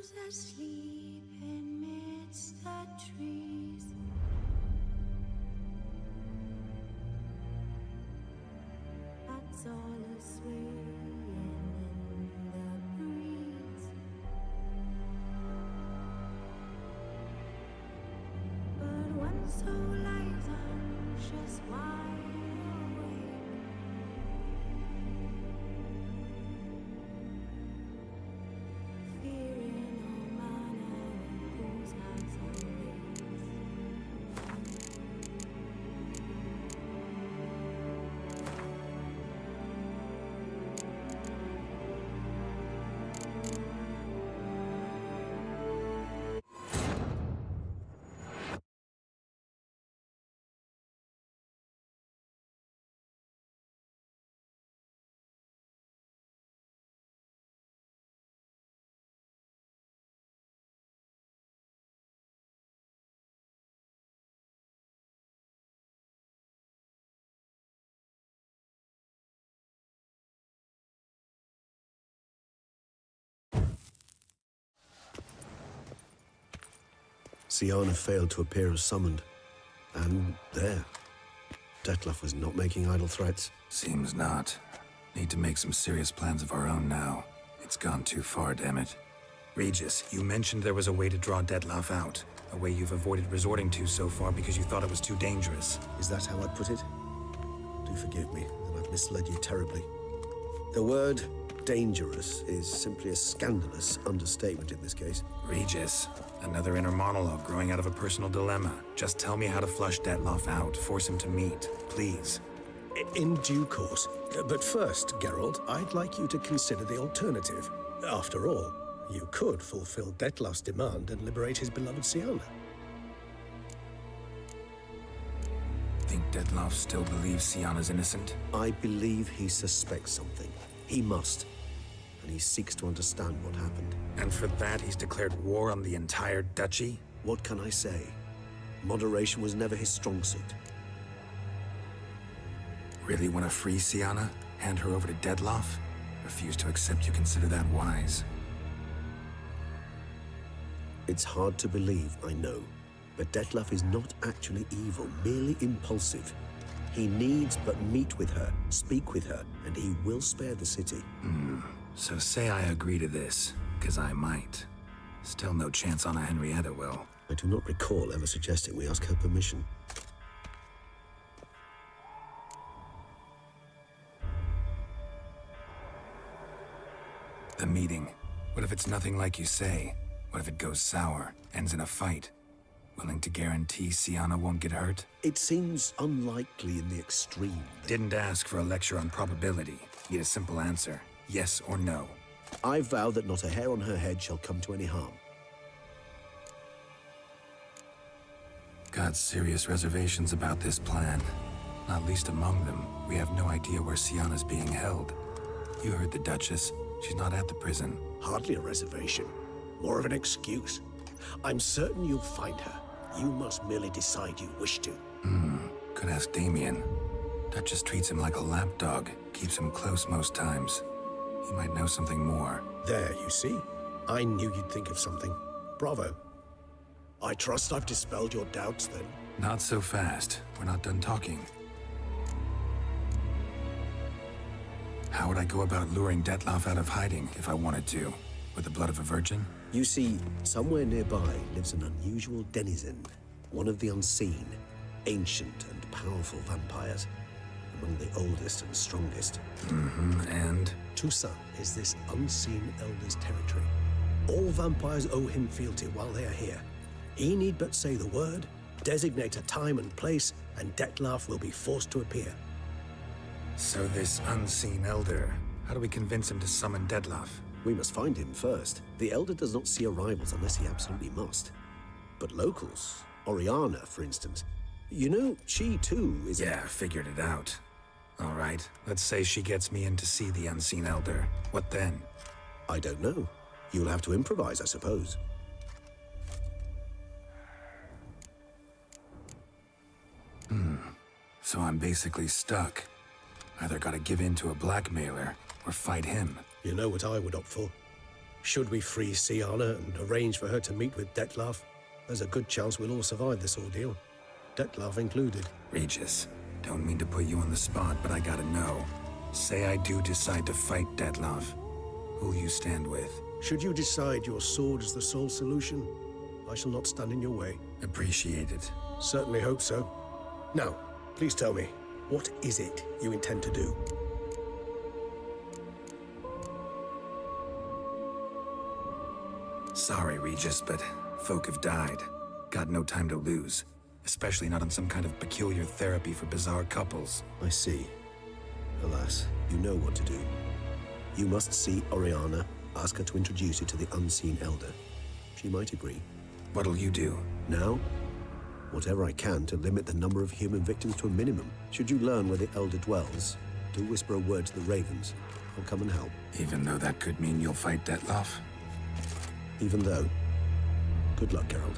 those that sleep amidst the trees. That's all a swaying in the breeze. But one soul lies anxious, wide awake. Fearing all manner of ghouls, nights and days. Siana failed to appear as summoned. And there. Detlef was not making idle threats. Seems not. Need to make some serious plans of our own now. It's gone too far, damn it. Regis, you mentioned there was a way to draw Detlef out. A way you've avoided resorting to so far because you thought it was too dangerous. Is that how I'd put it? Do forgive me that I've misled you terribly. The word dangerous is simply a scandalous understatement in this case. Regis, another inner monologue growing out of a personal dilemma. Just tell me how to flush Detlef out, force him to meet, please. In due course. But first, Geralt, I'd like you to consider the alternative. After all, you could fulfill Detlef's demand and liberate his beloved Siana. Think Detlef still believes Siana's innocent? I believe he suspects something. He must. And he seeks to understand what happened. And for that, he's declared war on the entire duchy? What can I say? Moderation was never his strong suit. Really want to free Siana? Hand her over to Detlef? Refuse to accept you consider that wise. It's hard to believe, I know. But Detlef is not actually evil, merely impulsive. He needs but meet with her, speak with her, and he will spare the city. So say I agree to this, because I might. Still no chance Anna Henrietta will. I do not recall ever suggesting we ask her permission. The meeting. What if it's nothing like you say? What if it goes sour, ends in a fight? Willing to guarantee Siana won't get hurt? It seems unlikely in the extreme. Didn't ask for a lecture on probability. Need a simple answer. Yes or no. I vow that not a hair on her head shall come to any harm. Got serious reservations about this plan. Not least among them, we have no idea where Siana's being held. You heard the Duchess. She's not at the prison. Hardly a reservation. More of an excuse. I'm certain you'll find her. You must merely decide you wish to. Could ask Damien. Duchess treats him like a lapdog. Keeps him close most times. He might know something more. There, you see? I knew you'd think of something. Bravo. I trust I've dispelled your doubts, then. Not so fast. We're not done talking. How would I go about luring Detlef out of hiding if I wanted to? With the blood of a virgin? You see, somewhere nearby lives an unusual denizen. One of the unseen, ancient and powerful vampires. Among the oldest and strongest. And? Toussaint is this unseen elder's territory. All vampires owe him fealty while they are here. He need but say the word, designate a time and place, and Detlef will be forced to appear. So this unseen elder, how do we convince him to summon Detlef? We must find him first. The elder does not see arrivals unless he absolutely must. But locals, Oriana, for instance, you know, she too is... Yeah, figured it out. All right, let's say she gets me in to see the unseen elder. What then? I don't know. You'll have to improvise, I suppose. So I'm basically stuck. Either gotta give in to a blackmailer, or fight him. You know what I would opt for? Should we free Siana and arrange for her to meet with Dettlaff, there's a good chance we'll all survive this ordeal. Dettlaff included. Regis, don't mean to put you on the spot, but I gotta know. Say I do decide to fight Dettlaff. Who'll you stand with? Should you decide your sword is the sole solution, I shall not stand in your way. Appreciate it. Certainly hope so. Now, please tell me, what is it you intend to do? Sorry, Regis, but folk have died. Got no time to lose. Especially not on some kind of peculiar therapy for bizarre couples. I see. Alas, you know what to do. You must see Oriana, ask her to introduce you to the unseen elder. She might agree. What'll you do? Now, whatever I can to limit the number of human victims to a minimum. Should you learn where the elder dwells, do whisper a word to the ravens. I'll come and help. Even though that could mean you'll fight Dettlaff? Even though. Good luck, Geralt.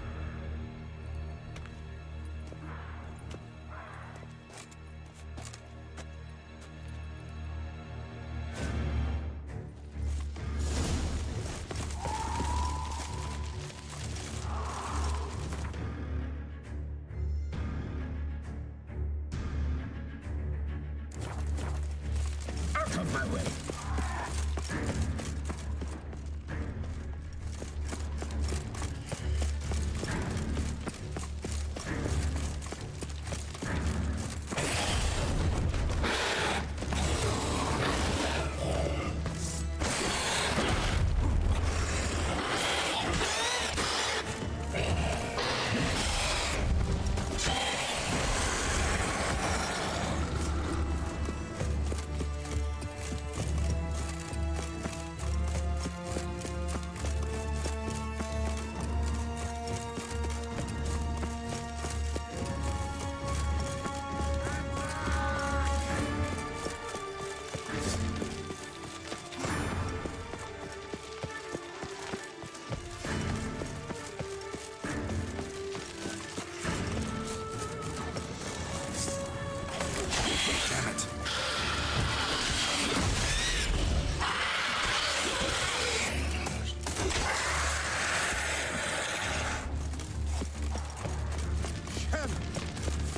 Out of my way!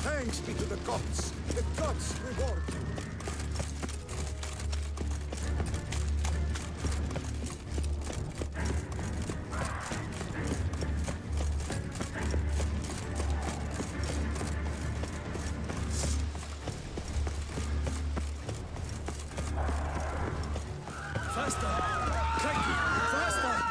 Thanks be to the gods. The gods reward you. Faster! Clanky! Faster!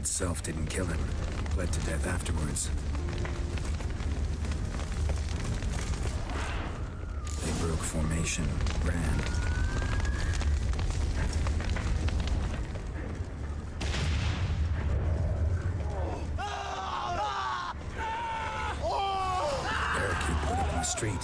itself didn't kill him. He bled to death afterwards. They broke formation, ran. Barricade put up in the street.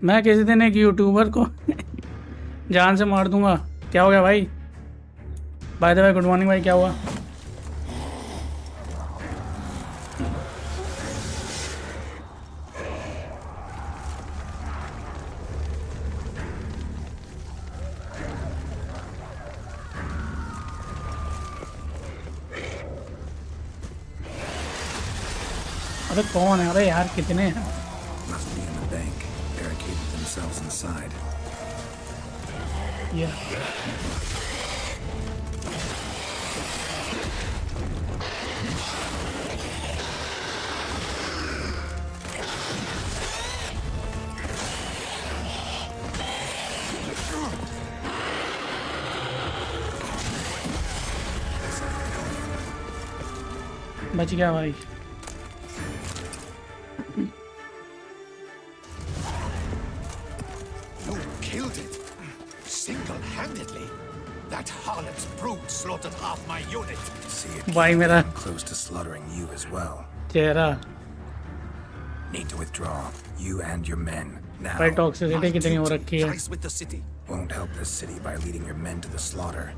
मैं किसी दिन एक YouTuber को जान से मार दूंगा। क्या हो गया भाई? By the way good morning भाई, क्या हुआ? अरे कौन है? अरे यार कितने हैं? Must be in the bank, barricaded themselves inside. ये बच गया भाई। You killed it. Single-handedly. That harlot's brood slaughtered half my unit. See it भाई मेरा close to slaughtering you as well. चेहरा Need to withdraw. You and your men. Now, भाई toxicity कितनी हो रखी है. lies with the city. won't help the city by leading your men to the slaughter.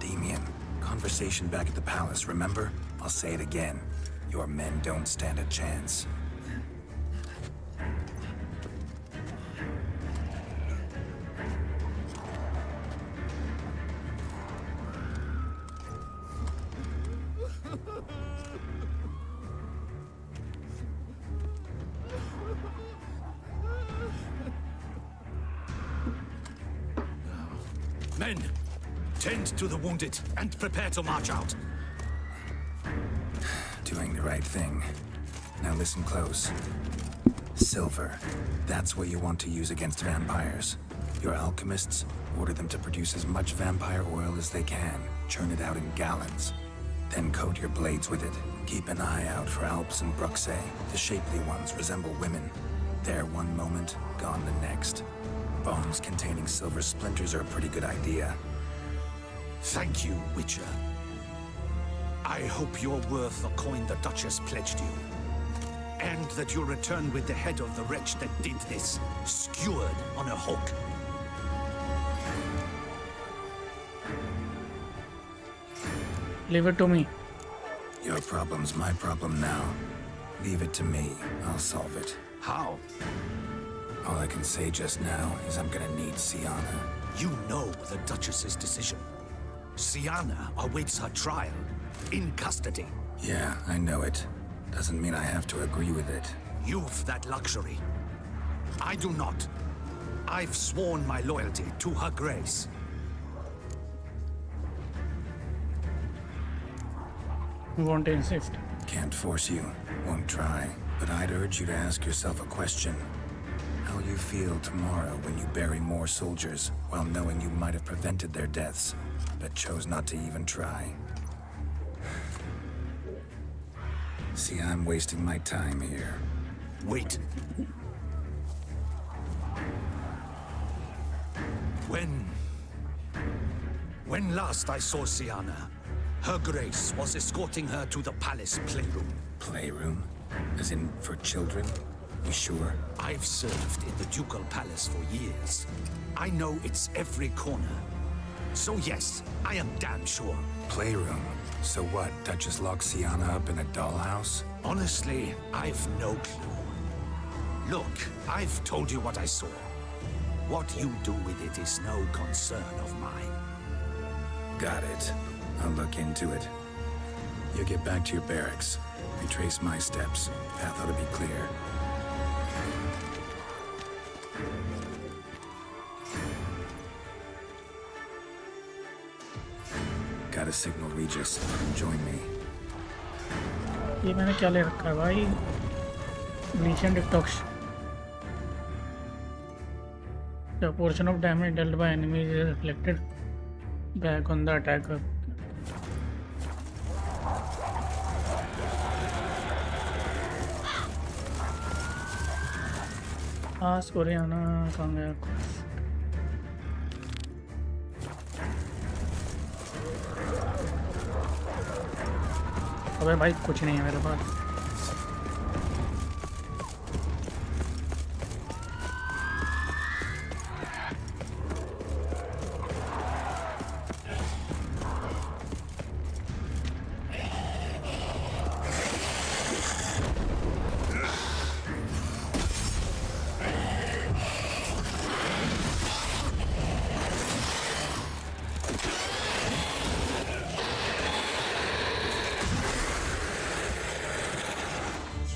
Damien, conversation back at the palace, remember? I'll say it again. Your men don't stand a chance. Men, tend to the wounded and prepare to march out. Doing the right thing. Now listen close. Silver. That's what you want to use against vampires. Your alchemists, order them to produce as much vampire oil as they can. Churn it out in gallons. Then coat your blades with it. Keep an eye out for Alps and Bruxae. The shapely ones resemble women. There one moment, gone the next. Bombs containing silver splinters are a pretty good idea. Thank you, Witcher. I hope you're worth the coin the Duchess pledged you. And that you'll return with the head of the wretch that did this, skewered on a hook. Leave it to me. Your problem's my problem now. Leave it to me. I'll solve it. How? All I can say just now is I'm gonna need Sienna. You know the Duchess's decision. Sienna awaits her trial, in custody. Yeah, I know it. Doesn't mean I have to agree with it. You've that luxury. I do not. I've sworn my loyalty to her grace. You want to insist. Can't force you. Won't try. But I'd urge you to ask yourself a question. How you feel tomorrow when you bury more soldiers while knowing you might have prevented their deaths, but chose not to even try. See, I'm wasting my time here. Wait. When last I saw Sienna, her grace was escorting her to the palace playroom. Playroom? As in for children? You sure? I've served in the ducal palace for years. I know its every corner. So yes, I am damn sure. Playroom? So what, Duchess locked Sienna up in a dollhouse? Honestly, I've no clue. Look, I've told you what I saw. What you do with it is no concern of mine. Got it. I'll look into it. You get back to your barracks. Retrace my steps. Path ought to be clear. Gotta signal Regis. Join me. ये मैंने क्या ले रखा है भाई? Bleach and detox. The portion of damage dealt by enemies is reflected back on the attacker. Ask Oriana कहाँ गया? अबे भाई कुछ नहीं है मेरे पास.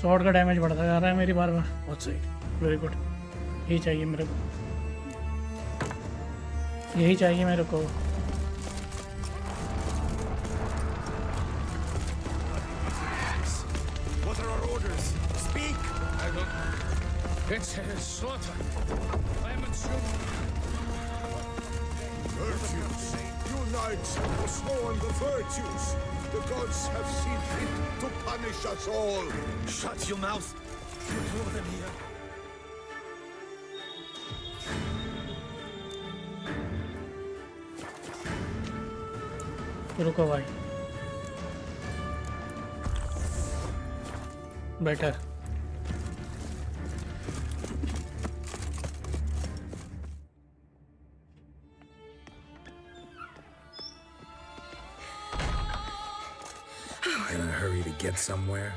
शॉर्ट का डैमेज बढ़ता जा रहा है मेरी बार बार. बहुत सही, वेरी गुड. यही चाहिए मेरे को, यही चाहिए मेरे को. What are our orders? Speak! I don't... It's slaughter. I'm unsure. Virtues! You knights have sworn the virtues! The gods have seen fit to punish us all! Shut your mouth! You drew them here. रुको भाई. Better get somewhere?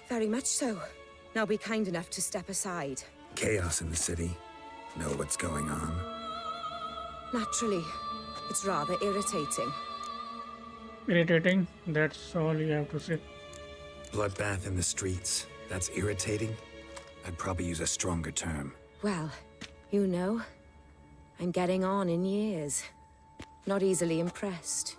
Very much so. Now be kind enough to step aside. Chaos in the city. Know what's going on? Naturally. It's rather irritating. Irritating, that's all you have to say. Bloodbath in the streets. That's irritating? I'd probably use a stronger term. Well, you know, I'm getting on in years. Not easily impressed.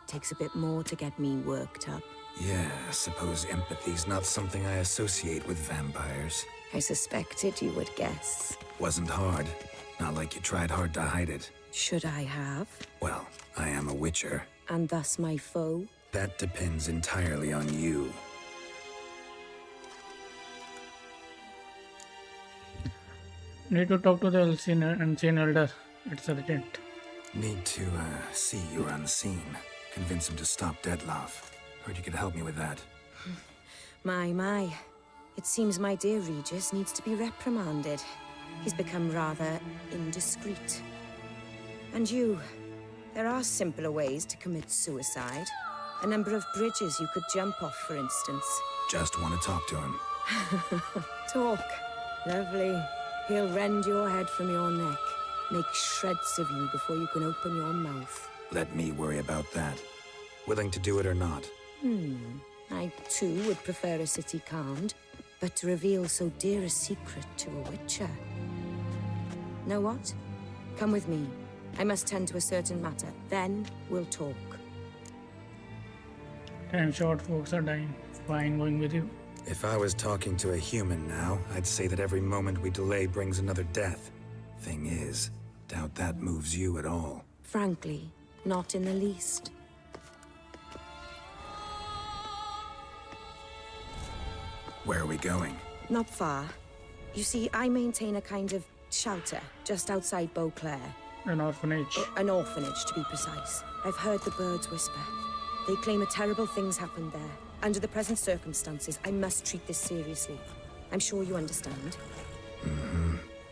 Takes a bit more to get me worked up. Yeah, I suppose empathy's not something I associate with vampires. I suspected you would guess. Wasn't hard. Not like you tried hard to hide it. Should I have? Well, I am a witcher. And thus my foe? That depends entirely on you. Need to talk to the unseen elder. It's urgent. Need to, see you're unseen. Convince him to stop Dettlaff. Heard you could help me with that. My. It seems my dear Regis needs to be reprimanded. He's become rather indiscreet. And you, there are simpler ways to commit suicide. A number of bridges you could jump off, for instance. Just want to talk to him. Talk. Lovely. He'll rend your head from your neck. Make shreds of you before you can open your mouth. Let me worry about that. Willing to do it or not? I, too, would prefer a city calmed, but to reveal so dear a secret to a witcher. Know what? Come with me. I must tend to a certain matter. Then we'll talk. Time short, folks are dying. Fine, going with you. If I was talking to a human now, I'd say that every moment we delay brings another death. Thing is, doubt that moves you at all. Frankly, not in the least. Where are we going? Not far. You see, I maintain a kind of shelter just outside Beauclair. An orphanage. An orphanage, to be precise. I've heard the birds whisper. They claim a terrible thing's happened there. Under the present circumstances, I must treat this seriously. I'm sure you understand.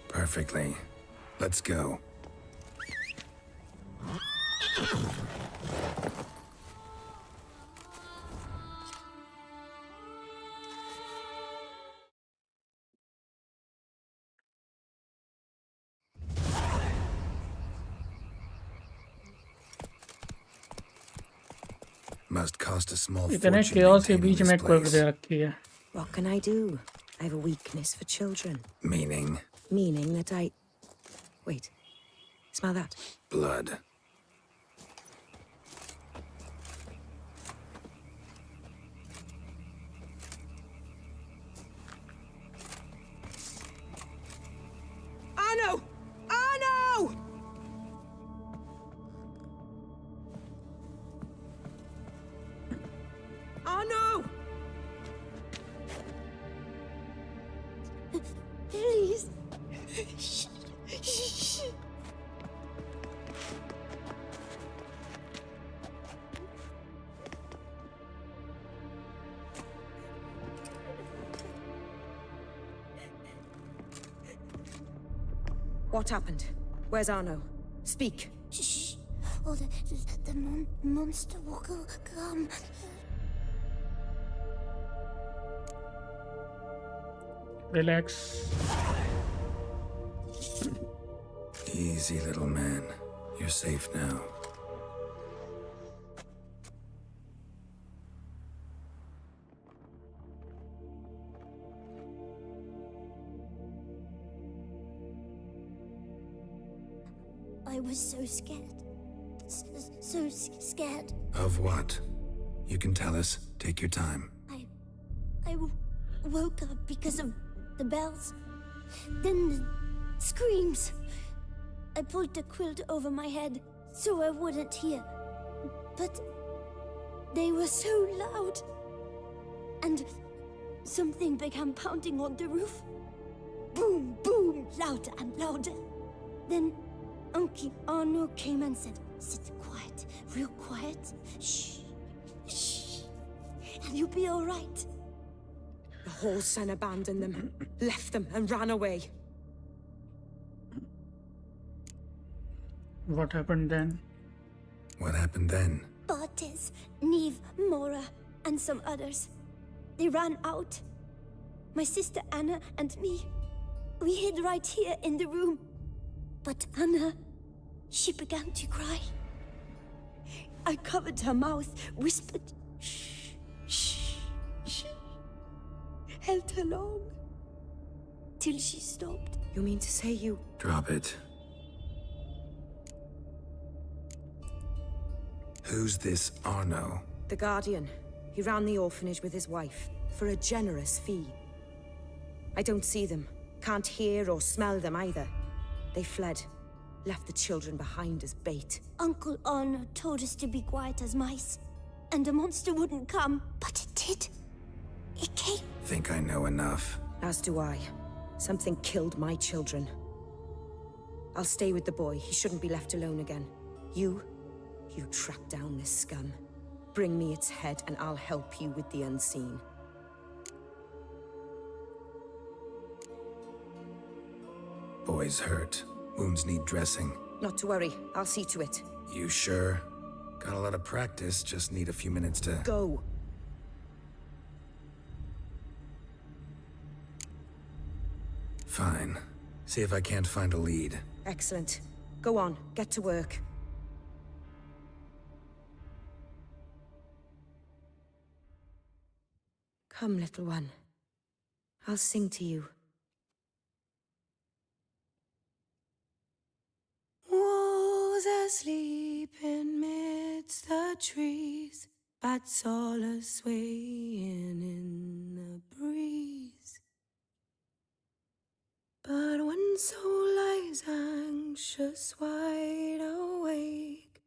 Perfectly. Let's go. Must cost a small इतने fortune chaos के maintaining beach this में कोई place. दे रखी है. What can I do? I have a weakness for children. Meaning Meaning that I... Wait. Smell that? blood. Arno! Arno! Arno! Please. What happened? Where's Arno? Speak. Shh. Oh, the monster will come. Relax. Easy, little man. You're safe now. I was so scared. So scared. Of what? You can tell us. Take your time. I woke up because of the bells. Then the screams. I pulled the quilt over my head so I wouldn't hear. But they were so loud. And something began pounding on the roof. Boom, boom, louder and louder. Then Uncle Arno came and said, "Sit quiet, real quiet. Shh, shh, and you'll be all right." The whole son abandoned them, left them and ran away. What happened then? What happened then? Bartes, Neve, Mora, and some others. They ran out. My sister Anna and me, we hid right here in the room. But Anna, she began to cry. I covered her mouth, whispered, shh, shh, shh. Held her long, till she stopped. You mean to say you... Drop it. Who's this Arno? The Guardian. He ran the orphanage with his wife, for a generous fee. I don't see them. Can't hear or smell them either. They fled. Left the children behind as bait. Uncle Arno told us to be quiet as mice, and the monster wouldn't come, but it did. It came. Think I know enough. As do I. Something killed my children. I'll stay with the boy. He shouldn't be left alone again. You track down this scum. Bring me its head and I'll help you with the unseen. Boy's hurt. Wounds need dressing. Not to worry. I'll see to it. You sure? Got a lot of practice, just need a few minutes to... Go. Fine. See if I can't find a lead. Excellent. Go on. Get to work. Come, little one. I'll sing to you. Wolves asleep in midst the trees, bats all a-swaying in the breeze. But one soul lies anxious, wide awake,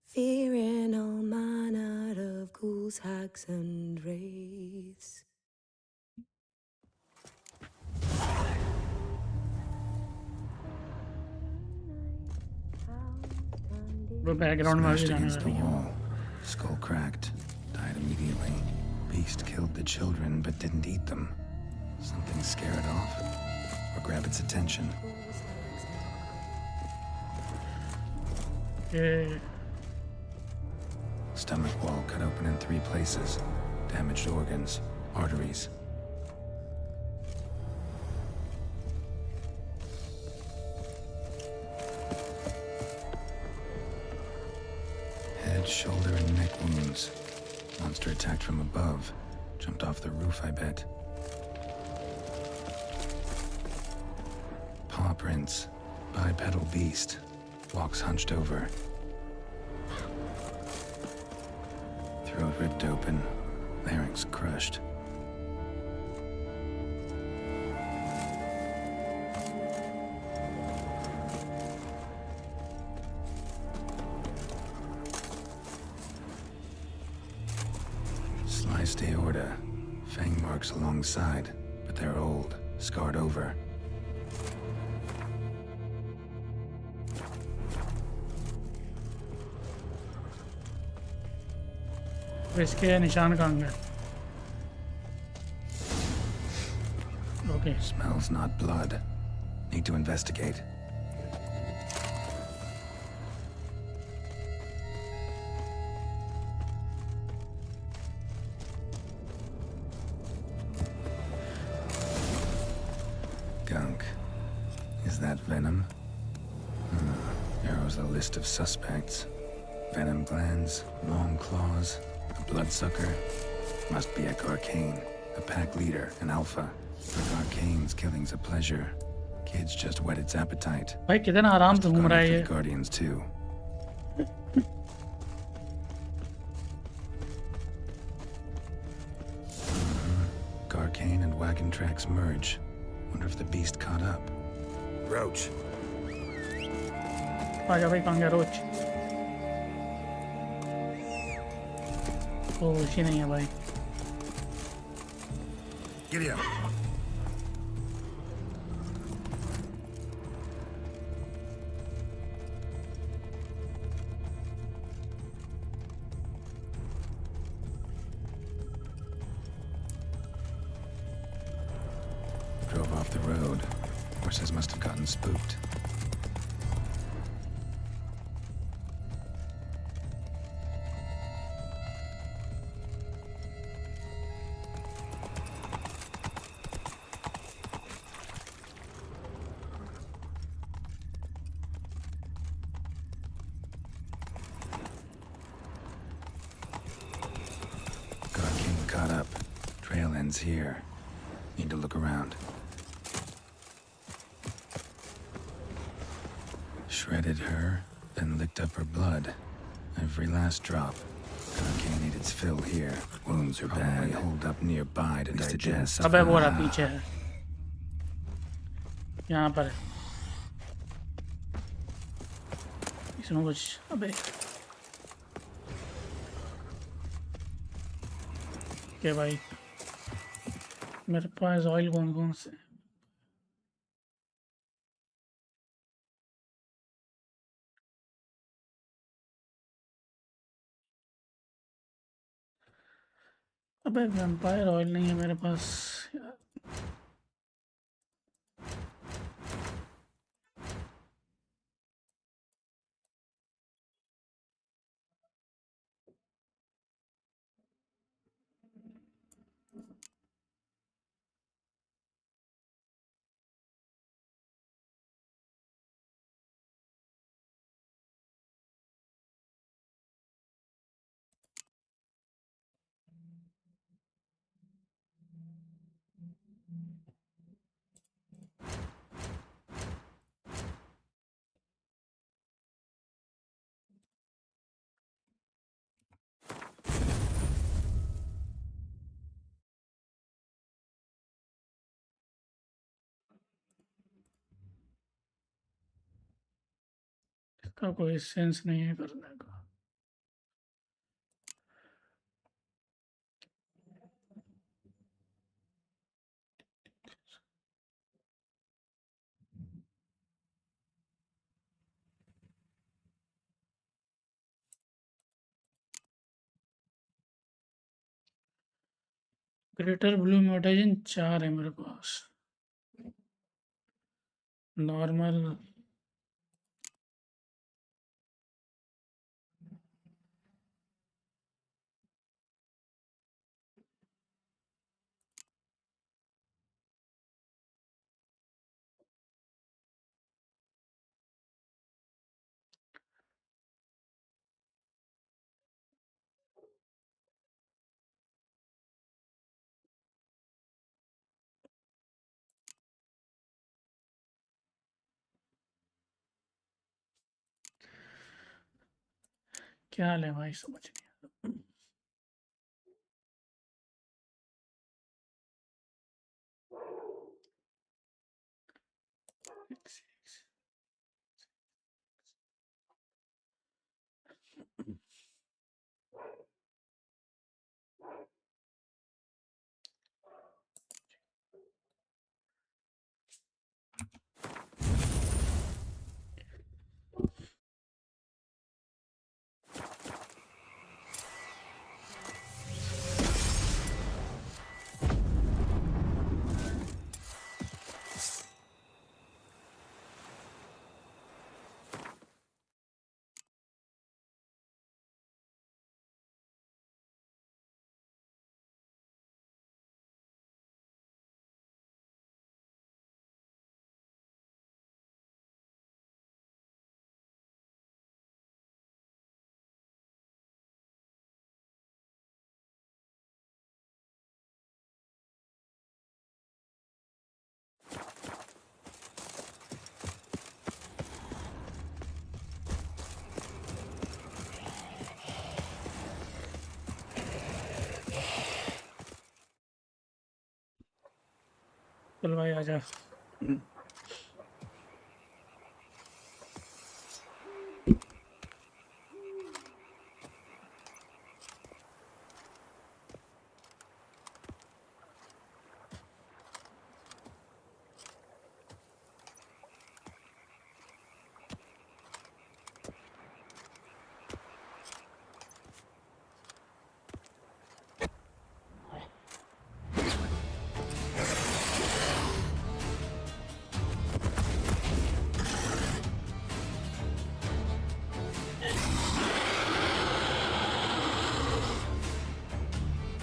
fearing all manner of ghouls, hags, and wraiths. वो background में भी Smashed गाना against the गा रही है wall. Skull cracked. Died immediately. Beast killed the children but didn't eat them. Something scare it off. Or grab its attention. ये Stomach wall cut open in 3 places. Damaged organs. Arteries. Head, shoulder, and neck wounds. Monster attacked from above. Jumped off the roof, I bet. Paw prints. Bipedal beast. Walks hunched over. Throat ripped open. Larynx crushed. Sliced aorta. Fang marks alongside, but they're old, scarred over. इसके निशान कहाँ गए Okay. Smells not blood. Need to investigate. Gunk. Is that venom? Arrows a list of suspects. Venom glands, long claws, a bloodsucker. Must be a Garcane, a pack leader, an alpha. For Garcane's killing's a pleasure. Kid's just whet its appetite. भाई कितना आराम से घूम रहा है ये Guardians too. Garcane and wagon tracks merge. Wonder if the beast caught up. Roach. आजा भाई कहाँ गया रोच ओ उसी नहीं है भाई Giddy up. Drove off the road. Horses must have gotten spooked. ends here. Need to look around. Shredded her, then licked up her blood. Every last drop. Can't need its fill here. Wounds are bad. Hold up nearby to digest. अबे वो रहा पीछे है यहाँ पर इसमें कुछ अबे क्या भाई मेरे पास ऑयल कौन कौन से अबे वैम्पायर ऑयल नहीं है मेरे पास यार इसका कोई सेंस नहीं है करने का ग्रेटर ब्लू म्यूटेशन 4 है मेरे पास नॉर्मल क्या ले भाई समझ नहीं चल भाई आजा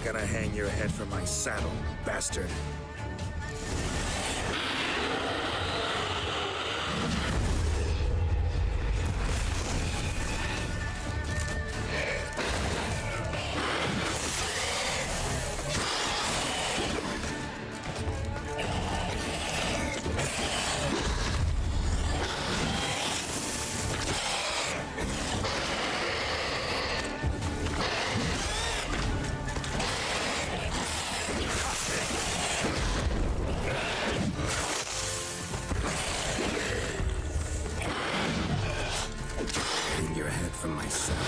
Gonna hang your head from my saddle, bastard. myself.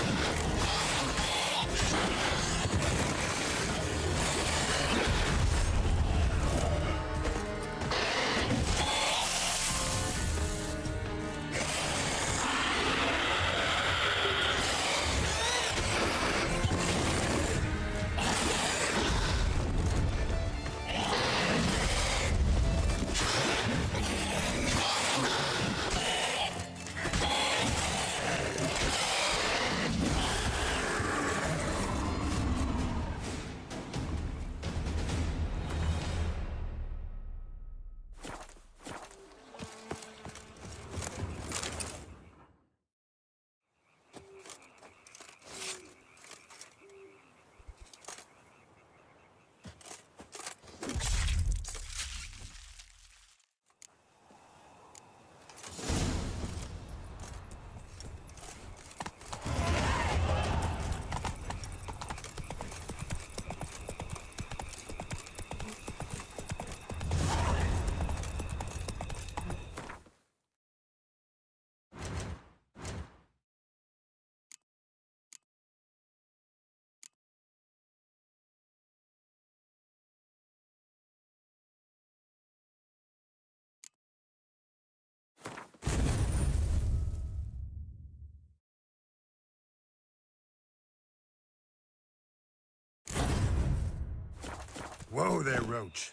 Whoa there, Roach.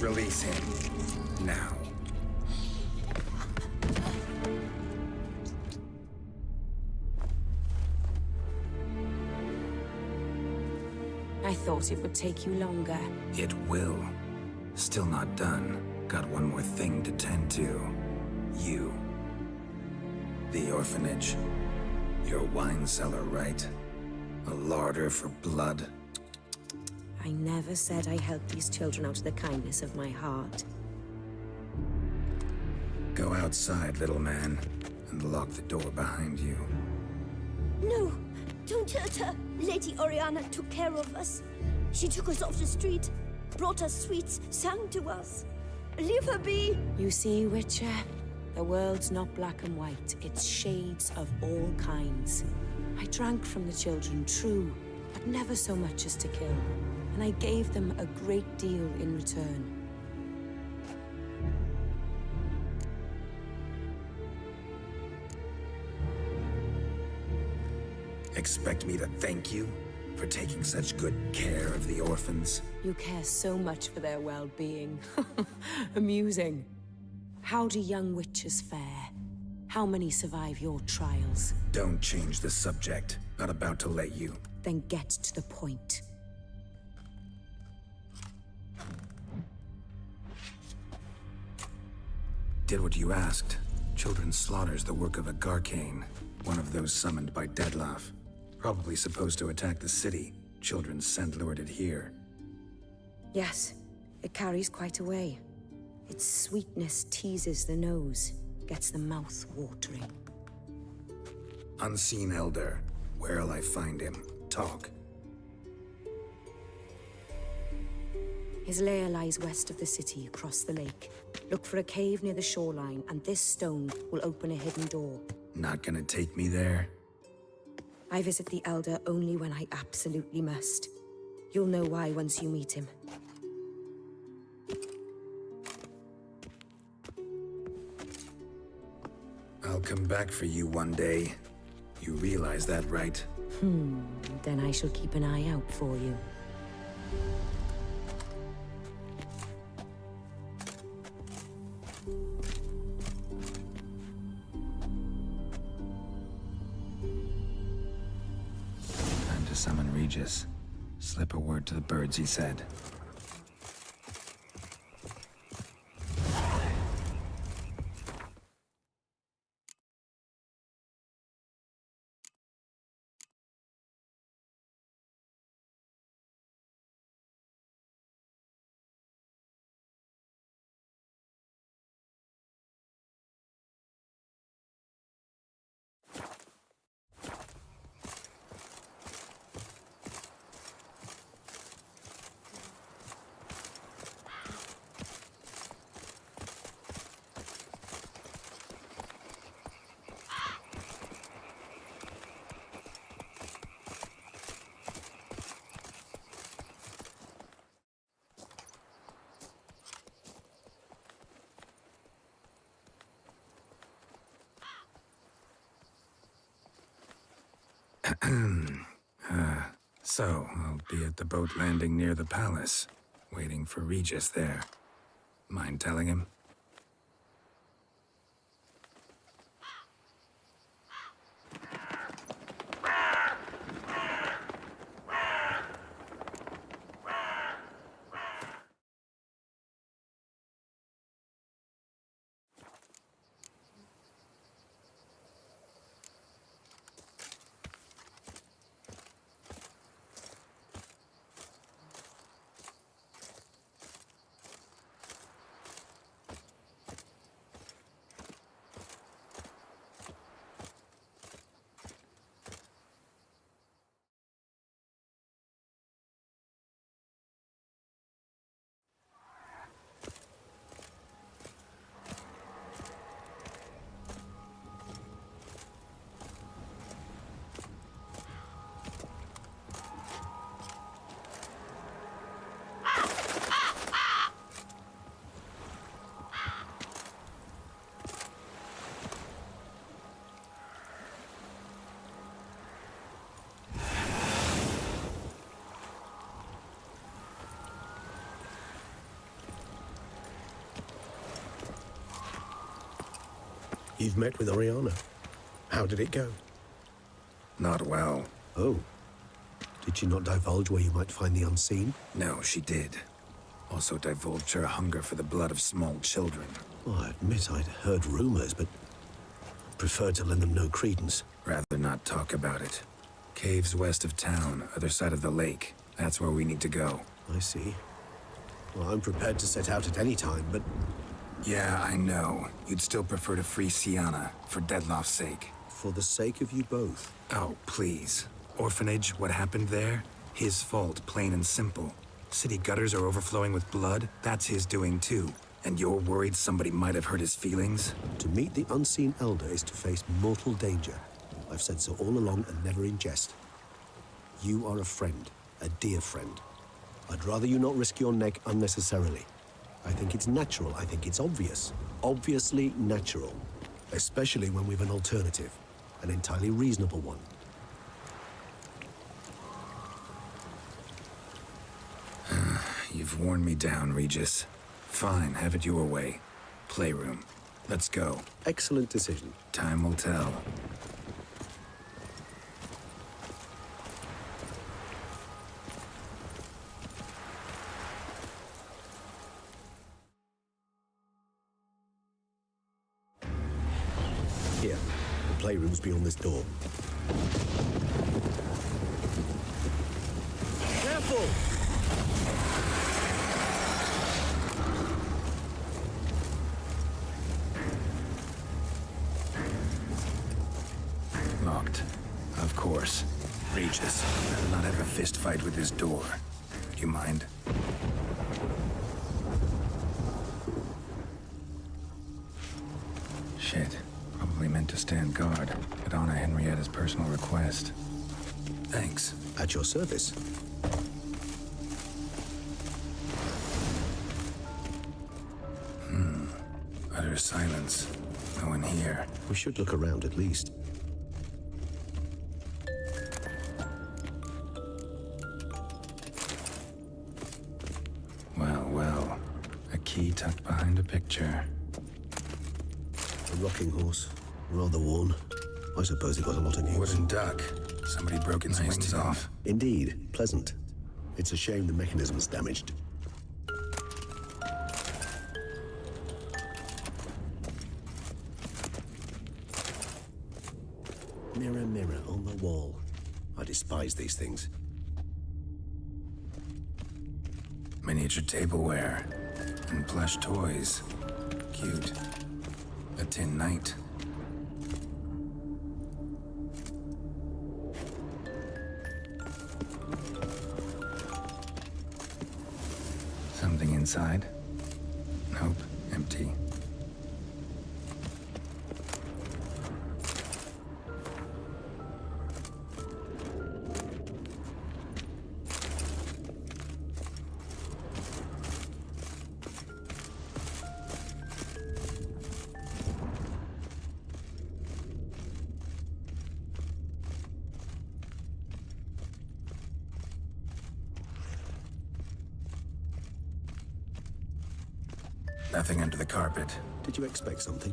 Release him. Now. I thought it would take you longer. It will. Still not done. Got one more thing to tend to. You. The orphanage. Your wine cellar, right? A larder for blood. I never said I helped these children out of the kindness of my heart. Go outside, little man, and lock the door behind you. No, don't hurt her. Lady Oriana took care of us. She took us off the street, brought us sweets, sang to us. Leave her be. You see, Witcher? The world's not black and white. It's shades of all kinds. I drank from the children, true, but never so much as to kill. And I gave them a great deal in return. Expect me to thank you for taking such good care of the orphans? You care so much for their well-being. Amusing. How do young witches fare? How many survive your trials? Don't change the subject. Not about to let you. Then get to the point. Did what you asked. Children's slaughter's the work of a Garcane, one of those summoned by Dettlaff. Probably supposed to attack the city. Children sent lured here. Yes, it carries quite a way. Its sweetness teases the nose, gets the mouth watering. Unseen Elder. Where'll I find him? Talk. His lair lies west of the city, across the lake. Look for a cave near the shoreline, and this stone will open a hidden door. Not gonna take me there? I visit the Elder only when I absolutely must. You'll know why once you meet him. I'll come back for you one day. You realize that, right? Then I shall keep an eye out for you. Time to summon Regis. Slip a word to the birds, he said. So, I'll be at the boat landing near the palace, waiting for Regis there. Mind telling him? You've met with Oriana. How did it go? Not well. Oh. Did she not divulge where you might find the unseen? No, she did. Also divulged her hunger for the blood of small children. Well, I admit I'd heard rumors, but preferred to lend them no credence. Rather not talk about it. Caves west of town, other side of the lake. That's where we need to go. I see. Well, I'm prepared to set out at any time, but... Yeah, I know. You'd still prefer to free Sienna, for Dettlaff's sake. For the sake of you both. Oh, please. Orphanage, what happened there? His fault, plain and simple. City gutters are overflowing with blood. That's his doing too. And you're worried somebody might have hurt his feelings? To meet the unseen elder is to face mortal danger. I've said so all along and never in jest. You are a friend, a dear friend. I'd rather you not risk your neck unnecessarily. I think it's natural, I think it's obvious. Obviously natural. Especially when we've an alternative. An entirely reasonable one. You've worn me down, Regis. Fine, have it your way. Playroom. Let's go. Excellent decision. Time will tell. Here, the playroom's beyond this door. Careful! Locked. Of course. Regis, better not have a fist fight with this door. Do you mind? Shit. Probably meant to stand guard, at Anna Henrietta's personal request. Thanks. At your service. Utter silence. No one here. We should look around at least. Well, well. A key tucked behind a picture. A rocking horse. Rather worn. I suppose it got a lot of use. Wooden duck. Somebody broke its wings off. Indeed. Pleasant. It's a shame the mechanism's damaged. Mirror, mirror on the wall. I despise these things. Miniature tableware. And plush toys. Cute. A tin knight. Something inside? Nope, empty. Nothing under the carpet. Did you expect something?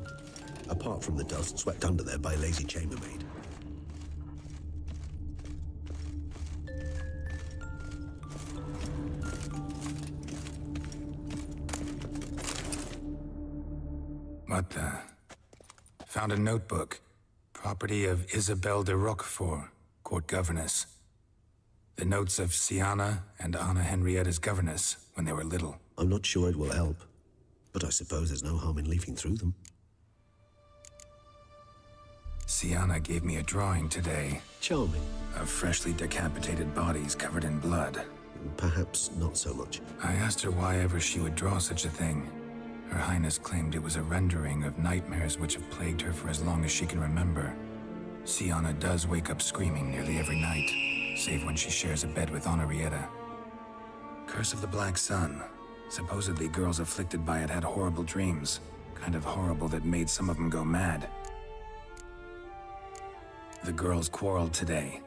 Apart from the dust swept under there by a lazy chambermaid. What the? Found a notebook. Property of Isabelle de Roquefort, court governess. The notes of Sienna and Anna Henrietta's governess when they were little. I'm not sure it will help, but I suppose there's no harm in leafing through them. Sienna gave me a drawing today Charming. of freshly decapitated bodies covered in blood. Perhaps not so much. I asked her why ever she would draw such a thing. Her Highness claimed it was a rendering of nightmares which have plagued her for as long as she can remember. Sienna does wake up screaming nearly every night, save when she shares a bed with Henrietta. Curse of the Black Sun. Supposedly girls afflicted by it had horrible dreams. Kind of horrible that made some of them go mad. The girls quarreled today.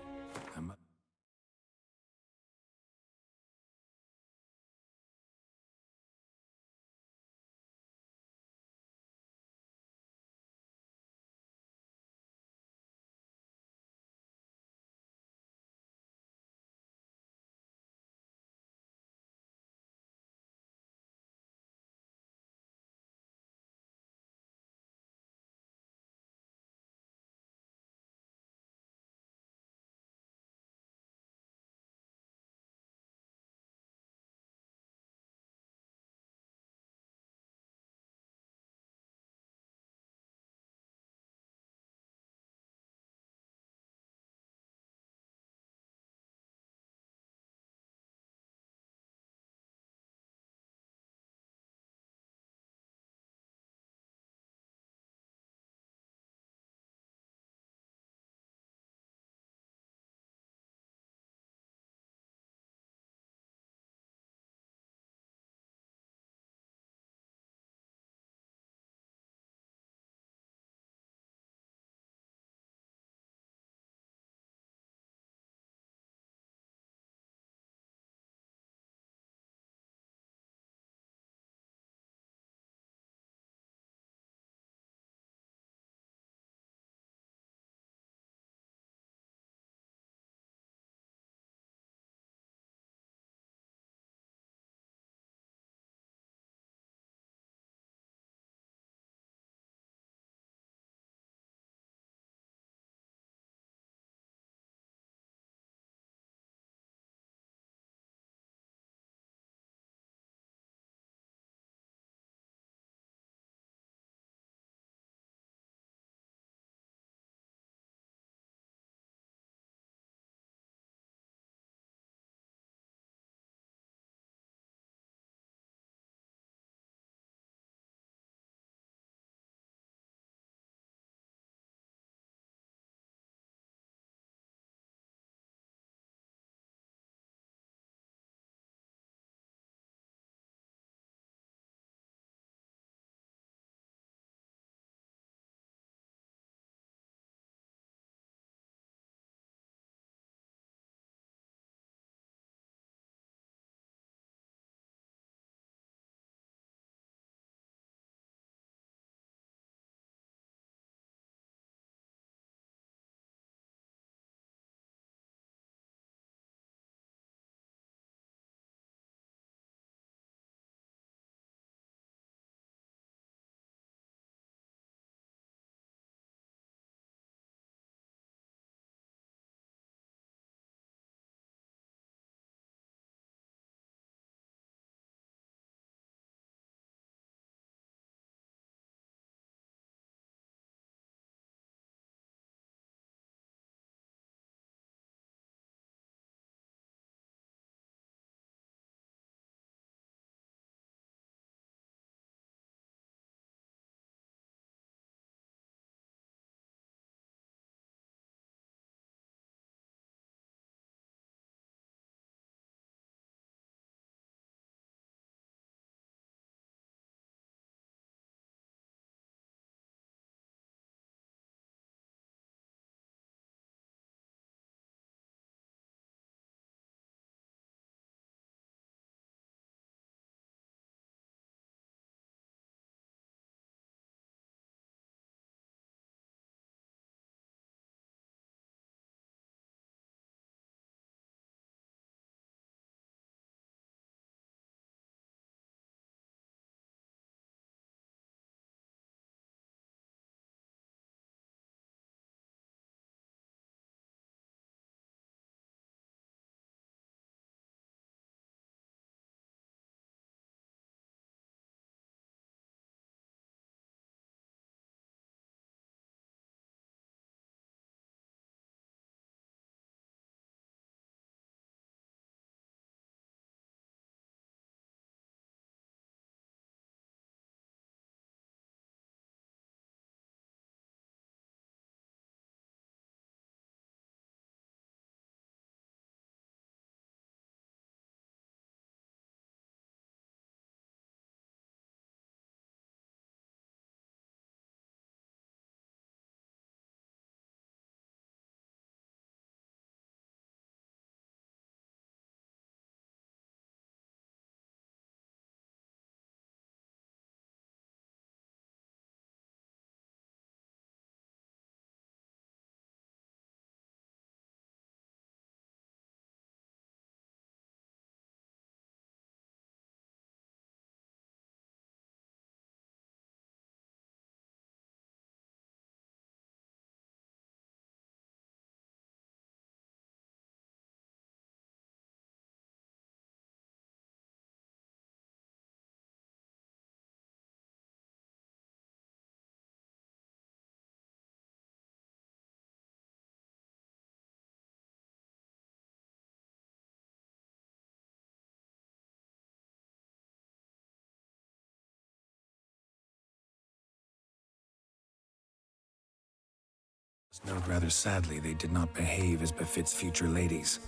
Note rather sadly they did not behave as befits future ladies.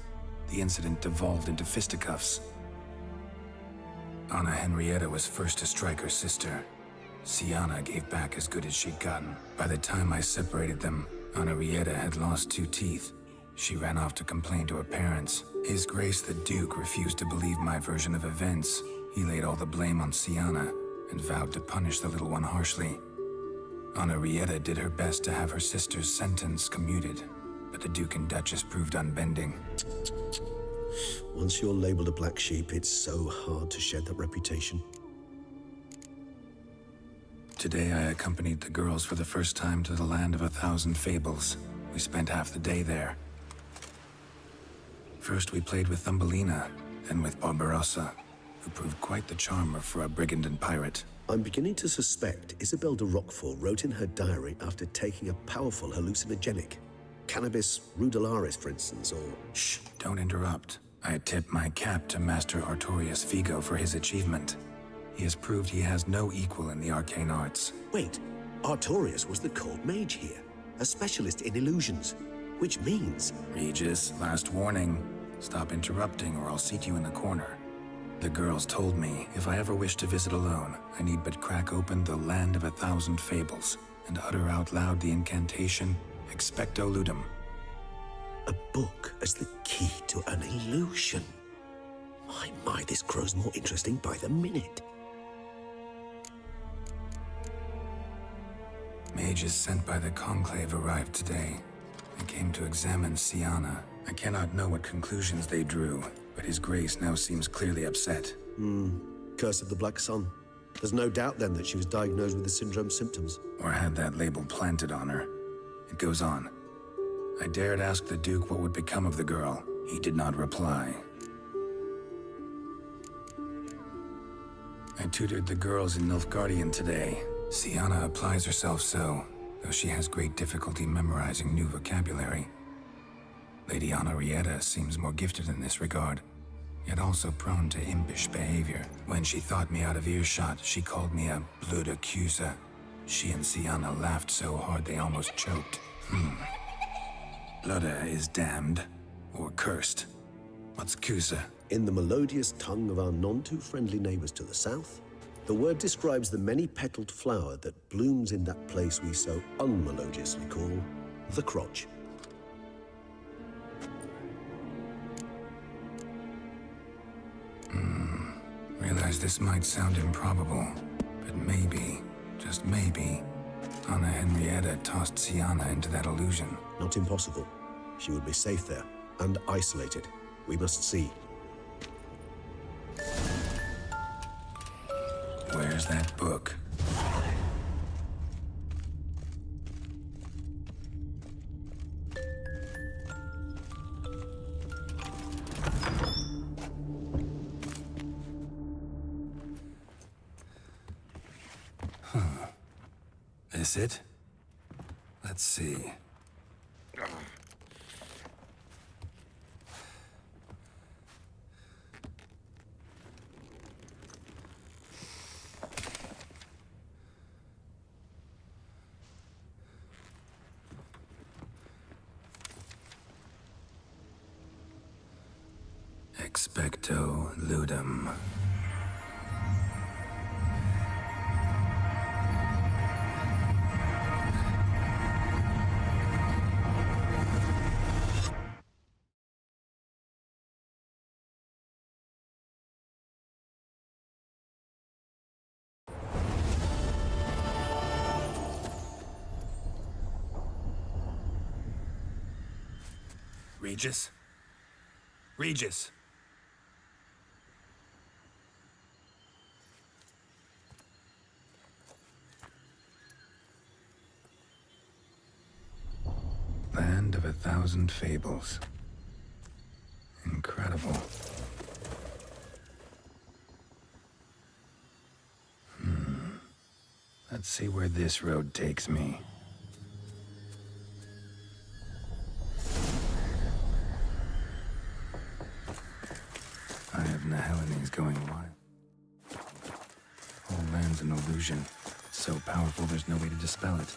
The incident devolved into fisticuffs. Anna Henrietta was first to strike her sister. Sienna gave back as good as she'd gotten. By the time I separated them, Anna Henrietta had lost 2 teeth. She ran off to complain to her parents. His Grace the Duke refused to believe my version of events. He laid all the blame on Sienna and vowed to punish the little one harshly. Anna Henrietta did her best to have her sister's sentence commuted, but the Duke and Duchess proved unbending. Once you're labeled a black sheep, it's so hard to shed that reputation. Today I accompanied the girls for the first time to the land of 1,000 fables. We spent half the day there. First we played with Thumbelina, then with Barbarossa, who proved quite the charmer for a brigand and pirate. I'm beginning to suspect Isabel de Roquefort wrote in her diary after taking a powerful hallucinogenic. Cannabis rudularis, for instance, or... Shh, don't interrupt. I tip my cap to Master Artorius Vigo for his achievement. He has proved he has no equal in the arcane arts. Wait, Artorius was the court mage here, a specialist in illusions, which means... Regis, last warning. Stop interrupting or I'll seat you in the corner. The girls told me if I ever wish to visit alone, I need but crack open the land of 1,000 fables and utter out loud the incantation, Expecto Ludum. A book as the key to an illusion. My, this grows more interesting by the minute. Mages sent by the Conclave arrived today. They came to examine Sienna. I cannot know what conclusions they drew, but His Grace now seems clearly upset. Curse of the Black Sun. There's no doubt then that she was diagnosed with the syndrome symptoms. Or had that label planted on her. It goes on. I dared ask the Duke what would become of the girl. He did not reply. I tutored the girls in Nilfgaardian today. Sienna applies herself so, though she has great difficulty memorizing new vocabulary. Lady Anna Henrietta seems more gifted in this regard, yet also prone to impish behavior. When she thought me out of earshot, she called me a blood accuser. She and Sienna laughed so hard they almost choked. Blooda is damned, or cursed. What's Cusa? In the melodious tongue of our none-too-friendly neighbors to the south, the word describes the many-petaled flower that blooms in that place we so unmelodiously call the crotch. Realize this might sound improbable, but maybe, just maybe, Anna Henrietta tossed Sienna into that illusion. Not impossible. She would be safe there, and isolated. We must see. Where's that book? This it? Let's see. Expecto Ludum. Regis? Regis! Land of 1,000 fables. Incredible. Let's see where this road takes me. I have Nahelines going wild. Whole land's an illusion. It's so powerful there's no way to dispel it.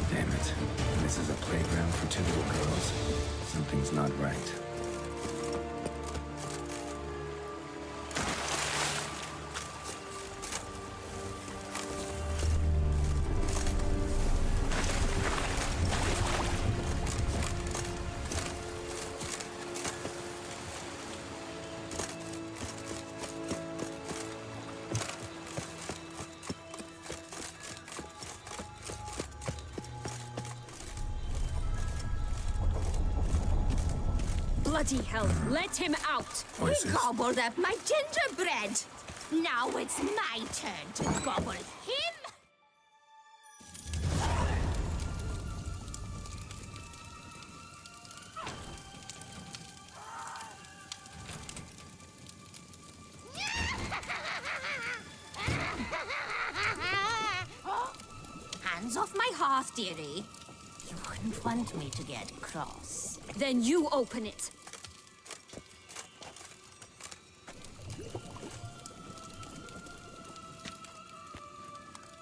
Damn it. This is a playground for two little girls. Something's not right. Bloody hell, let him out! Voices. He gobbled up my gingerbread! Now it's my turn to gobble him! Hands off my hearth, dearie. You wouldn't want me to get cross. Then you open it.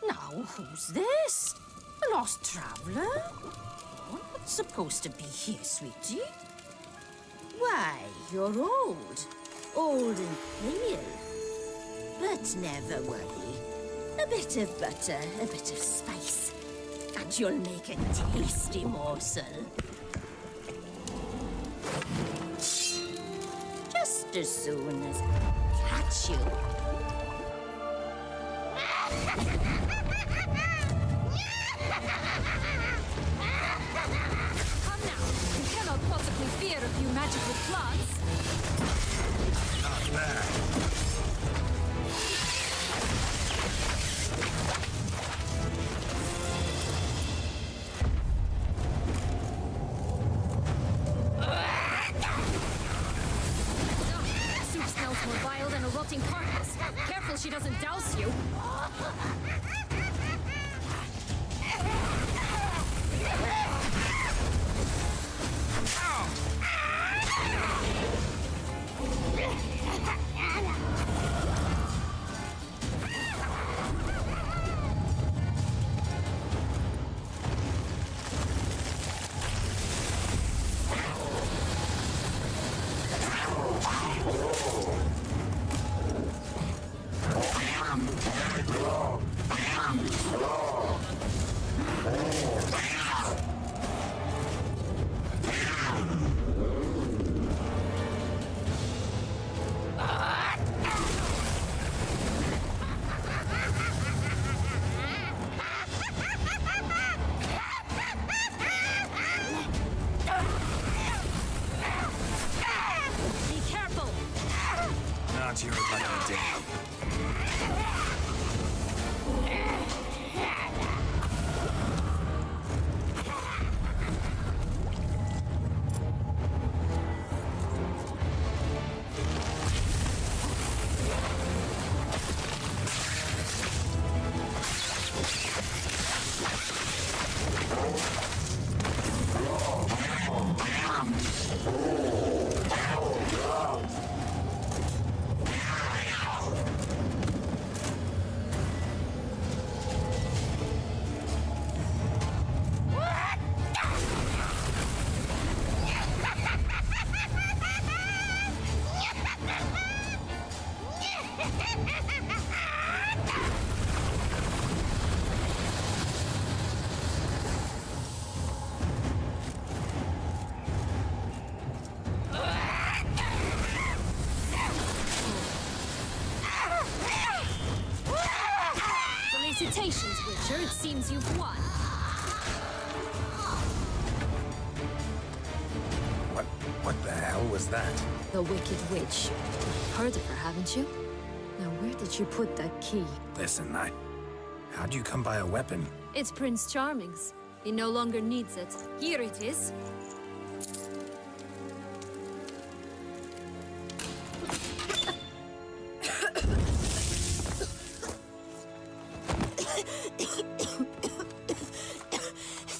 Now, who's this? A lost traveler? You're not supposed to be here, sweetie. Why, you're old. Old and pale. But never worry. A bit of butter, a bit of spice, and you'll make a tasty morsel. Just as soon as I catch you. Come now. You cannot possibly fear a few magical plants. Not bad. Soup smells more vile than a rotting carcass. Careful she doesn't douse you. Not your lucky day. Felicitations, Witcher. It seems you've won. What the hell was that? The Wicked Witch. Heard of her, haven't you? Now, where did you put that key? Listen, how'd you come by a weapon? It's Prince Charming's. He no longer needs it. Here it is.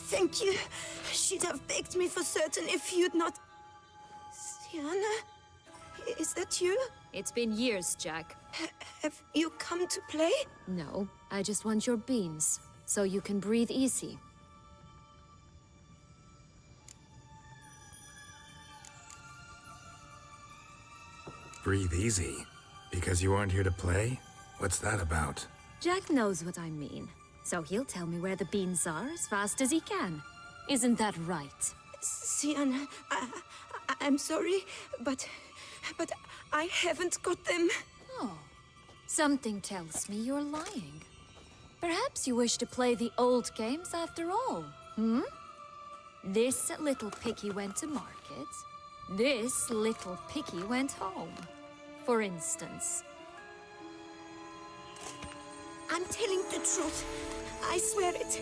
Thank you. She'd have baked me for certain if you'd not... Sienna? Is that you? It's been years, Jack. Have you come to play? No, I just want your beans, so you can breathe easy. Breathe easy? Because you aren't here to play? What's that about? Jack knows what I mean, so he'll tell me where the beans are as fast as he can. Isn't that right? Sienna, I'm sorry, but I haven't got them. Oh, something tells me you're lying. Perhaps you wish to play the old games after all, hmm? This little piggy went to market. This little piggy went home, for instance. I'm telling the truth. I swear it.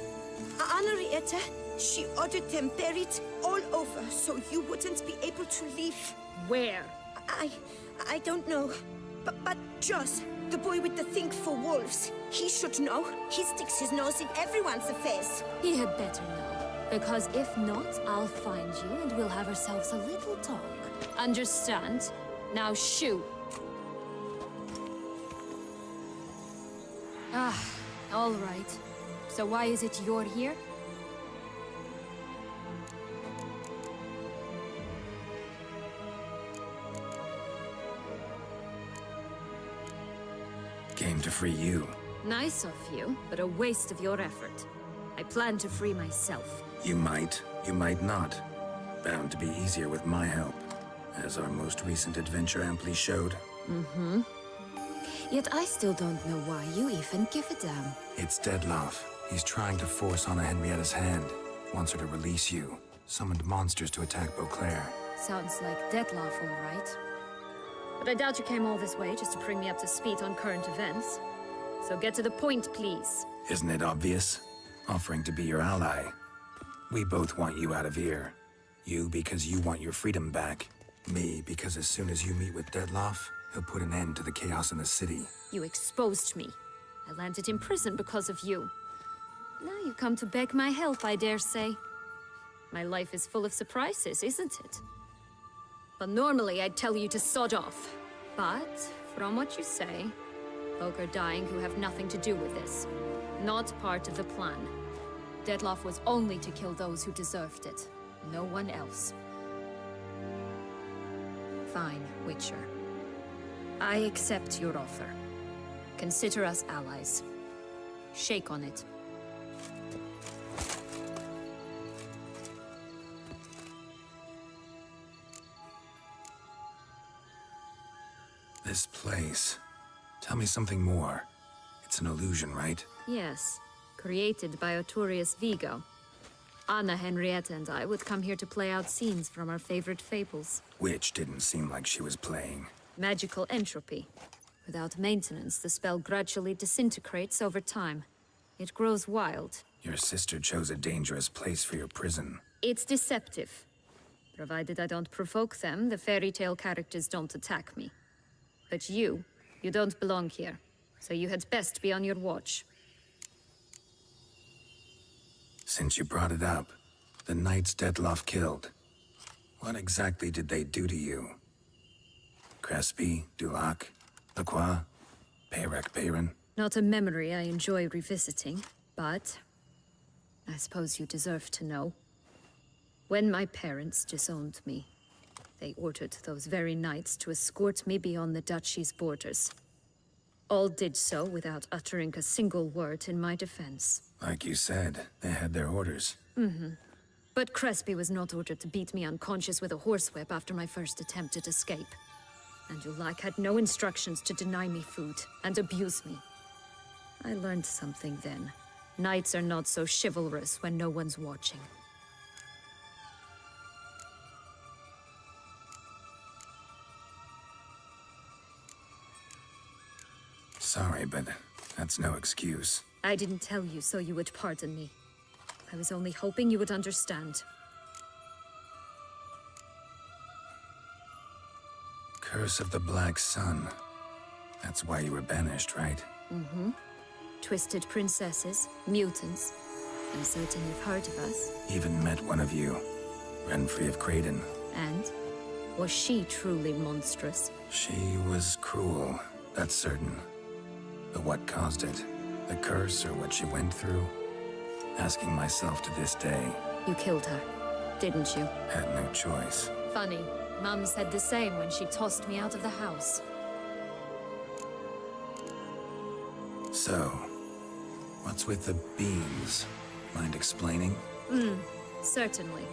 Henrietta, she ordered them buried all over so you wouldn't be able to leave. Where? I don't know. But Joss, the boy with the thing for wolves, he should know. He sticks his nose in everyone's affairs. He had better know, because if not, I'll find you and we'll have ourselves a little talk. Understand? Now shoo! Ah, all right. So why is it you're here? Came to free you. Nice of you, but a waste of your effort. I plan to free myself. You might not. Bound to be easier with my help, as our most recent adventure amply showed. Mm-hmm. Yet I still don't know why you even give a damn. It's Dettlaff. He's trying to force Anna Henrietta's hand. Wants her to release you. Summoned monsters to attack Beauclair. Sounds like Dettlaff, all right. But I doubt you came all this way just to bring me up to speed on current events. So get to the point, please. Isn't it obvious? Offering to be your ally. We both want you out of here. You because you want your freedom back. Me because as soon as you meet with Dettlaff, he'll put an end to the chaos in the city. You exposed me. I landed in prison because of you. Now you come to beg my help, I dare say. My life is full of surprises, isn't it? But normally I'd tell you to sod off. But, from what you say, folk are dying who have nothing to do with this. Not part of the plan. Dettlaff was only to kill those who deserved it. No one else. Fine, Witcher. I accept your offer. Consider us allies. Shake on it. This place. Tell me something more. It's an illusion, right? Yes. Created by Arturius Vigo. Anna, Henrietta, and I would come here to play out scenes from our favorite fables. Which didn't seem like she was playing. Magical entropy. Without maintenance, the spell gradually disintegrates over time. It grows wild. Your sister chose a dangerous place for your prison. It's deceptive. Provided I don't provoke them, the fairy tale characters don't attack me. But you don't belong here. So you had best be on your watch. Since you brought it up, the knights Dettlaff killed. What exactly did they do to you? Crespi, Dulac, Lacroix, Perec, Perrin? Not a memory I enjoy revisiting, but I suppose you deserve to know. When my parents disowned me, they ordered those very knights to escort me beyond the duchy's borders. All did so without uttering a single word in my defense. Like you said, they had their orders. Mm-hmm. But Crespi was not ordered to beat me unconscious with a horsewhip after my first attempt at escape. And Dulac had no instructions to deny me food and abuse me. I learned something then. Knights are not so chivalrous when no one's watching. Sorry, but that's no excuse. I didn't tell you so you would pardon me. I was only hoping you would understand. Curse of the Black Sun. That's why you were banished, right? Mm-hmm. Twisted princesses, mutants. I'm certain you've heard of us. Even met one of you. Renfrey of Creighton. And? Was she truly monstrous? She was cruel, that's certain. But what caused it? The curse or what she went through? Asking myself to this day. You killed her, didn't you? Had no choice. Funny. Mum said the same when she tossed me out of the house. So, what's with the beams? Mind explaining? Certainly.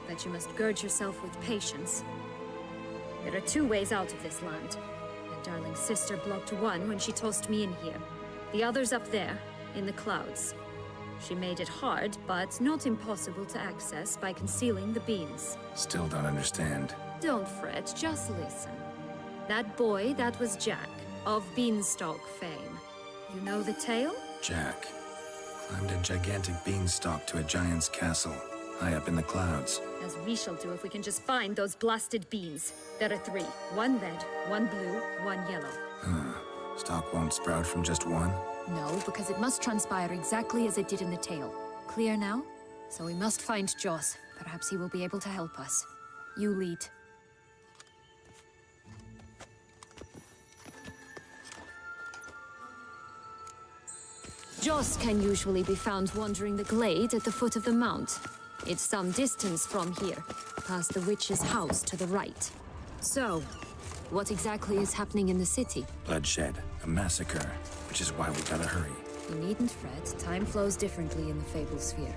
But you must gird yourself with patience. There are two ways out of this land. My darling sister blocked one when she tossed me in here. The other's up there, in the clouds. She made it hard, but not impossible to access by concealing the beams. Still don't understand. Don't fret, just listen. That boy, that was Jack, of Beanstalk fame. You know the tale? Jack climbed a gigantic beanstalk to a giant's castle, high up in the clouds. As we shall do if we can just find those blasted beans. There are 3. 1 red, 1 blue, 1 yellow. Stalk won't sprout from just one? No, because it must transpire exactly as it did in the tale. Clear now? So we must find Joss. Perhaps he will be able to help us. You lead. Joss can usually be found wandering the glade at the foot of the mount. It's some distance from here, past the witch's house to the right. So, what exactly is happening in the city? Bloodshed, a massacre, which is why we gotta hurry. You needn't fret. Time flows differently in the Fable Sphere.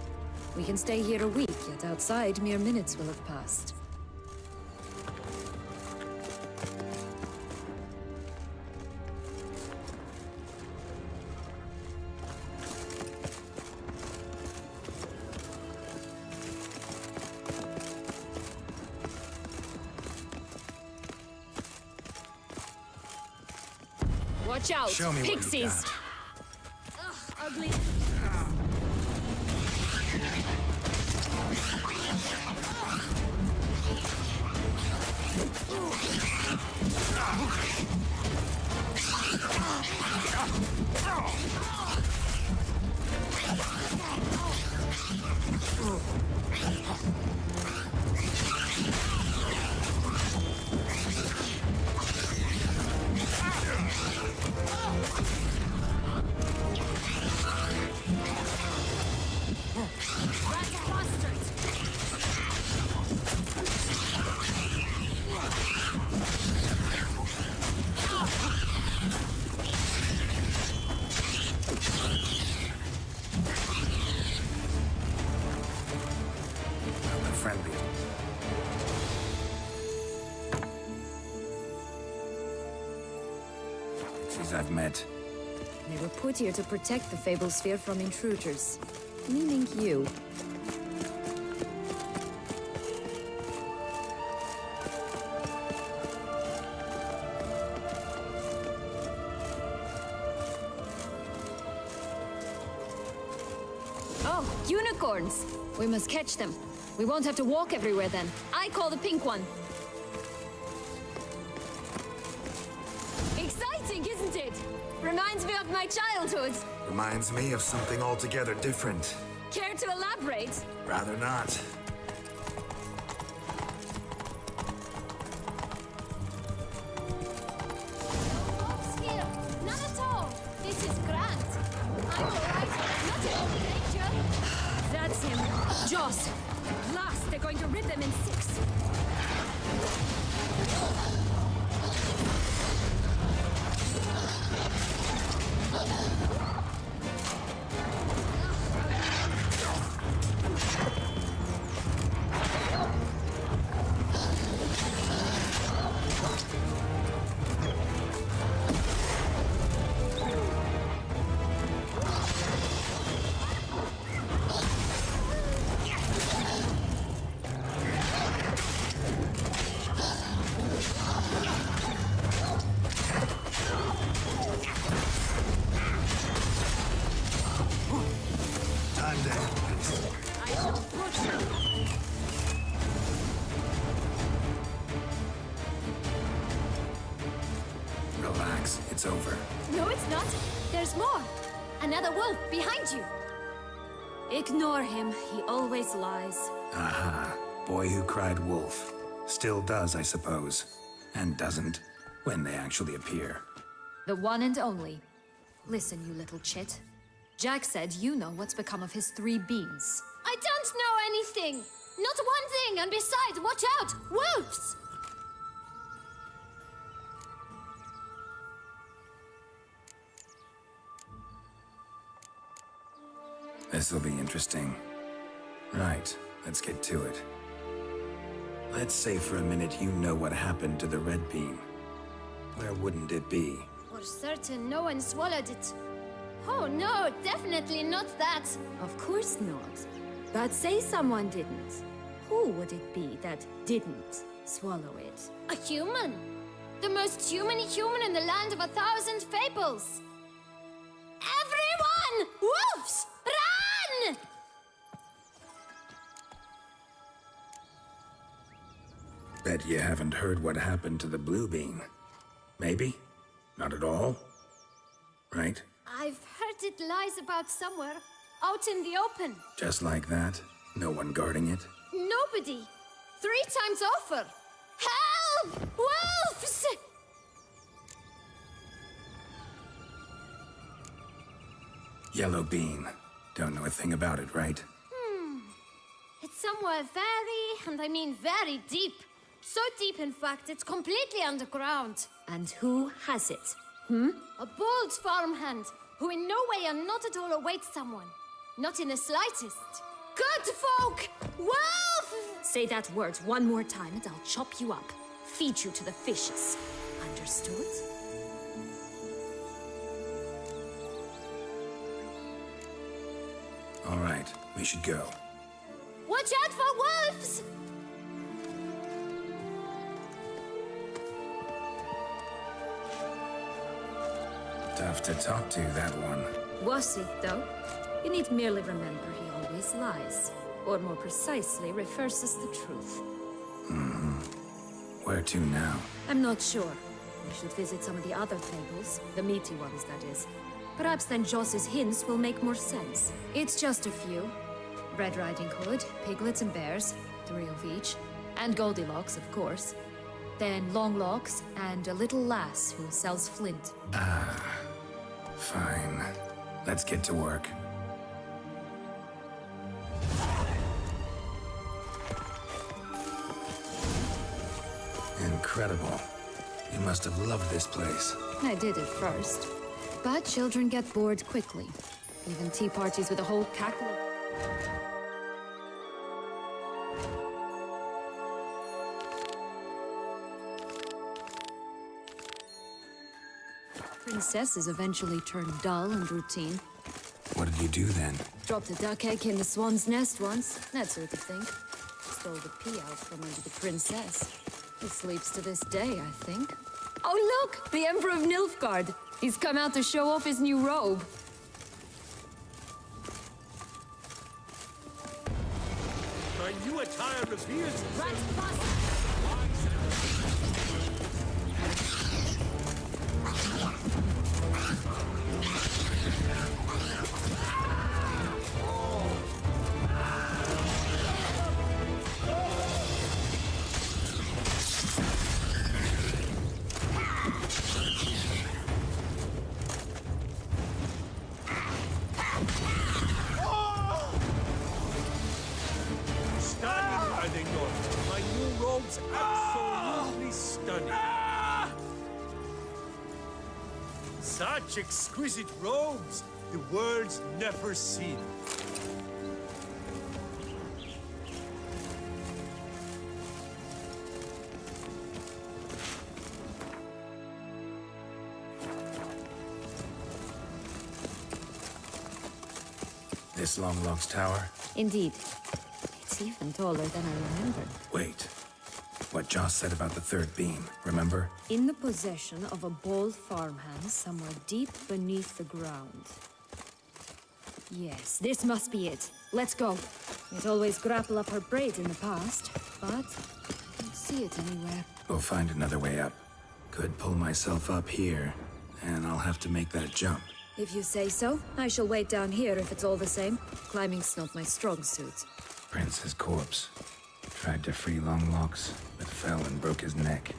We can stay here a week, yet outside mere minutes will have passed. Watch out! Show me Pixies! what you got. Ugh, ugly. Friendly. Pixies I've met. They were put here to protect the Fable Sphere from intruders. Meaning you. Oh, unicorns! We must catch them. We won't have to walk everywhere then. I call the pink one. Exciting, isn't it? Reminds me of my childhood. Reminds me of something altogether different. Care to elaborate? Rather not. Here, none at all. This is grand. I'm alright. Not in any danger. That's him. Joss. At last, they're going to rip them in 6. Relax, it's over. No, it's not. There's more. Another wolf behind you. Ignore him. He always lies. Aha. Boy who cried wolf. Still does, I suppose. And doesn't, when they actually appear. The one and only. Listen, you little chit. Jack said you know what's become of his 3 beams. I don't know anything! Not one thing, and besides, watch out! Wolves! This'll be interesting. Right, let's get to it. Let's say for a minute you know what happened to the red beam. Where wouldn't it be? For certain, no one swallowed it. Oh no, definitely not that. Of course not. But say someone didn't. Who would it be that didn't swallow it? A human. The most humany human in the land of 1,000 fables. Everyone! Wolves! Run! Bet you haven't heard what happened to the blue beam. Maybe? Not at all? Right? I've heard it lies about somewhere, out in the open. Just like that? No one guarding it? Nobody. 3 times over. Help! Wolves! Yellow beam. Don't know a thing about it, right? It's somewhere very, and I mean very deep. So deep, in fact, it's completely underground. And who has it? A bold farmhand, who in no way and not at all awaits someone. Not in the slightest. Good folk! Wolf! Say that word one more time and I'll chop you up. Feed you to the fishes. Understood? All right, we should go. Watch out for wolves! Tough to talk to, that one. Was it, though? You need merely remember he always lies. Or more precisely, reverses the truth. Where to now? I'm not sure. We should visit some of the other fables. The meaty ones, that is. Perhaps then Joss's hints will make more sense. It's just a few. Red Riding Hood, piglets and bears, 3 of each. And Goldilocks, of course. Then Longlocks, and a little lass who sells flint. Fine. Let's get to work. Incredible. You must have loved this place. I did at first. But children get bored quickly. Even tea parties with a whole cackle. Princesses eventually turn dull and routine. What did you do then? Dropped a duck egg in the swan's nest once, that sort of thing. Stole the pea out from under the princess. He sleeps to this day, I think. Oh look! The Emperor of Nilfgaard! He's come out to show off his new robe. My new attire reveals Right, fast! stunning, are they not? My new robe's absolutely stunning. Such exquisite robes, the world's never seen. This Longlocks tower? Indeed. It's even taller than I remembered. Wait. What Joss said about the 3rd beam, remember? In the possession of a bold farmhand somewhere deep beneath the ground. Yes, this must be it. Let's go. We'd always grapple up her braid in the past, but I don't see it anywhere. We'll find another way up. Could pull myself up here, and I'll have to make that jump. If you say so, I shall wait down here if it's all the same. Climbing's not my strong suit. Prince's corpse. Tried to free Longlocks, but fell and broke his neck.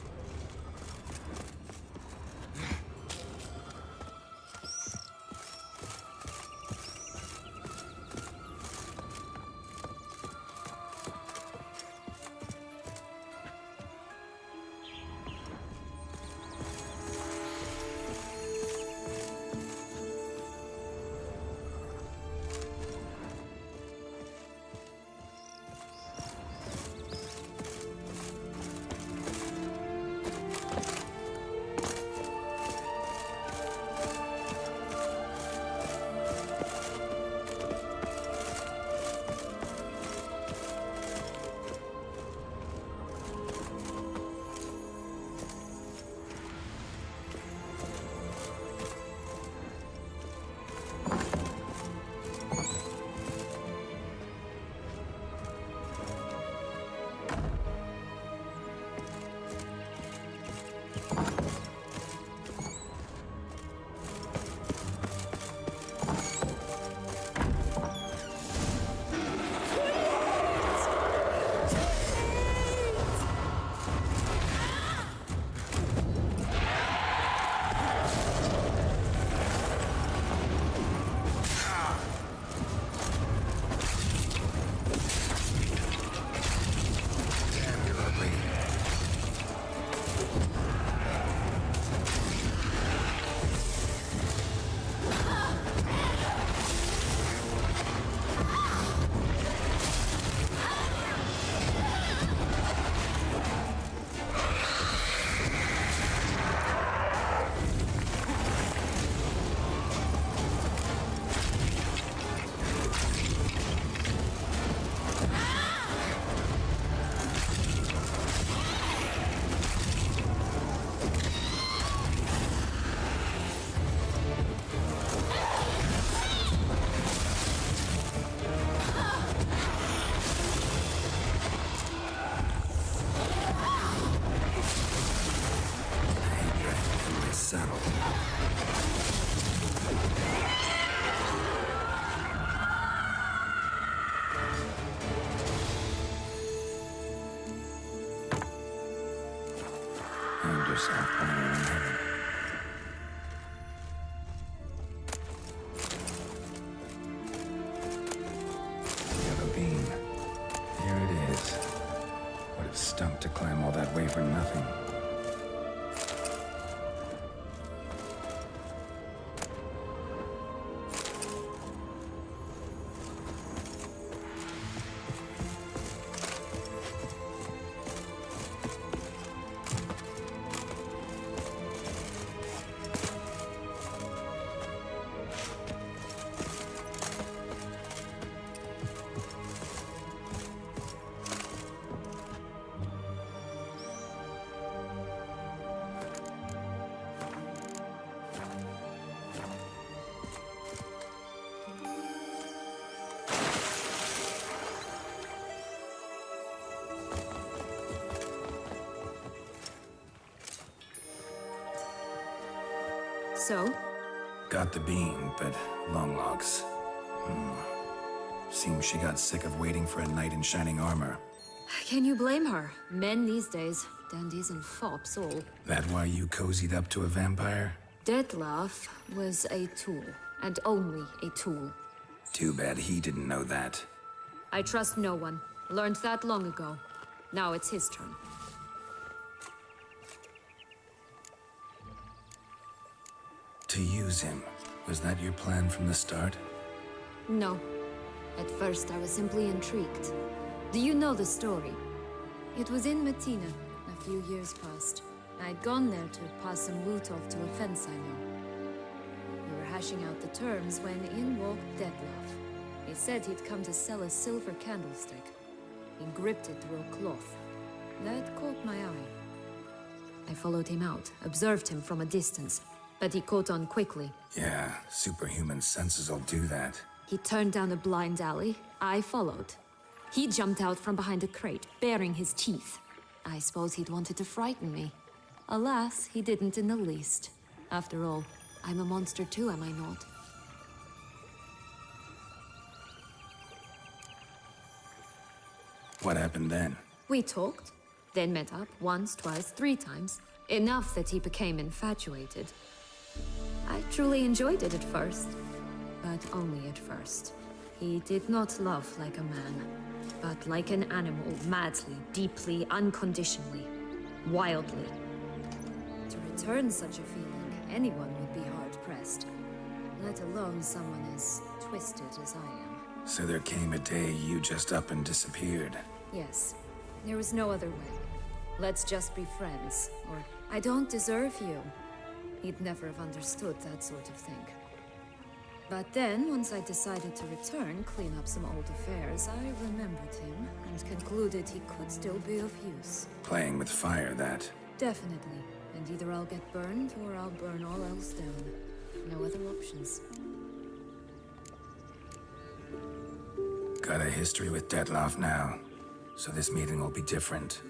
Find yourself somewhere in heaven. You have a beam. Here it is. Would have stunk to climb all that way for nothing. So? Got the beam, but Longlocks. Seems she got sick of waiting for a knight in shining armor. Can you blame her? Men these days, dandies and fops all. That why you cozied up to a vampire? Dettlaff was a tool, and only a tool. Too bad he didn't know that. I trust no one. Learned that long ago. Now it's his turn. To use him. Was that your plan from the start? No. At first I was simply intrigued. Do you know the story? It was in Matina, a few years past. I'd gone there to pass some loot off to a fence I know. We were hashing out the terms when in walked Dettlaff. He said he'd come to sell a silver candlestick. He gripped it through a cloth. That caught my eye. I followed him out, observed him from a distance, but he caught on quickly. Yeah, superhuman senses will do that. He turned down a blind alley. I followed. He jumped out from behind a crate, baring his teeth. I suppose he'd wanted to frighten me. Alas, he didn't in the least. After all, I'm a monster too, am I not? What happened then? We talked, then met up once, twice, 3 times. Enough that he became infatuated. I truly enjoyed it at first, but only at first. He did not love like a man, but like an animal, madly, deeply, unconditionally, wildly. To return such a feeling, anyone would be hard-pressed, let alone someone as twisted as I am. So there came a day you just up and disappeared. Yes, there was no other way. Let's just be friends, or I don't deserve you. He'd never have understood that sort of thing. But then, once I decided to return, clean up some old affairs, I remembered him and concluded he could still be of use. Playing with fire, that. Definitely. And either I'll get burned, or I'll burn all else down. No other options. Got a history with Dettlaff now, so this meeting will be different.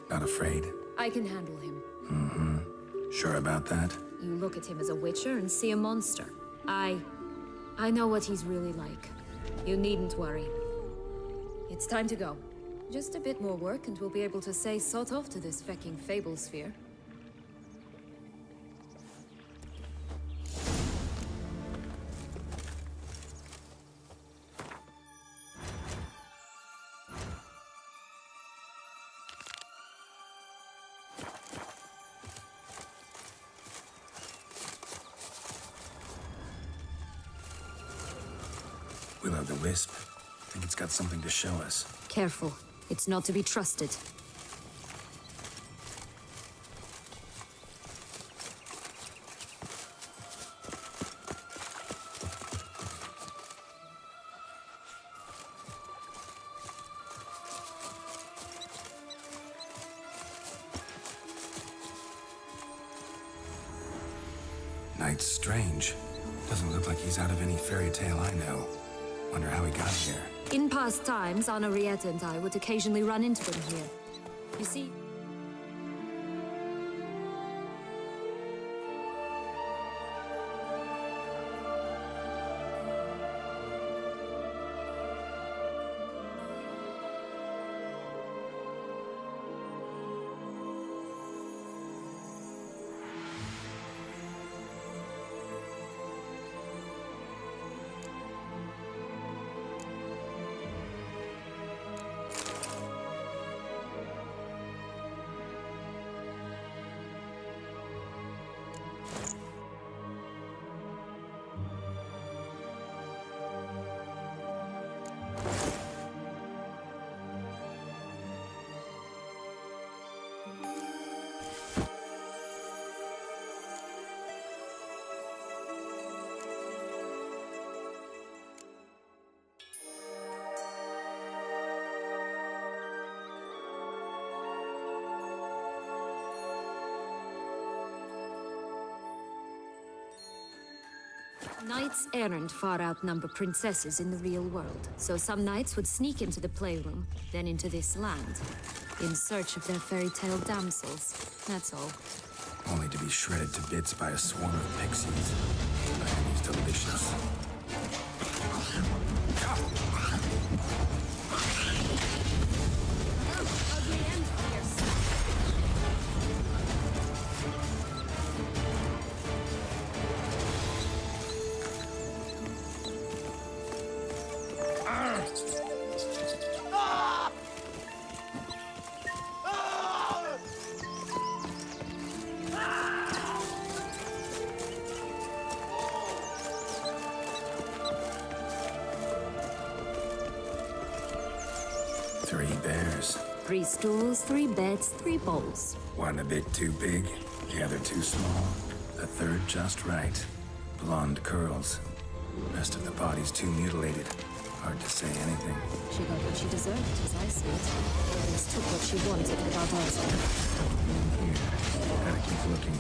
Not afraid? I can handle him. Mm-hmm. Sure about that? You look at him as a witcher and see a monster. I know what he's really like. You needn't worry. It's time to go. Just a bit more work and we'll be able to say sort off to this fecking fable sphere. Will-o'-the-wisp. Think it's got something to show us. Careful. It's not to be trusted. Knight's strange. Doesn't look like he's out of any fairy tale I know. Wonder how he got here. In past times, Henriette and I would occasionally run into him here. You see... Knights errant far outnumber princesses in the real world, so some knights would sneak into the playroom, then into this land, in search of their fairy tale damsels. That's all. Only to be shredded to bits by a swarm of pixies. Enemy's delicious. Three bears. 3 stools, 3 beds, 3 bowls. One a bit too big, the other too small. The third just right. Blonde curls. Rest of the body's too mutilated. Hard to say anything. She got what she deserved, as I see it. Or at least took what she wanted without asking. Here, gotta keep looking.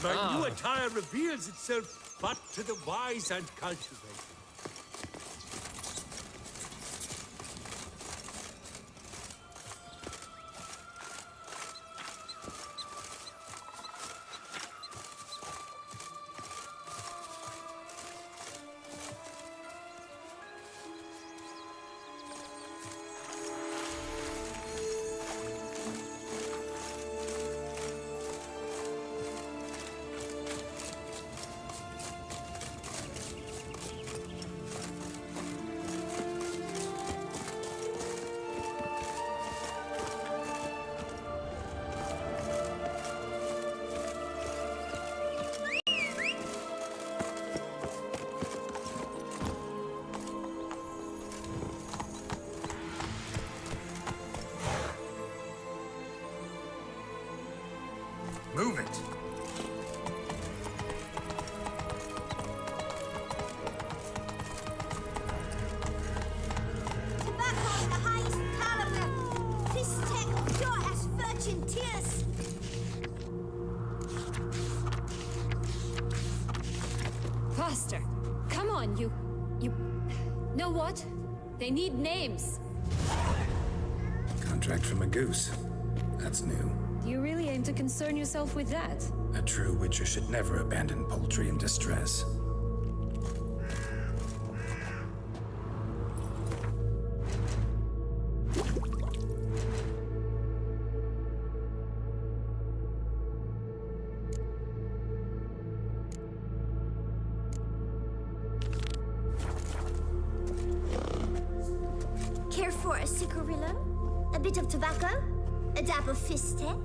My new attire reveals itself but to the wise and cultivated. Move it. Tobacco of the highest caliber. This tech pure as virgin tears. Faster! Come on, you... Know what? They need names. Contract from a goose. That's new. Do you really aim to concern yourself with that? A true Witcher should never abandon poultry in distress. Care for a cigarillo? A bit of tobacco? A dab of fist tech?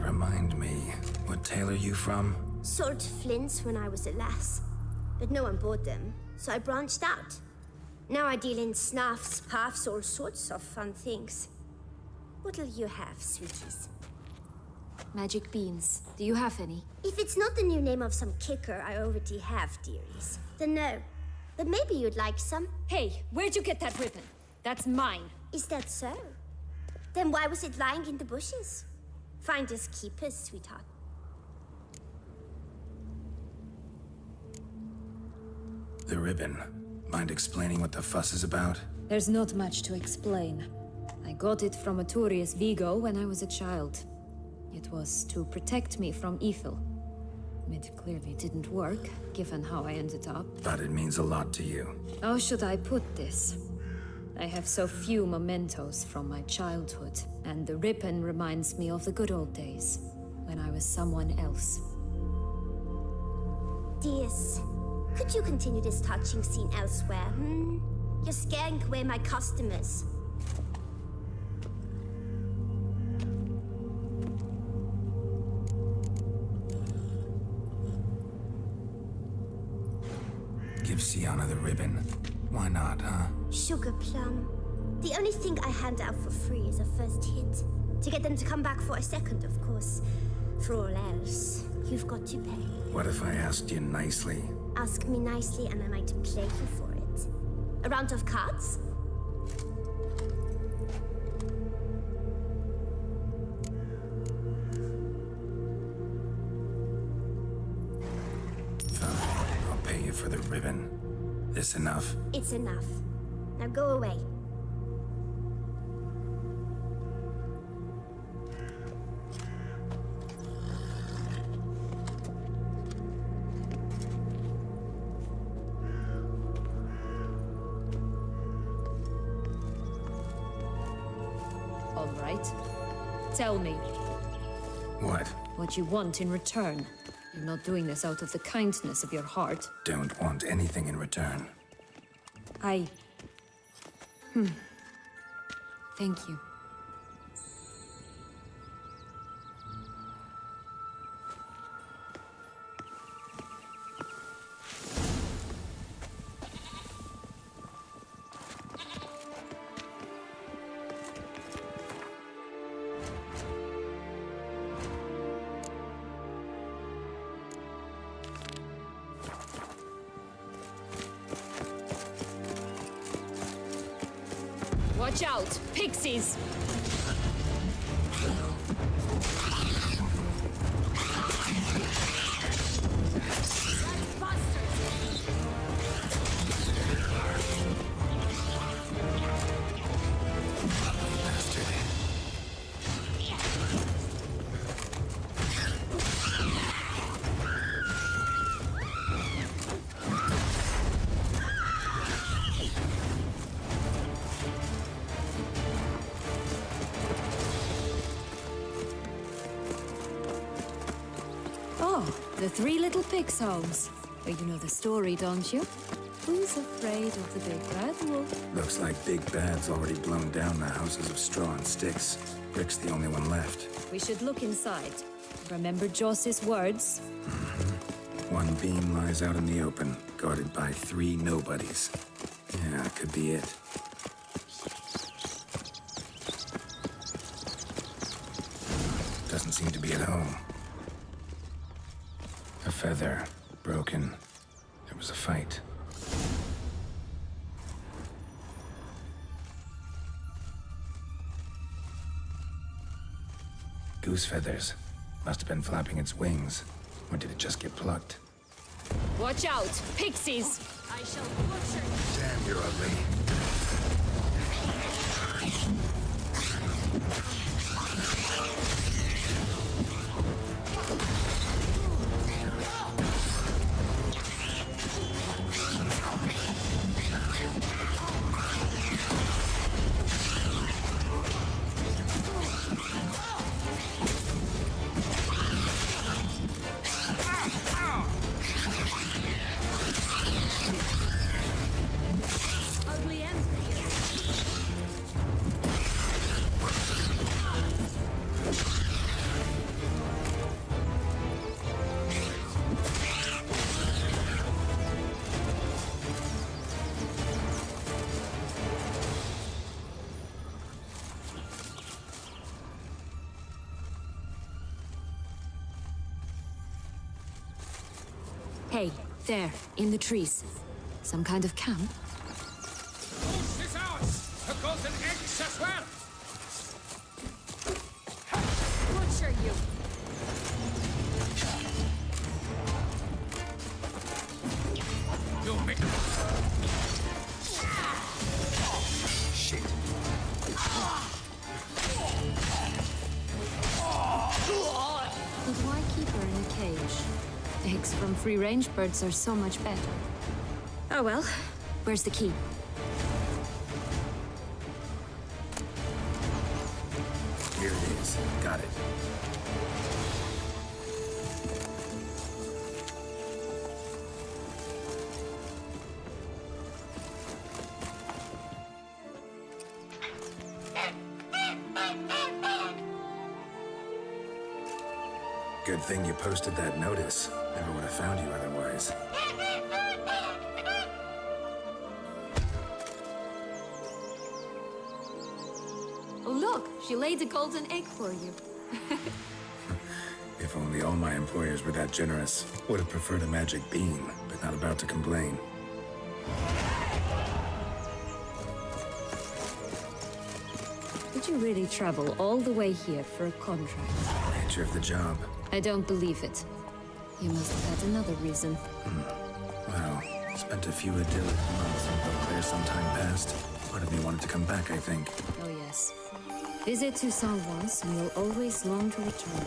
Remind me, what tale are you from? Sold flints when I was a lass. But no one bought them, so I branched out. Now I deal in snuffs, puffs, all sorts of fun things. What'll you have, sweeties? Magic beans. Do you have any? If it's not the new name of some kicker I already have, dearies, then no. But maybe you'd like some. Hey, where'd you get that ribbon? That's mine. Is that so? Then why was it lying in the bushes? Finders keepers, sweetheart. The ribbon. Mind explaining what the fuss is about? There's not much to explain. I got it from Aturius Vigo when I was a child. It was to protect me from evil. It clearly didn't work, given how I ended up. But it means a lot to you. How should I put this? I have so few mementos from my childhood, and the ribbon reminds me of the good old days, when I was someone else. Dears, could you continue this touching scene elsewhere, You're scaring away my customers. Give Sienna the ribbon. Why not, huh? Sugar plum. The only thing I hand out for free is a first hit. To get them to come back for a second, of course. For all else, you've got to pay. What if I asked you nicely? Ask me nicely and I might play you for it. A round of cards? Fine. I'll pay you for the ribbon. This enough? It's enough. Now go away. All right. Tell me What? what you want in return. You're not doing this out of the kindness of your heart. Don't want anything in return. Thank you. Watch out! Pixies! Oh, the Three Little Pigs homes. Well, you know the story, don't you? Who's afraid of the big bad wolf? Looks like Big Bad's already blown down the houses of straw and sticks. Brick's the only one left. We should look inside. Remember Joss's words? One beam lies out in the open, guarded by 3 nobodies. Yeah, could be it. Doesn't seem to be at home. A feather, broken. There was a fight. Goose feathers. Must have been flapping its wings. Or did it just get plucked? Watch out! Pixies! I shall butcher you. Damn, you're ugly. Ugly end. Hey, there, in the trees. Some kind of camp? Goose is ours! The golden eggs as well! Butcher you! You make... Shit. But why keep her in a cage? Eggs from free-range birds are so much better. Oh well, where's the key? Here it is. Got it. Good thing you posted that notice. Never would have found you otherwise. Oh look, she laid a golden egg for you. If only all my employers were that generous. Would have preferred a magic beam, but not about to complain. Did you really travel all the way here for a contract? Nature of the job. I don't believe it. You must have had another reason. Well, spent a few idyllic months in Beauclair some time past. Part of me wanted to come back, I think. Oh yes. Visit Toussaint once and you'll always long to return.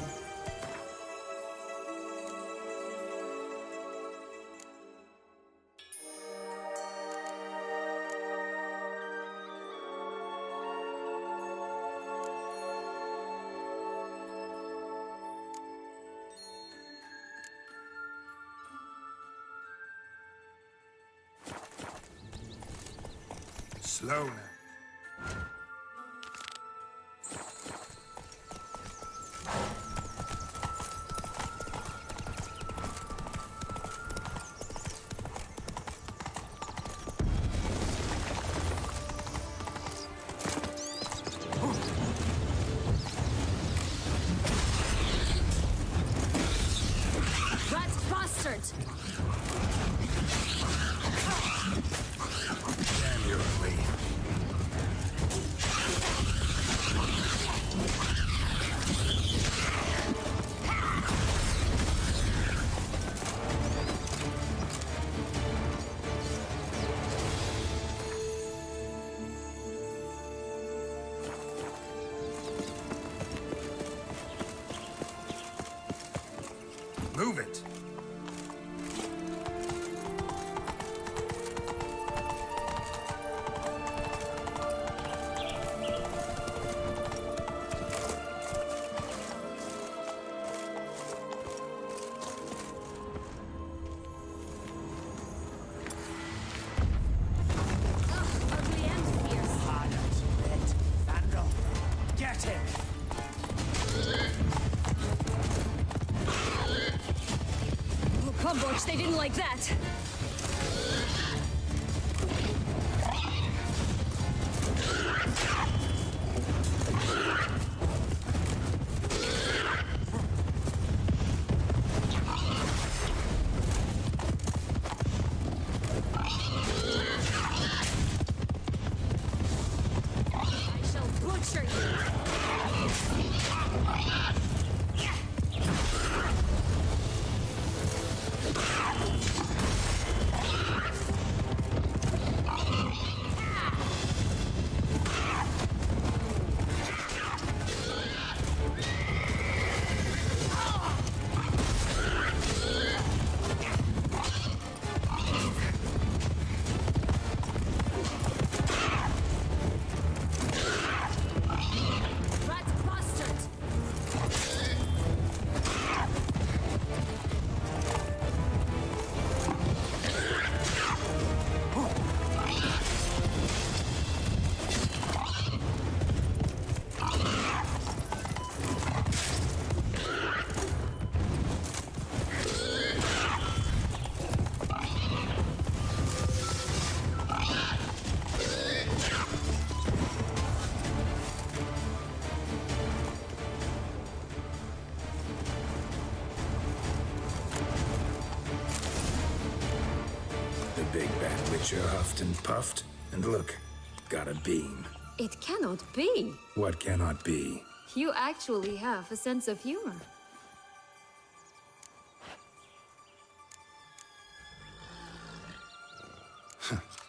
Slow now. Rat bastard! Damn, you're ugly. Move it. on, Butch. They didn't like that. I shall butcher you. Rat bastard! The big bad witcher huffed and puffed, and look, got a beam. It cannot be. What cannot be? You actually have a sense of humor.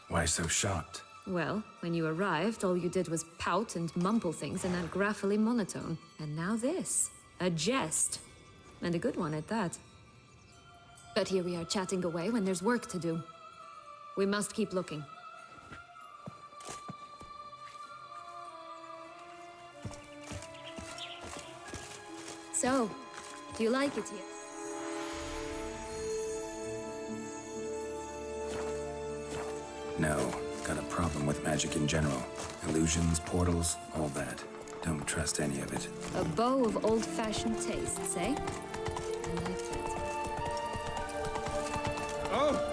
Why so shocked? Well, when you arrived, all you did was pout and mumble things in that graphically monotone. And now this. A jest. And a good one at that. But here we are chatting away when there's work to do. We must keep looking. So, do you like it here? No, got a problem with magic in general. Illusions, portals, all that. Don't trust any of it. A bow of old-fashioned tastes, eh? I like that. Oh!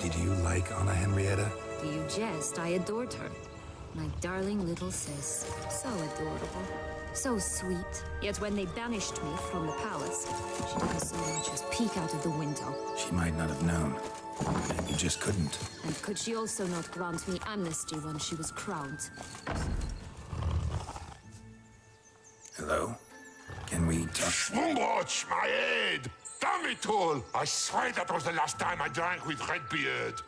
Did you like Anna Henrietta? Do you jest? I adored her. My darling little sis. So adorable. So sweet. Yet when they banished me from the palace, she didn't so much as peek out of the window. She might not have known. Maybe just couldn't. And could she also not grant me amnesty when she was crowned? Hello? Can we talk? Schwungbotch, my head! Damn it all! I swear that was the last time I drank with Redbeard.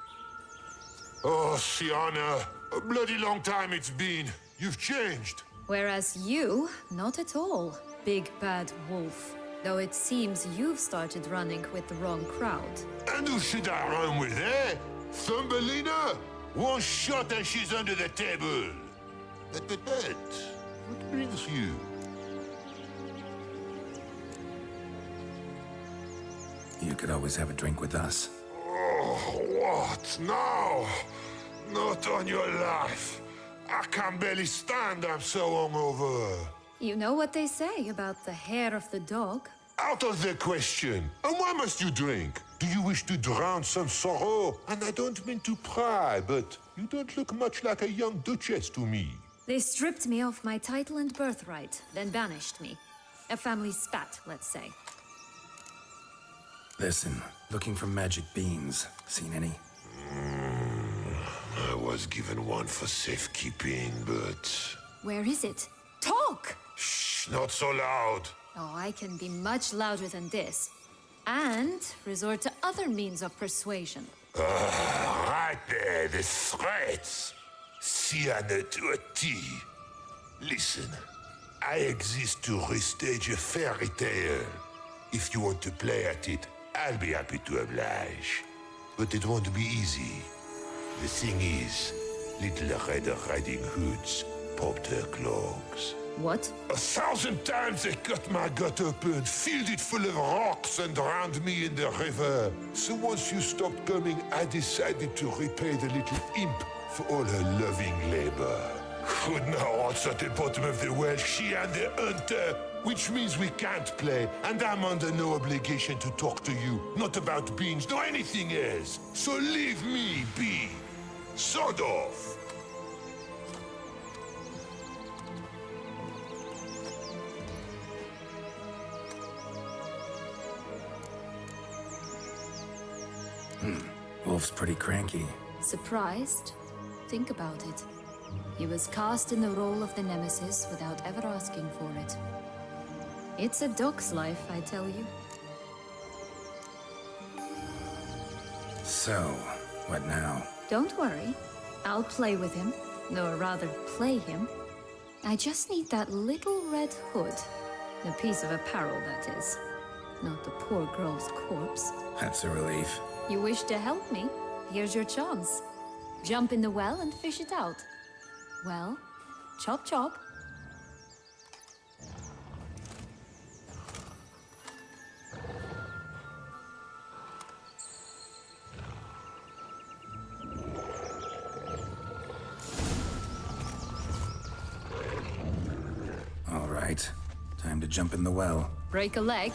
Oh, Sienna, a bloody long time it's been. You've changed. Whereas you, not at all, big bad wolf. Though it seems you've started running with the wrong crowd. And who should I run with, eh? Thumbelina? One shot and she's under the table. But, what brings you? You could always have a drink with us. Oh, what now? Not on your life. I can barely stand, I'm so hungover. You know what they say about the hair of the dog? Out of the question. And why must you drink? Do you wish to drown some sorrow? And I don't mean to pry, but you don't look much like a young duchess to me. They stripped me of my title and birthright, then banished me. A family spat, let's say. Listen, looking for magic beans. Seen any? I was given one for safekeeping, but... Where is it? Talk! Shh, not so loud. Oh, I can be much louder than this. And resort to other means of persuasion. Right there, the threats. Sienna to a T. Listen, I exist to restage a fairy tale. If you want to play at it, I'll be happy to oblige. But it won't be easy. The thing is, little Red Riding Hoods popped her clogs. What? 1,000 times they cut my gut open, filled it full of rocks, and drowned me in the river. So once you stopped coming, I decided to repay the little imp for all her loving labor. Good now, what's at the bottom of the well, she and the hunter, which means we can't play, and I'm under no obligation to talk to you, not about beans, nor anything else. So leave me be. Sod off. Wolf's pretty cranky. Surprised? Think about it. He was cast in the role of the Nemesis without ever asking for it. It's a dog's life, I tell you. So, what now? Don't worry. I'll play with him. Or rather, play him. I just need that little red hood. The piece of apparel, that is. Not the poor girl's corpse. That's a relief. You wish to help me? Here's your chance. Jump in the well and fish it out. Well, chop chop. All right. Time to jump in the well. Break a leg.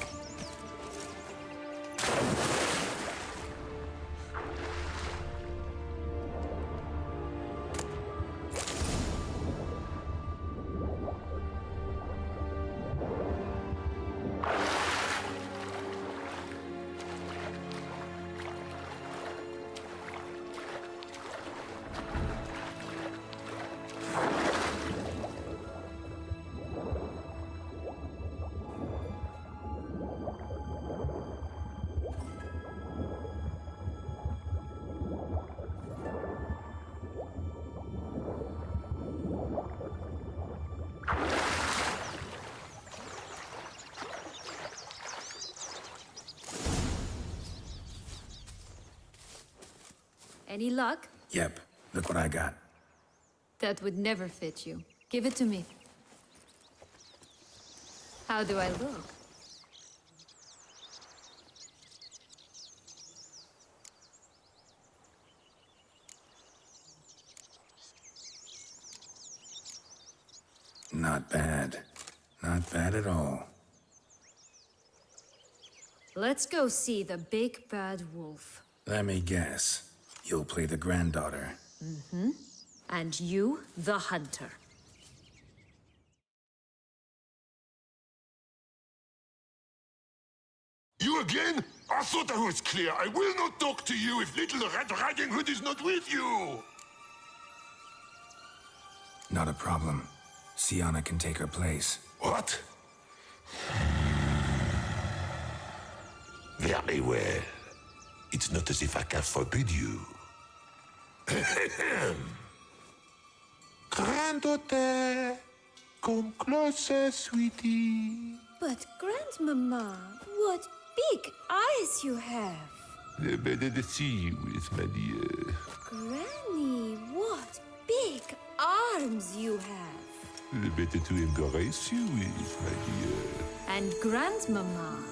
Any luck? Yep. Look what I got. That would never fit you. Give it to me. How do I look? Not bad. Not bad at all. Let's go see the big bad wolf. Let me guess. You'll play the granddaughter. Mm-hmm. And you, the hunter. You again? I thought I was clear. I will not talk to you if little Red Riding Hood is not with you. Not a problem. Sienna can take her place. What? Very well. It's not as if I can forbid you. Granddaughter, come closer, sweetie. But, Grandmama, what big eyes you have. They're better to see you with, my dear. Granny, what big arms you have. They're better to embrace you with, my dear. And Grandmama,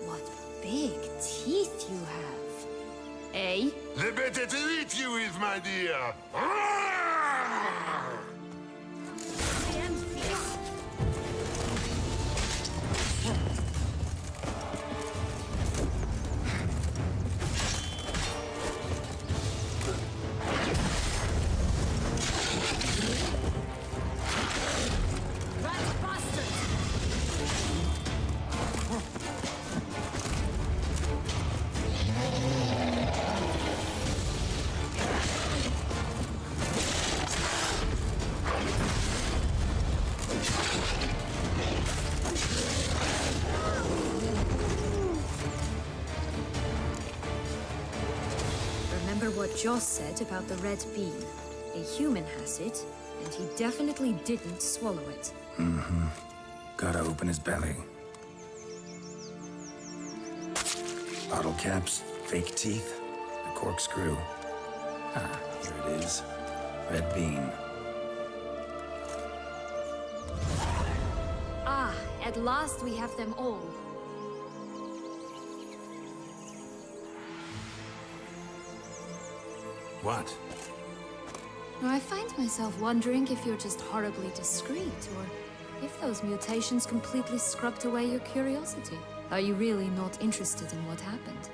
what big teeth you have. Eh? They're better to eat you with, my dear. what Joss said about the red bean. A human has it, and he definitely didn't swallow it. Mm-hmm. Gotta open his belly. Bottle caps, fake teeth, a corkscrew. Ah, here it is. Red bean. Ah, at last we have them all. What? I find myself wondering if you're just horribly discreet, or if those mutations completely scrubbed away your curiosity. Are you really not interested in what happened?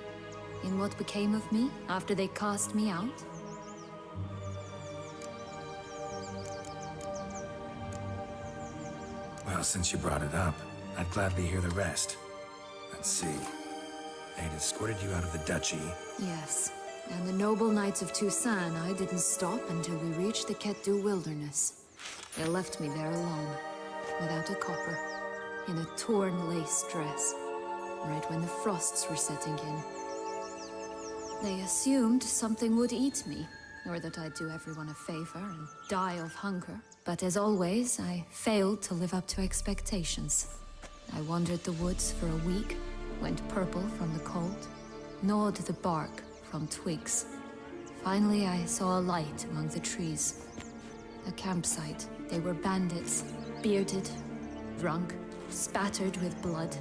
In what became of me after they cast me out? Well, since you brought it up, I'd gladly hear the rest. Let's see. They'd escorted you out of the duchy. Yes. And the noble knights of Toussaint, I didn't stop until we reached the Ketdu wilderness. They left me there alone, without a copper, in a torn lace dress, right when the frosts were setting in. They assumed something would eat me, or that I'd do everyone a favor and die of hunger. But as always, I failed to live up to expectations. I wandered the woods for a week, went purple from the cold, gnawed the bark from twigs. Finally, I saw a light among the trees. A campsite. They were bandits, bearded, drunk, spattered with blood.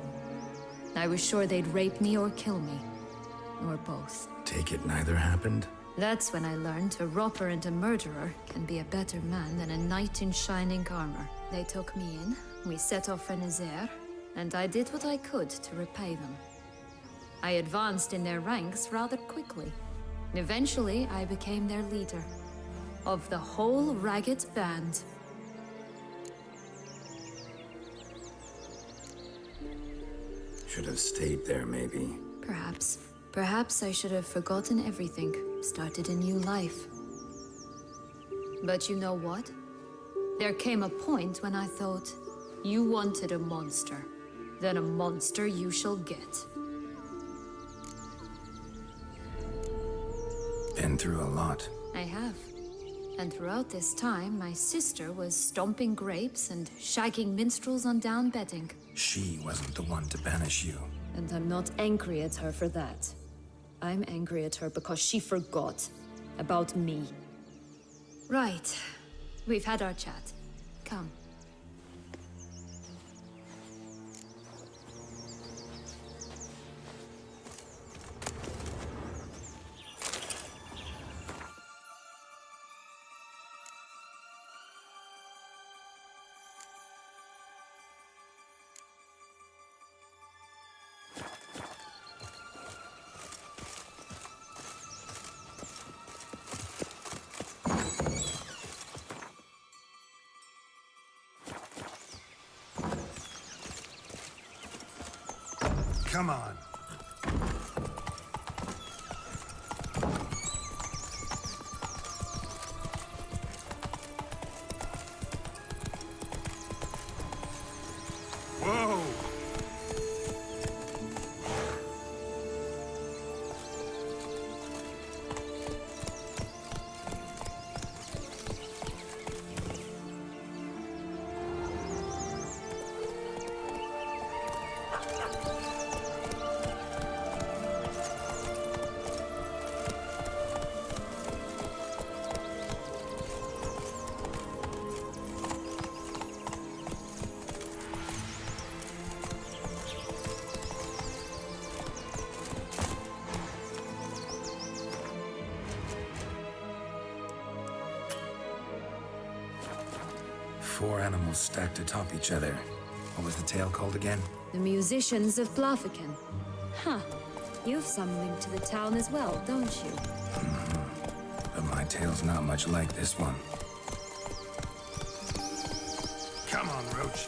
I was sure they'd rape me or kill me, or both. Take it neither happened? That's when I learned a robber and a murderer can be a better man than a knight in shining armor. They took me in, we set off for Nazaire, and I did what I could to repay them. I advanced in their ranks rather quickly. Eventually, I became their leader. Of the whole ragged band. Should have stayed there, maybe. Perhaps. Perhaps I should have forgotten everything, started a new life. But you know what? There came a point when I thought, you wanted a monster. Then a monster you shall get. Been through a lot. I have. And throughout this time, my sister was stomping grapes and shagging minstrels on down bedding. She wasn't the one to banish you. And I'm not angry at her for that. I'm angry at her because she forgot about me. Right. We've had our chat. Come. Come on. Whoa! Four animals stacked atop each other. What was the tale called again? The musicians of Blaviken. Huh. You've some link to the town as well, don't you? But my tale's not much like this one. Come on, Roach.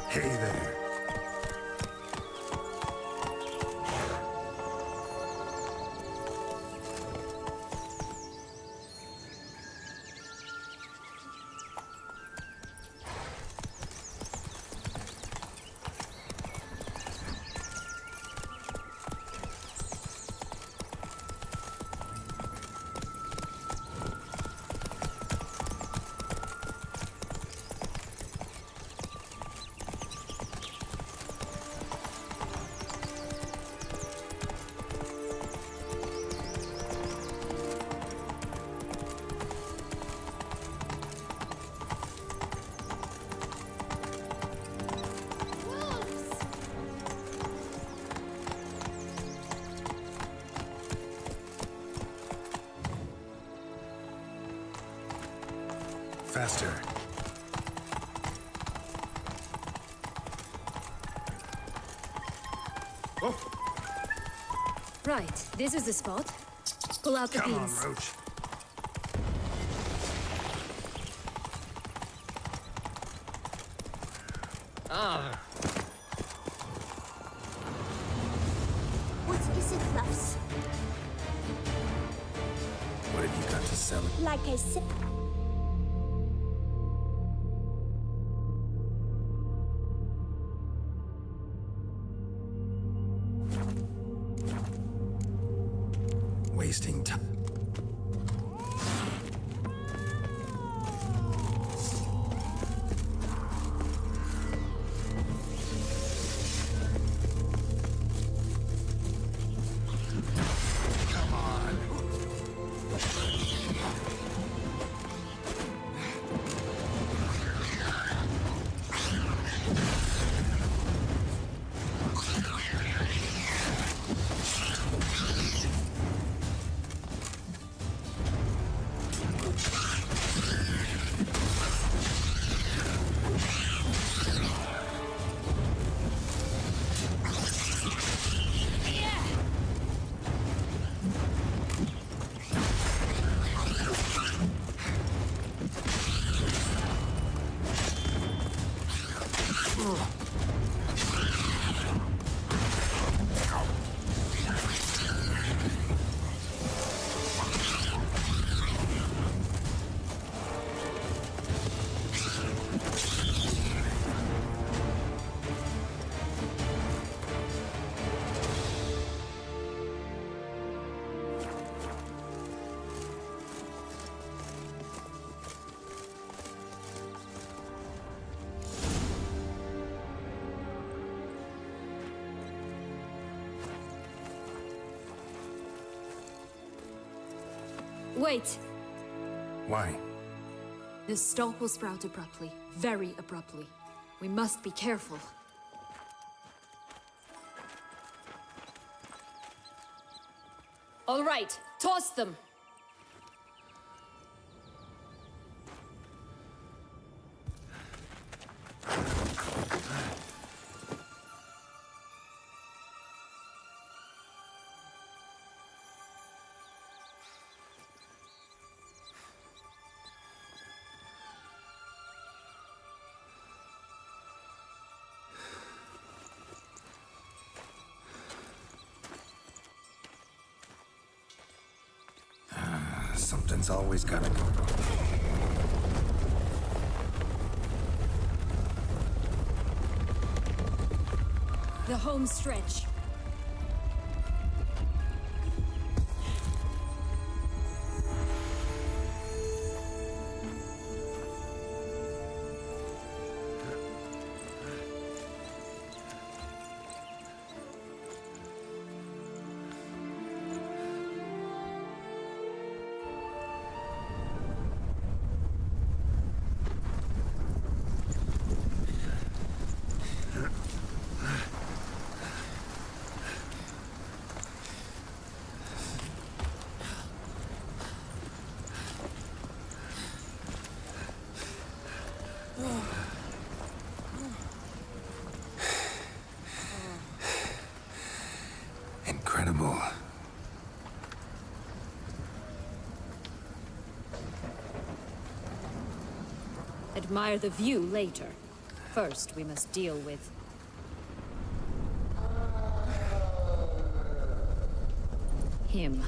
Hey there. faster. Right, this is the spot. Pull out the Come on, beams. Roach. What is it, Luffs? What have you got to sell? Like I said. Wasting time. Wait! Why? The stalk will sprout abruptly. Very abruptly. We must be careful. All right, toss them! Something's always gotta go. The home stretch. Incredible. Admire the view later. First, we must deal with... him.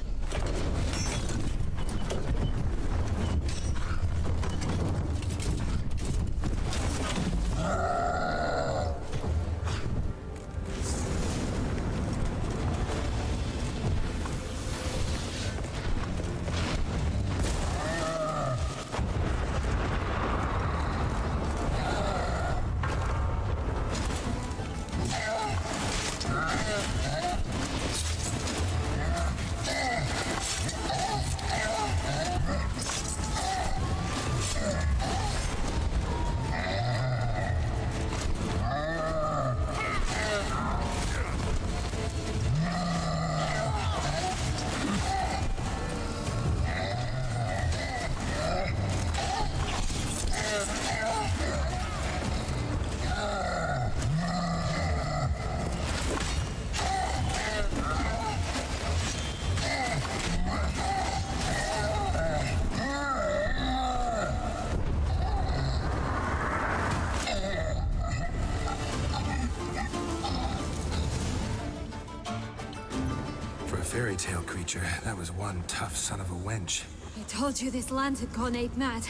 fairy tale creature, that was one tough son of a wench. I told you this land had gone ape mad,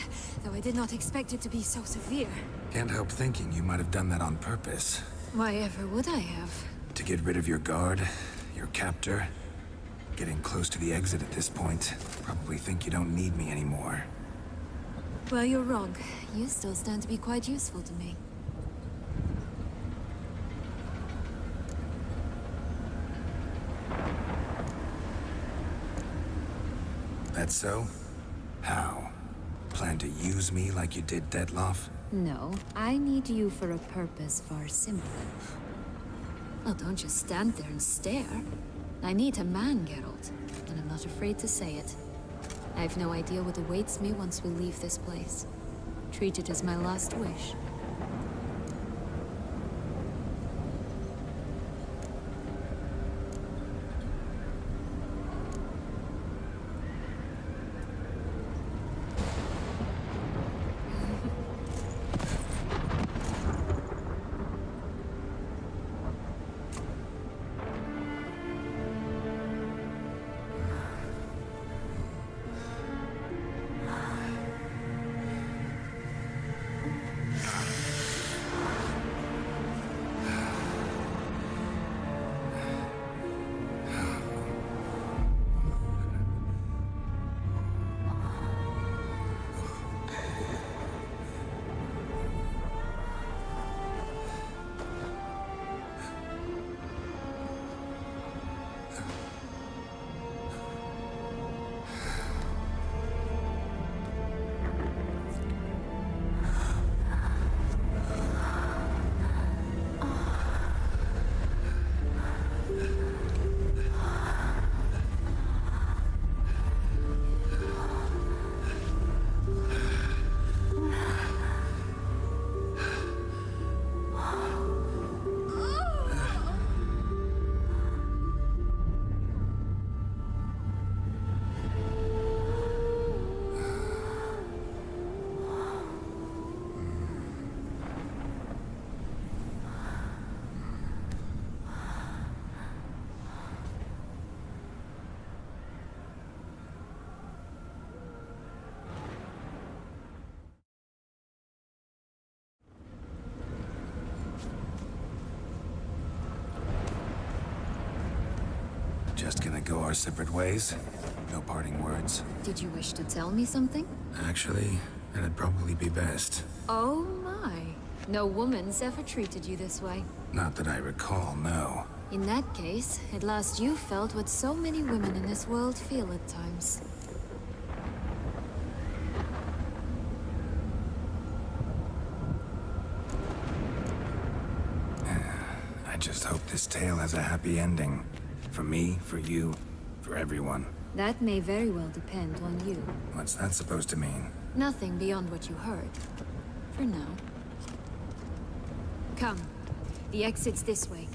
though I did not expect it to be so severe. Can't help thinking you might have done that on purpose. Why ever would I have? To get rid of your guard, your captor. Getting close to the exit at this point. Probably think you don't need me anymore. Well, you're wrong. You still stand to be quite useful to me. That so? How? Plan to use me like you did Detloff? No, I need you for a purpose far simpler. Well, don't just stand there and stare. I need a man, Geralt, and I'm not afraid to say it. I have no idea what awaits me once we leave this place. Treat it as my last wish. Just gonna go our separate ways? No parting words? Did you wish to tell me something? Actually, that'd probably be best. Oh my. No woman's ever treated you this way. Not that I recall, no. In that case, at last you felt what so many women in this world feel at times. I just hope this tale has a happy ending. For me, for you, for everyone. That may very well depend on you. What's that supposed to mean? Nothing beyond what you heard. For now. Come. The exit's this way.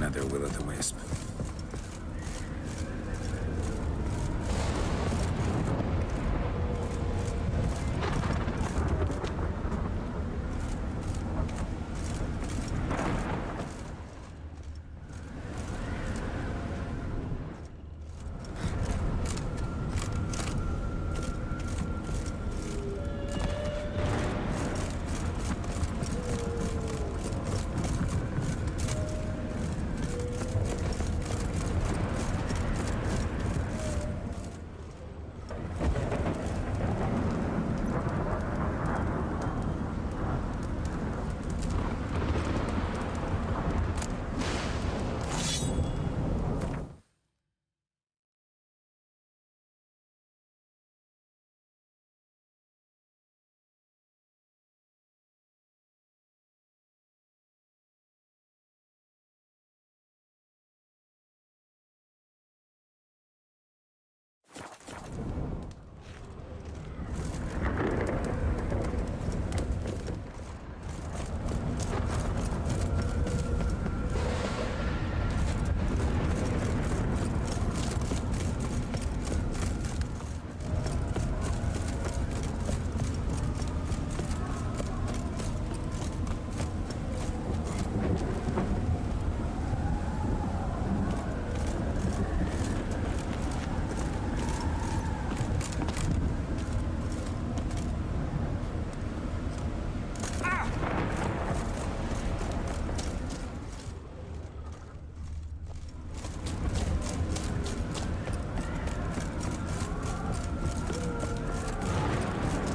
Another will-o'-the-wisp.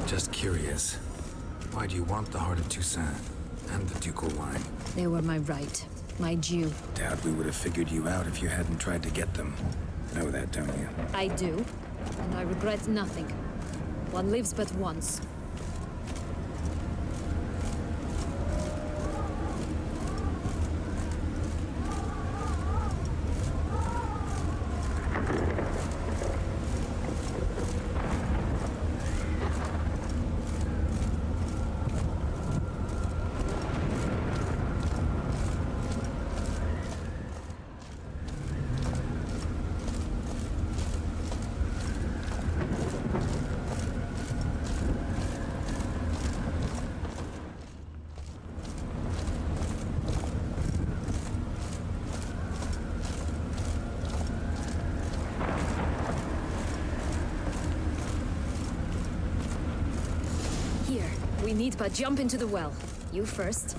Just curious. Why do you want the Heart of Toussaint and the ducal wine? They were my right, my due. Doubt we would have figured you out if you hadn't tried to get them. Know that, don't you? I do, and I regret nothing. One lives but once. We need but jump into the well. You first.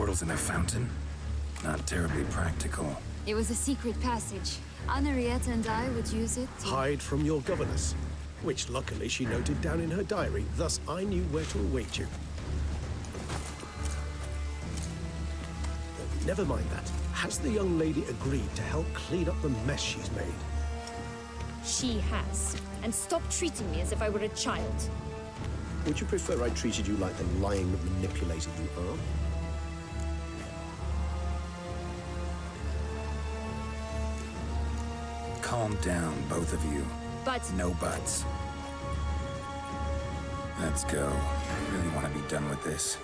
portals in a fountain? Not terribly practical. It was a secret passage. Henriette and I would use it to... Hide from your governess, which luckily she noted down in her diary, thus I knew where to await you. Never mind that. Has the young lady agreed to help clean up the mess she's made? She has. And stop treating me as if I were a child. Would you prefer I treated you like the lying manipulator you are? Calm down, both of you. But... No buts. Let's go. I really want to be done with this.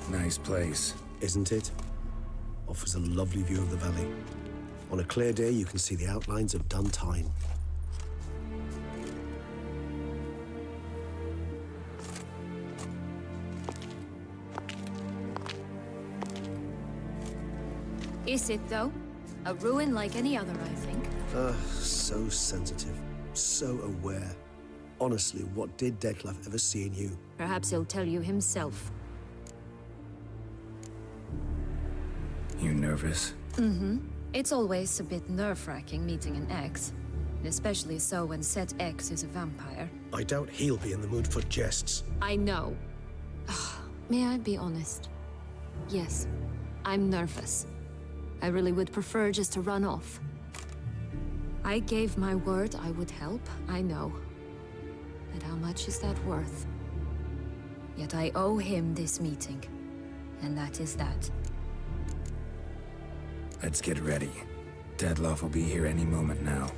Nice place. Isn't it? Offers a lovely view of the valley. On a clear day, you can see the outlines of Duntine. Is it, though? A ruin like any other, I think. So sensitive. So aware. Honestly, what did Dettlaff ever see in you? Perhaps he'll tell you himself. You nervous? Mm-hmm. It's always a bit nerve-wracking meeting an ex. Especially so when said ex is a vampire. I doubt he'll be in the mood for jests. I know. May I be honest? Yes, I'm nervous. I really would prefer just to run off. I gave my word I would help, I know. But how much is that worth? Yet I owe him this meeting. And that is that. Let's get ready. Dettlaff will be here any moment now.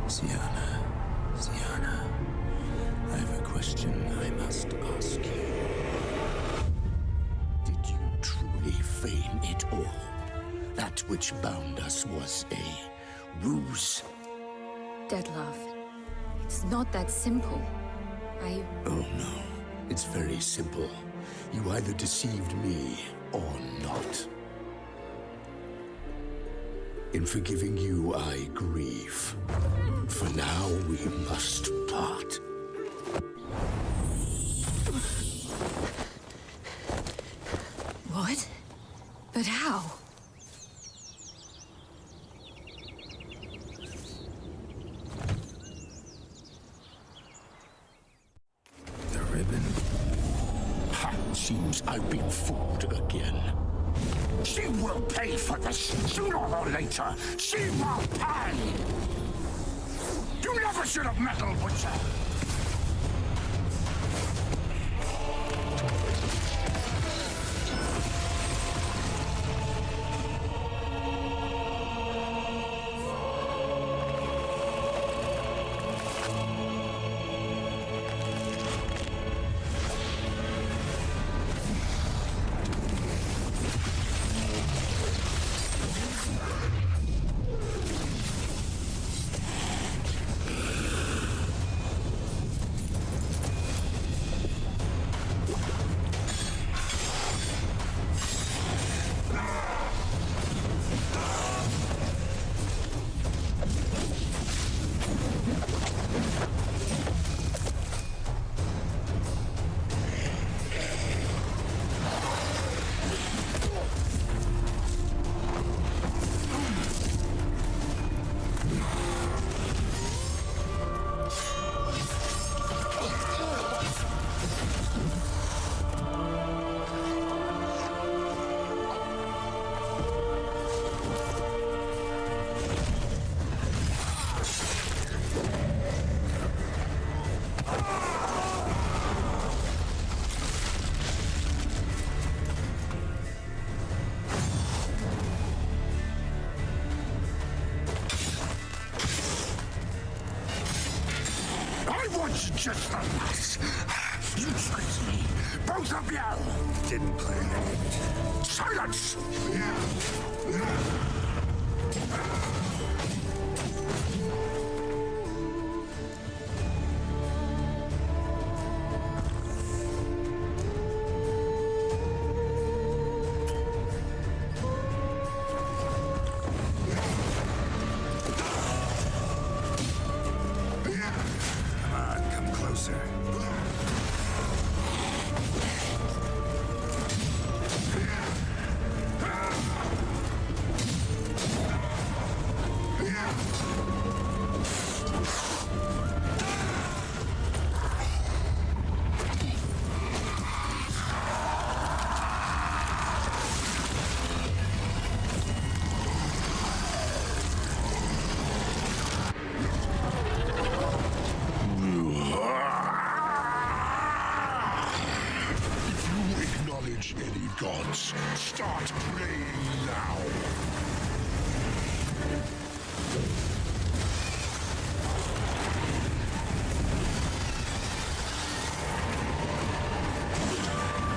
Sienna, I have a question I must ask you. Did you truly feign it all? That which bound us was a ruse? Dettlaff, it's not that simple. Oh no, it's very simple. You either deceived me or not. In forgiving you, I grieve. For now, we must part. What? But how? The ribbon. Ha! Seems I've been fooled again. She will pay for this, sooner or later. She will pay! You never should have meddled with her! lass. You tricked me. Both of you! Didn't plan any of it. Silence! Come on, come closer. If you acknowledge any gods, start praying now.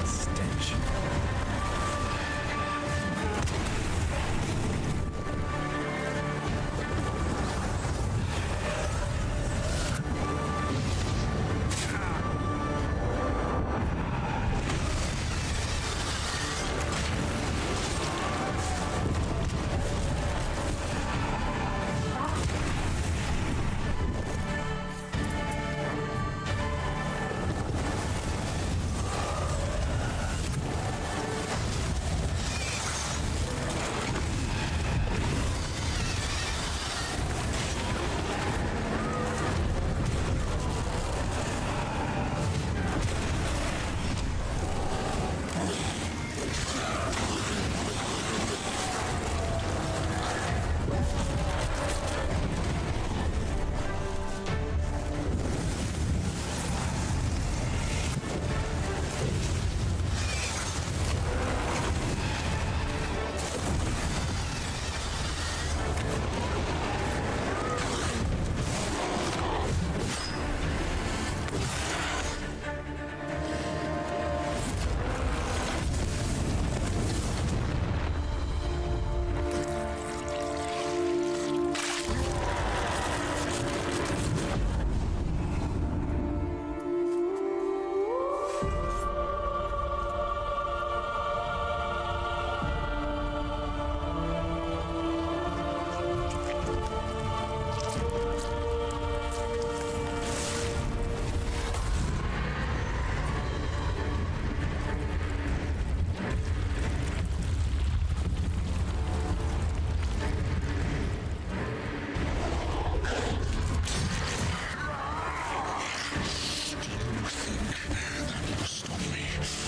Stench.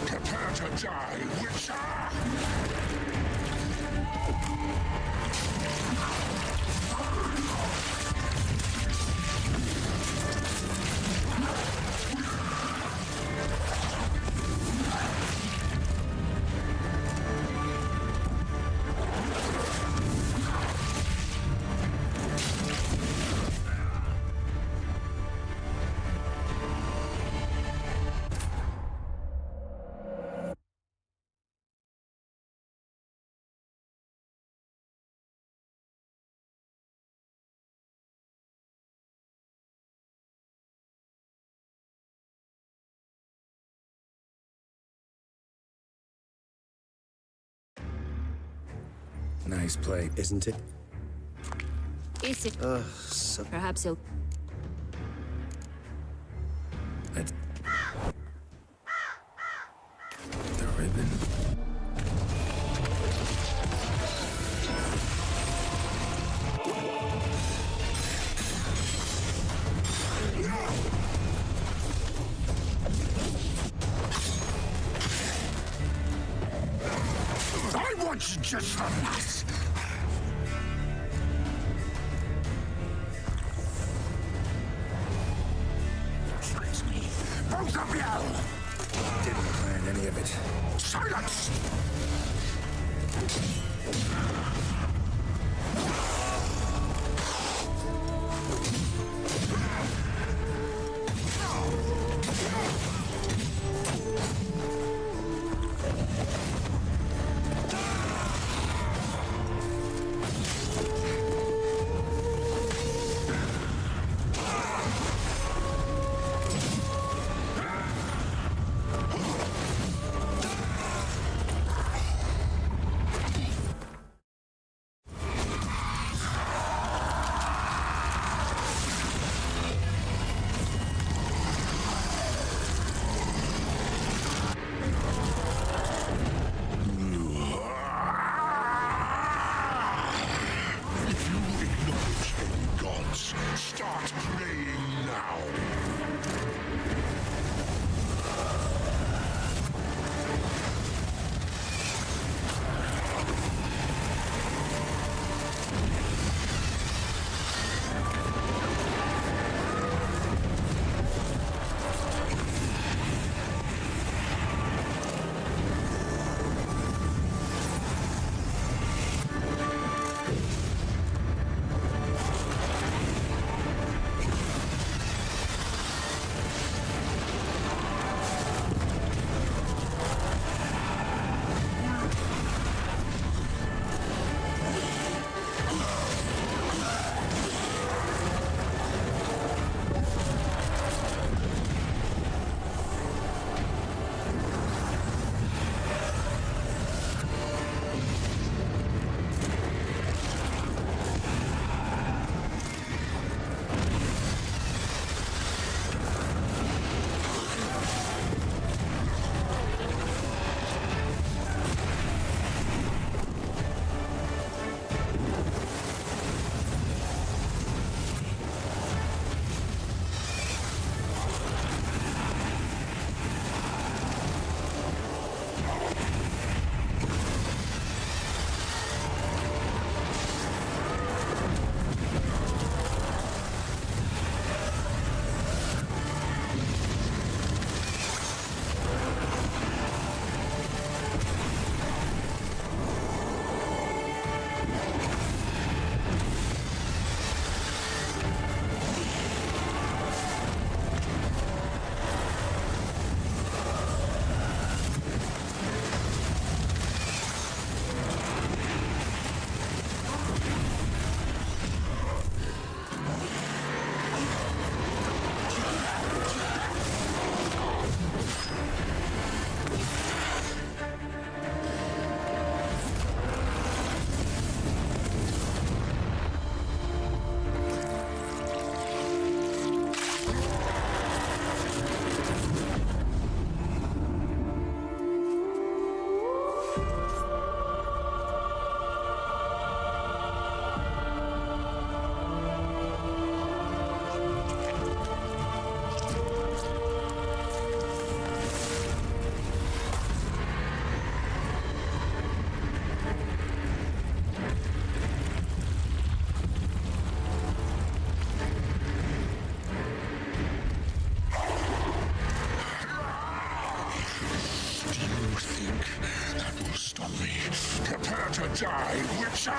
Prepare to die, Witcher! Nice play. Isn't it? Is it? So Perhaps he'll. Let's... The ribbon. I want you just for that! Tricked me, both of you! Didn't plan any of it. Silence! Die, Witcher!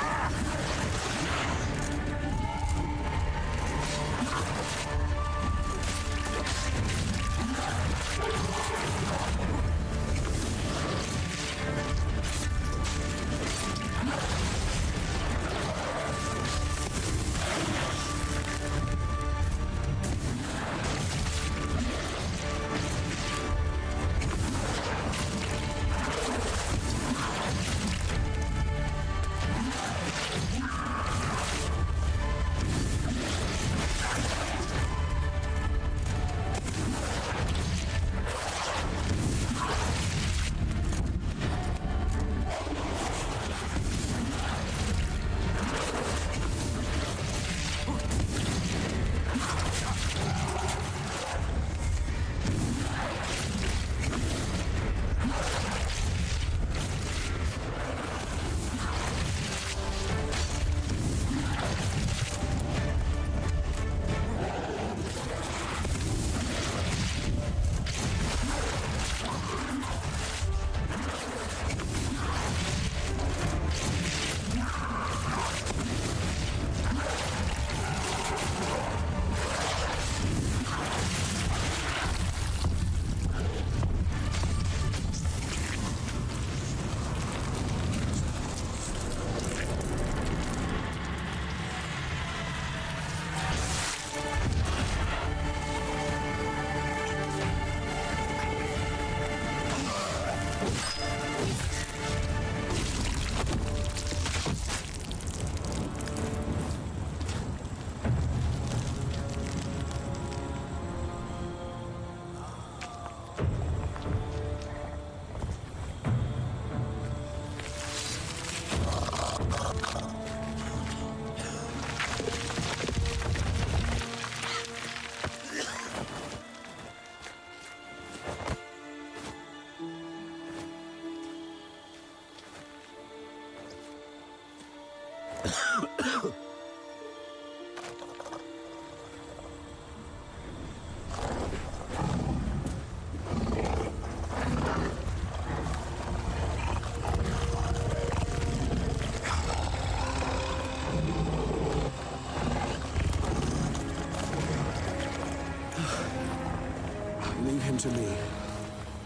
Leave him to me.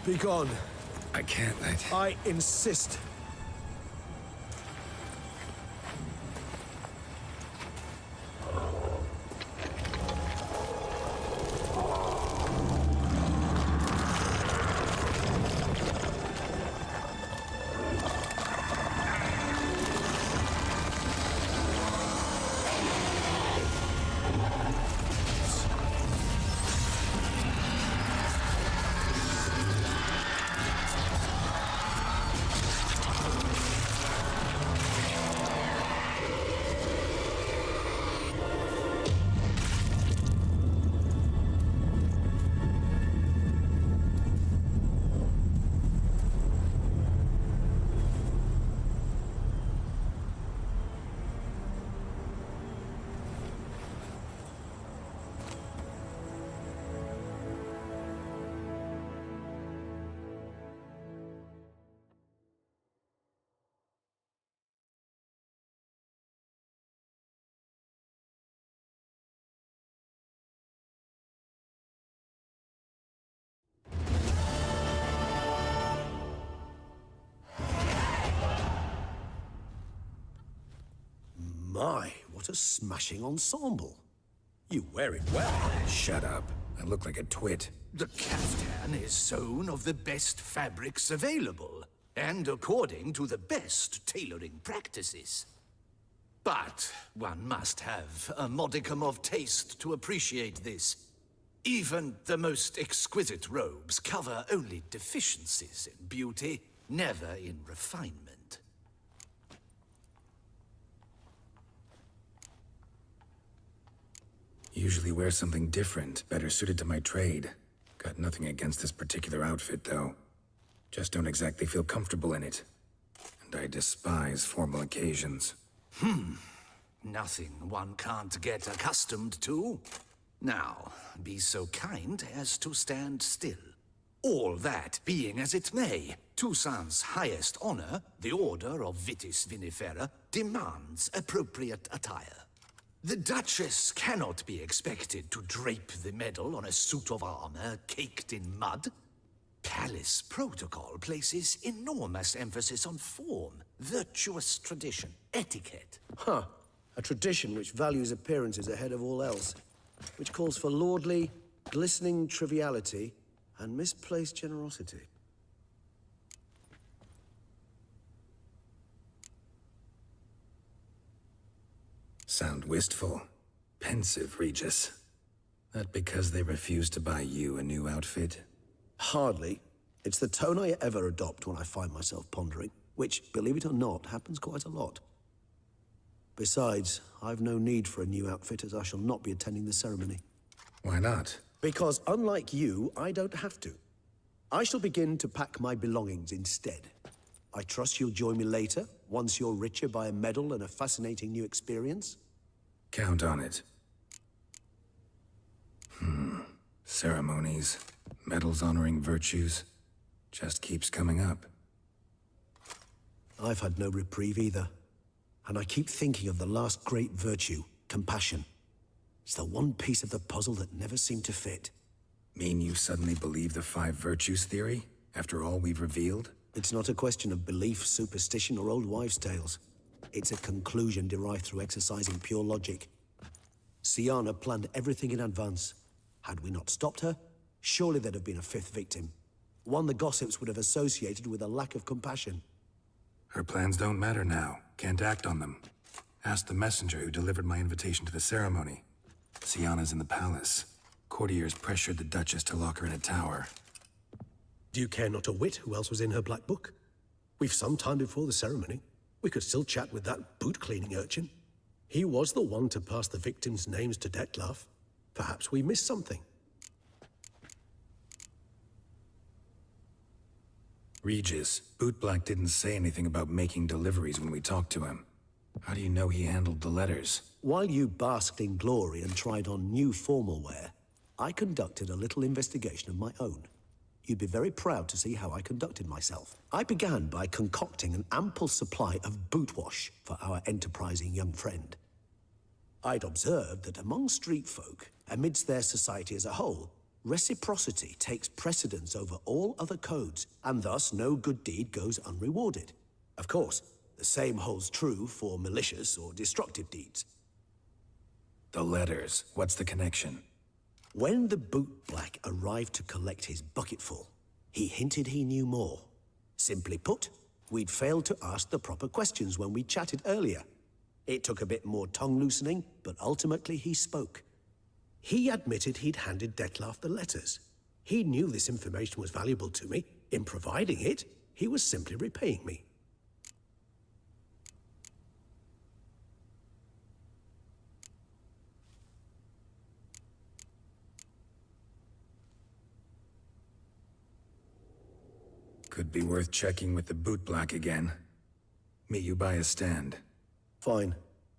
Be gone. I can't let... I insist. My, what a smashing ensemble. You wear it well. Shut up. I look like a twit. The caftan is sewn of the best fabrics available, and according to the best tailoring practices. But one must have a modicum of taste to appreciate this. Even the most exquisite robes cover only deficiencies in beauty, never in refinement. Usually wear something different, better suited to my trade. Got nothing against this particular outfit, though. Just don't exactly feel comfortable in it. And I despise formal occasions. Nothing one can't get accustomed to. Now, be so kind as to stand still. All that being as it may, Toussaint's highest honor, the Order of Vitis Vinifera, demands appropriate attire. The Duchess cannot be expected to drape the medal on a suit of armor caked in mud. Palace protocol places enormous emphasis on form, virtuous tradition, etiquette. Huh. A tradition which values appearances ahead of all else. Which calls for lordly, glistening triviality and misplaced generosity. Sound wistful. Pensive, Regis. That because they refuse to buy you a new outfit? Hardly. It's the tone I ever adopt when I find myself pondering, which, believe it or not, happens quite a lot. Besides, I've no need for a new outfit as I shall not be attending the ceremony. Why not? Because unlike you, I don't have to. I shall begin to pack my belongings instead. I trust you'll join me later, once you're richer by a medal and a fascinating new experience? Count on it. Ceremonies, medals honoring virtues, just keeps coming up. I've had no reprieve either. And I keep thinking of the last great virtue, compassion. It's the one piece of the puzzle that never seemed to fit. Mean you suddenly believe the 5 virtues theory, after all we've revealed? It's not a question of belief, superstition, or old wives' tales. It's a conclusion derived through exercising pure logic. Sienna planned everything in advance. Had we not stopped her, surely there'd have been a 5th victim. One the gossips would have associated with a lack of compassion. Her plans don't matter now. Can't act on them. Ask the messenger who delivered my invitation to the ceremony. Sienna's in the palace. Courtiers pressured the Duchess to lock her in a tower. Do you care not a whit who else was in her black book? We've some time before the ceremony. We could still chat with that boot-cleaning urchin. He was the one to pass the victims' names to Dettlaff. Perhaps we missed something. Regis, Bootblack didn't say anything about making deliveries when we talked to him. How do you know he handled the letters? While you basked in glory and tried on new formal wear, I conducted a little investigation of my own. You'd be very proud to see how I conducted myself. I began by concocting an ample supply of boot wash for our enterprising young friend. I'd observed that among street folk, amidst their society as a whole, reciprocity takes precedence over all other codes, and thus no good deed goes unrewarded. Of course, the same holds true for malicious or destructive deeds. The letters, what's the connection? When the bootblack arrived to collect his bucketful, he hinted he knew more. Simply put, we'd failed to ask the proper questions when we chatted earlier. It took a bit more tongue-loosening, but ultimately he spoke. He admitted he'd handed Dettlaff the letters. He knew this information was valuable to me. In providing it, he was simply repaying me. Could be worth checking with the bootblack again. Meet you by a stand. Fine.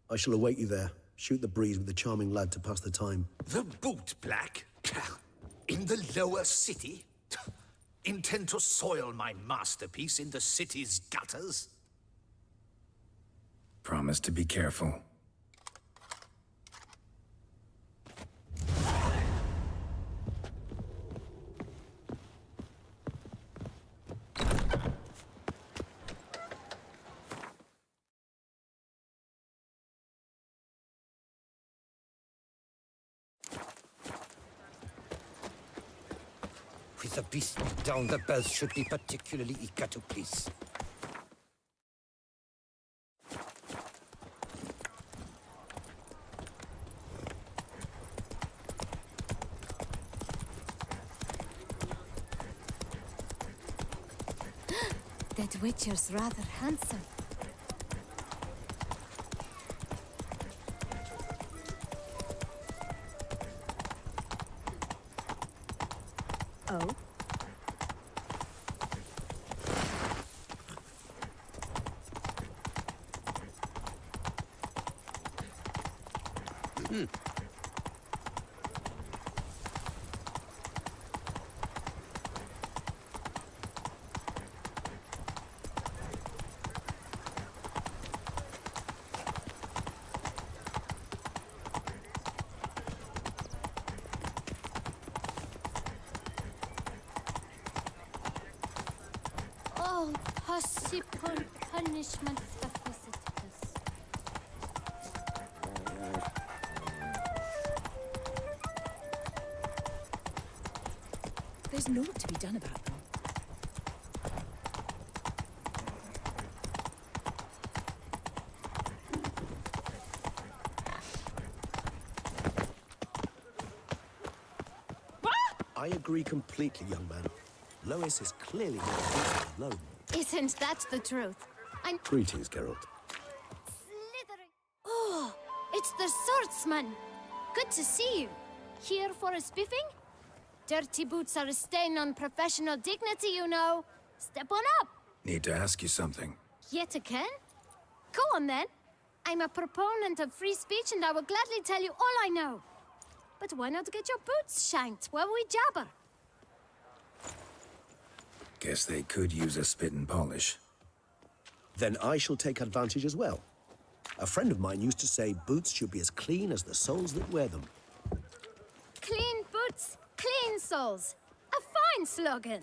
I shall await you there. Shoot the breeze with the charming lad to pass the time. The bootblack? In the lower city? Intend to soil my masterpiece in the city's gutters? Promise to be careful. With the beast down, the bells should be particularly eager to please. That Witcher's rather handsome. Oh? all possible punishments for visitors. There's naught to be done about them. I agree completely, young man. Lois is clearly more beautiful alone. Isn't that the truth? I'm Greetings, Geralt. slithering. Oh, it's the swordsman. Good to see you. Here for a spiffing? Dirty boots are a stain on professional dignity, you know. Step on up. Need to ask you something. Yet again? Go on then. I'm a proponent of free speech and I will gladly tell you all I know. But why not get your boots shanked while we jabber? Guess they could use a spit and polish. Then I shall take advantage as well. A friend of mine used to say boots should be as clean as the soles that wear them. Clean boots, clean soles. A fine slogan.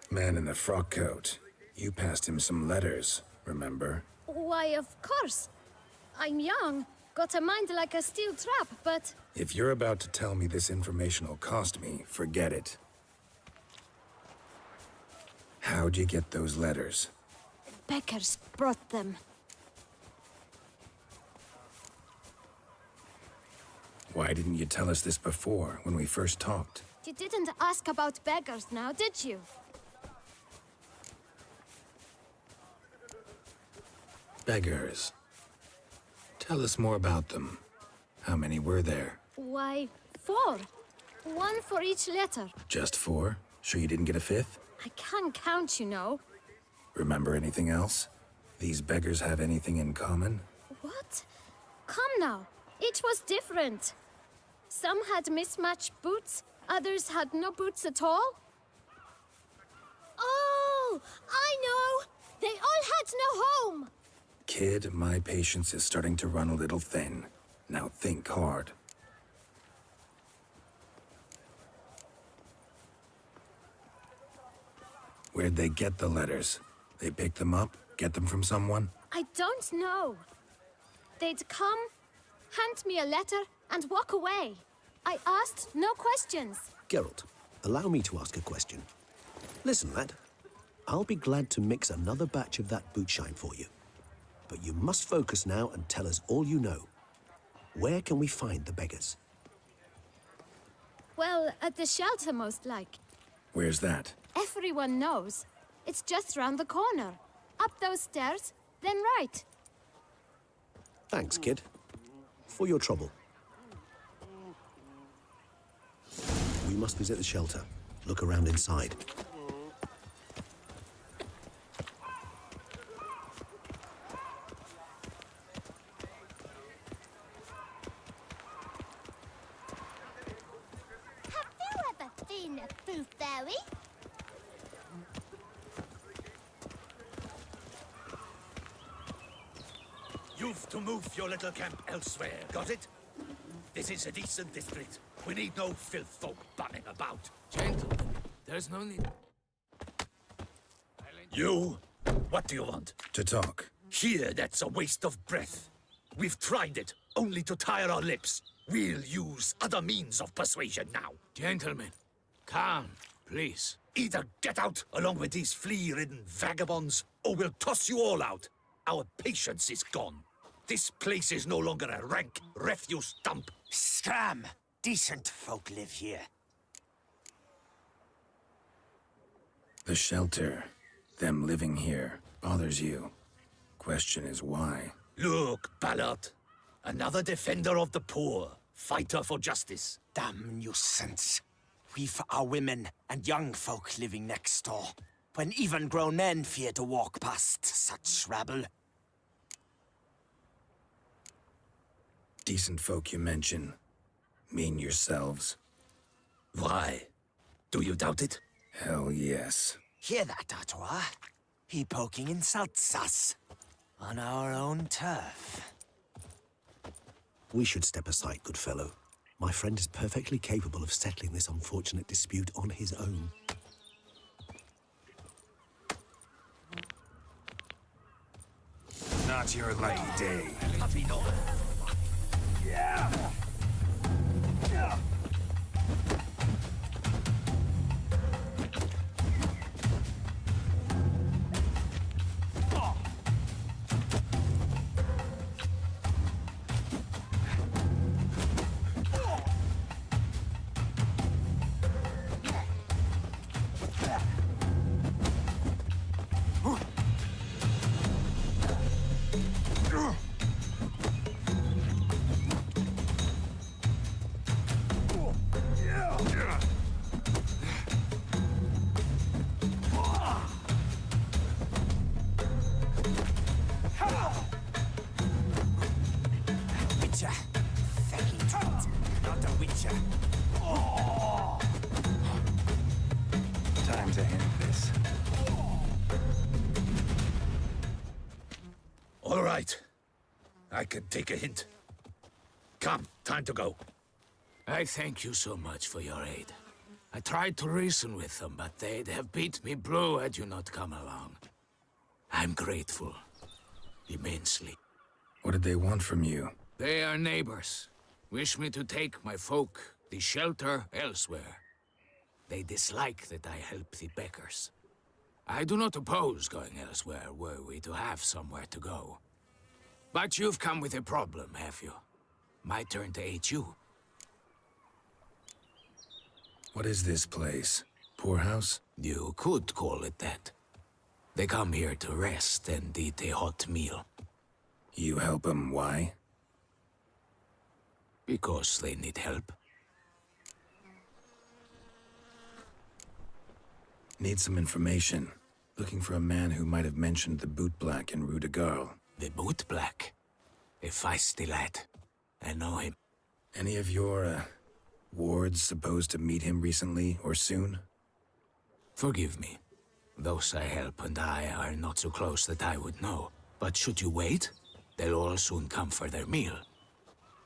Man in the frock coat. You passed him some letters, remember? Why, of course. I'm young, got a mind like a steel trap, but... If you're about to tell me this information will cost me, forget it. How'd you get those letters? Beggars brought them. Why didn't you tell us this before, when we first talked? You didn't ask about beggars now, did you? Beggars. Tell us more about them. How many were there? Why, 4. 1 for each letter. Just 4? Sure you didn't get a 5th? I can't count, you know. Remember anything else? These beggars have anything in common? What? Come now. Each was different. Some had mismatched boots, others had no boots at all. Oh, I know! They all had no home! Kid, my patience is starting to run a little thin. Now think hard. Where'd they get the letters? They pick them up? Get them from someone? I don't know. They'd come, hand me a letter, and walk away. I asked no questions. Geralt, allow me to ask a question. Listen, lad. I'll be glad to mix another batch of that boot shine for you. But you must focus now and tell us all you know. Where can we find the beggars? Well, at the shelter, most like. Where's that? Everyone knows. It's just round the corner. Up those stairs, then right. Thanks, kid. For your trouble. We must visit the shelter. Look around inside. Have you ever seen a pooh fairy? You've to move your little camp elsewhere, got it? This is a decent district. We need no filth folk bunning about. Gentlemen, there's no need. You? What do you want? To talk. Here, that's a waste of breath. We've tried it, only to tire our lips. We'll use other means of persuasion now. Gentlemen, calm, please. Either get out along with these flea-ridden vagabonds, or we'll toss you all out. Our patience is gone. This place is no longer a rank refuse dump. Scram! Decent folk live here. The shelter, them living here, bothers you. Question is why? Look, Ballard. Another defender of the poor. Fighter for justice. Damn nuisance. We've our women and young folk living next door, when even grown men fear to walk past such rabble. Decent folk you mention. Mean yourselves? Why? Do you doubt it? Hell yes. Hear that, Artois? He poking insults us. On our own turf. We should step aside, good fellow. My friend is perfectly capable of settling this unfortunate dispute on his own. Not your lucky day. Witcher. Fucking twit. Not a witcher. Time to end this. All right. I can take a hint. Come, time to go. I thank you so much for your aid. I tried to reason with them, but they'd have beat me blue had you not come along. I'm grateful. Immensely. What did they want from you? They are neighbors. Wish me to take my folk, the shelter, elsewhere. They dislike that I help the beggars. I do not oppose going elsewhere, were we to have somewhere to go. But you've come with a problem, have you? My turn to aid you. What is this place? Poorhouse? You could call it that. They come here to rest and eat a hot meal. You help them, why? Because they need help. Need some information. Looking for a man who might have mentioned the boot black in Rue de Garl. The boot black? A feisty lad. I know him. Any of your, wards supposed to meet him recently or soon? Forgive me. Those I help and I are not so close that I would know. But should you wait, they'll all soon come for their meal.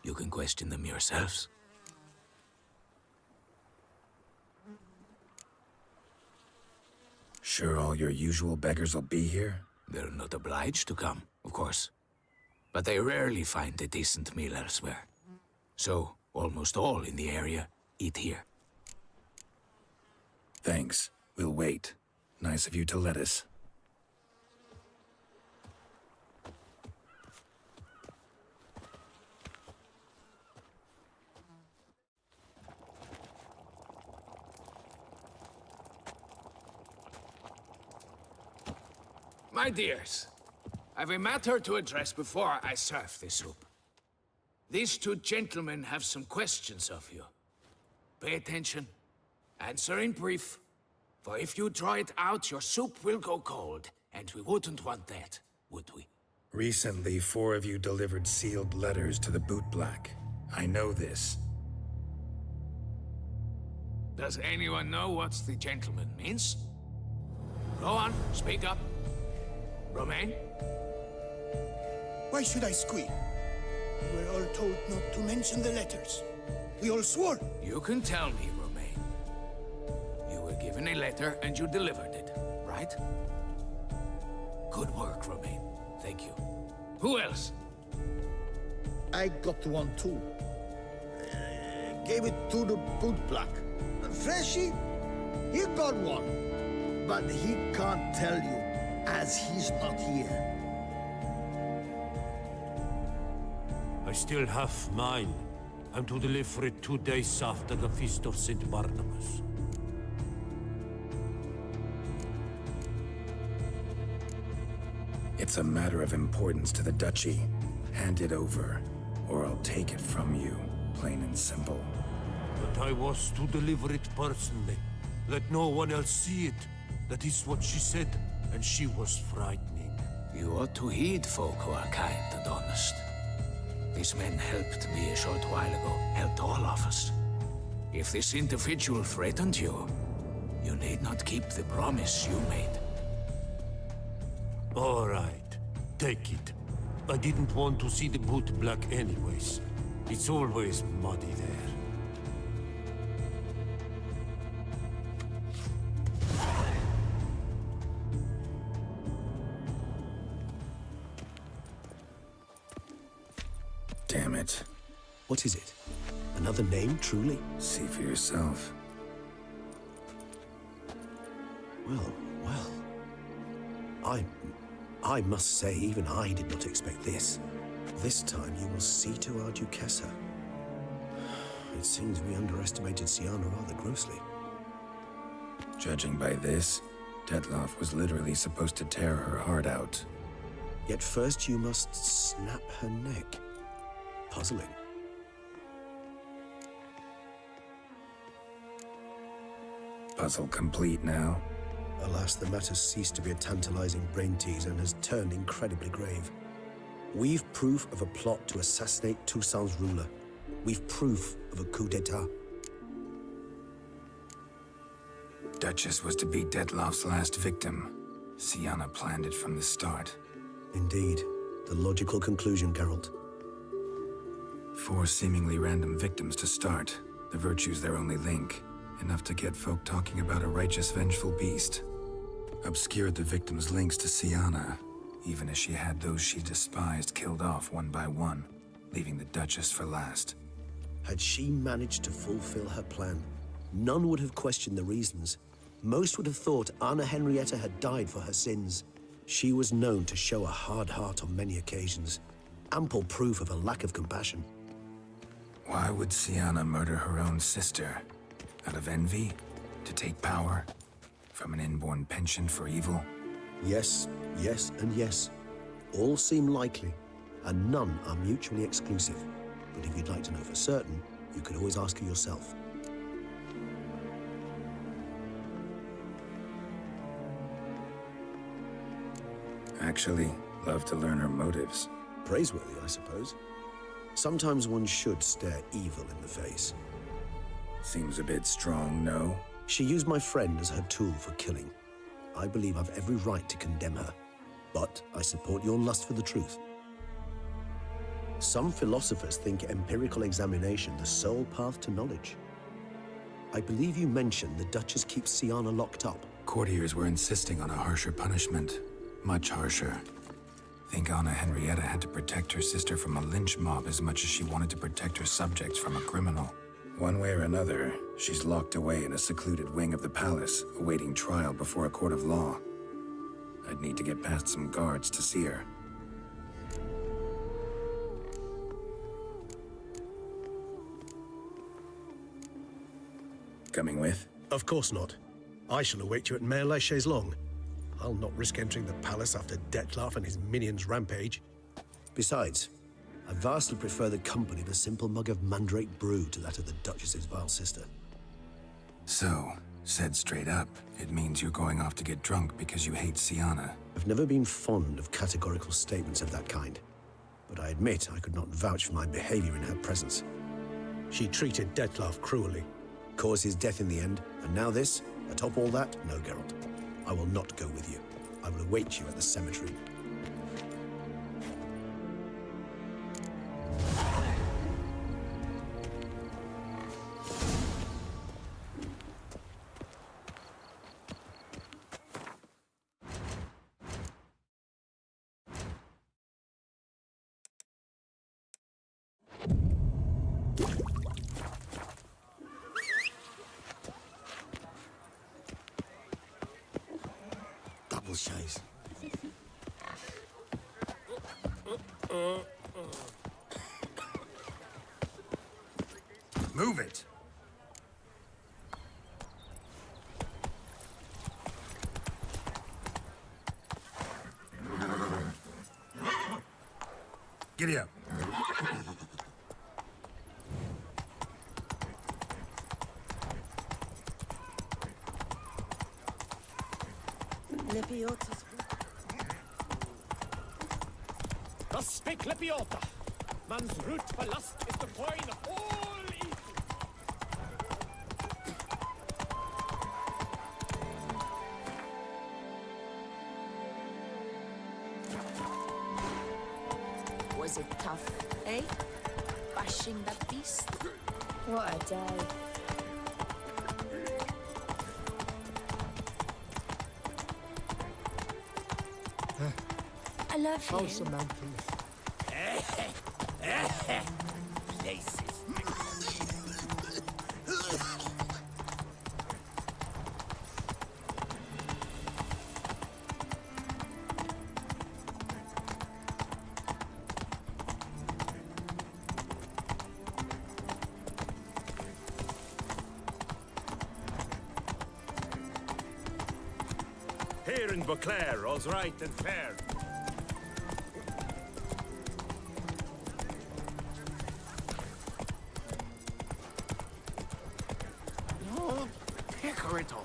You can question them yourselves. Sure all your usual beggars will be here? They're not obliged to come, of course. But they rarely find a decent meal elsewhere. So, almost all in the area eat here. Thanks. We'll wait. Nice of you to let us. My dears, I've a matter to address before I serve the soup. These two gentlemen have some questions of you. Pay attention. Answer in brief. For if you draw it out, your soup will go cold, and we wouldn't want that, would we? Recently, 4 of you delivered sealed letters to the boot black. I know this. Does anyone know what the gentleman means? Go on, speak up. Romain? Why should I squeal? We were all told not to mention the letters. We all swore. You can tell me, Romain. You were given a letter and you delivered it, right? Good work, Romain. Thank you. Who else? I got one too. Gave it to the boot black. Freshy, he got one. But he can't tell you, as he's not here. I still have mine. I'm to deliver it 2 days after the Feast of St. Barnabas. It's a matter of importance to the Duchy. Hand it over, or I'll take it from you, plain and simple. But I was to deliver it personally. Let no one else see it. That is what she said, and she was frightening. You ought to heed folk who are kind and honest. These men helped me a short while ago, helped all of us. If this individual threatened you, you need not keep the promise you made. All right, take it. I didn't want to see the boot black anyways. It's always muddy there. What is it? Another name, truly? See for yourself. Well. I must say, even I did not expect this. This time you will see to our Duchessa. It seems we underestimated Siana rather grossly. Judging by this, Dettlaff was literally supposed to tear her heart out. Yet first you must snap her neck. Puzzling. Puzzle complete now? Alas, the matter's ceased to be a tantalizing brain teaser and has turned incredibly grave. We've proof of a plot to assassinate Toussaint's ruler. We've proof of a coup d'etat. Duchess was to be Dettlaff's last victim. Siana planned it from the start. Indeed. The logical conclusion, Geralt. 4 seemingly random victims to start. The virtue's their only link. Enough to get folk talking about a righteous, vengeful beast. Obscured the victims' links to Siana, even as she had those she despised killed off one by one, leaving the Duchess for last. Had she managed to fulfill her plan, none would have questioned the reasons. Most would have thought Anna Henrietta had died for her sins. She was known to show a hard heart on many occasions. Ample proof of a lack of compassion. Why would Siana murder her own sister? Out of envy? To take power? From an inborn penchant for evil? Yes, yes, and yes. All seem likely, and none are mutually exclusive. But if you'd like to know for certain, you could always ask her yourself. Actually, love to learn her motives. Praiseworthy, I suppose. Sometimes one should stare evil in the face. Seems a bit strong, no? She used my friend as her tool for killing. I believe I've every right to condemn her, but I support your lust for the truth. Some philosophers think empirical examination the sole path to knowledge. I believe you mentioned the Duchess keeps Siana locked up. Courtiers were insisting on a harsher punishment. Much harsher. Think Anna Henrietta had to protect her sister from a lynch mob as much as she wanted to protect her subjects from a criminal. One way or another, she's locked away in a secluded wing of the palace, awaiting trial before a court of law. I'd need to get past some guards to see her. Coming with? Of course not. I shall await you at Mare la Chaise-Longue. I'll not risk entering the palace after Dettlaff and his minions rampage. Besides, I vastly prefer the company of a simple mug of mandrake brew to that of the Duchess's vile sister. So, said straight up, it means you're going off to get drunk because you hate Siana. I've never been fond of categorical statements of that kind, but I admit I could not vouch for my behavior in her presence. She treated Dettlaff cruelly, caused his death in the end, and now this? Atop all that? No, Geralt. I will not go with you. I will await you at the cemetery. Chaise. Move it! Giddy up. Das Speck Lepiota. Mans Rut verlasst ist der Freund all eat. Was it tough, eh? Bashing that beast? What a day. I love you. Place Here in Beauclair, all's right and fair. No, picker it all.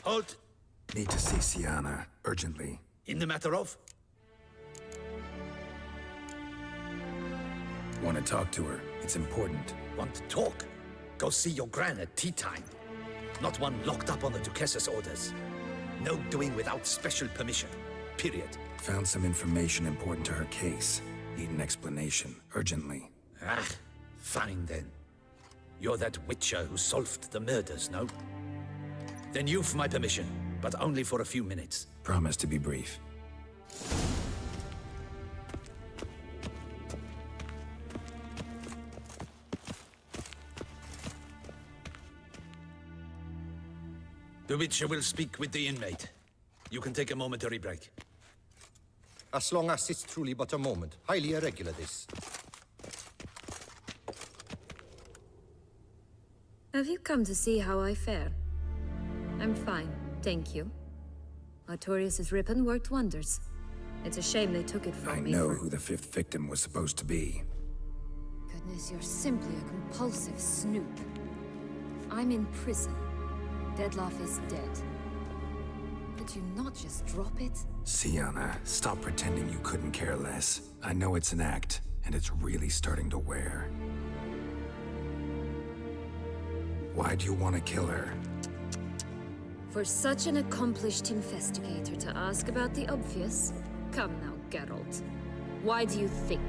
Halt! Need to see Sienna, urgently. In the matter of? Want to talk to her. It's important. Want to talk? Go see your gran at tea time. Not one locked up on the Duchess's orders. No doing without special permission. Period. Found some information important to her case. Need an explanation, urgently. Ah, fine then. You're that witcher who solved the murders, no? Then you've my permission, but only for a few minutes. Promise to be brief. The witcher will speak with the inmate. You can take a momentary break. As long as it's truly but a moment. Highly irregular, this. Have you come to see how I fare? I'm fine, thank you. Artorius' ribbon worked wonders. It's a shame they took it from me. I know who the fifth victim was supposed to be. Goodness, you're simply a compulsive snoop. I'm in prison. Dettlaff is dead. Could you not just drop it? Sienna, stop pretending you couldn't care less. I know it's an act, and it's really starting to wear. Why do you want to kill her? For such an accomplished investigator to ask about the obvious? Come now, Geralt. Why do you think?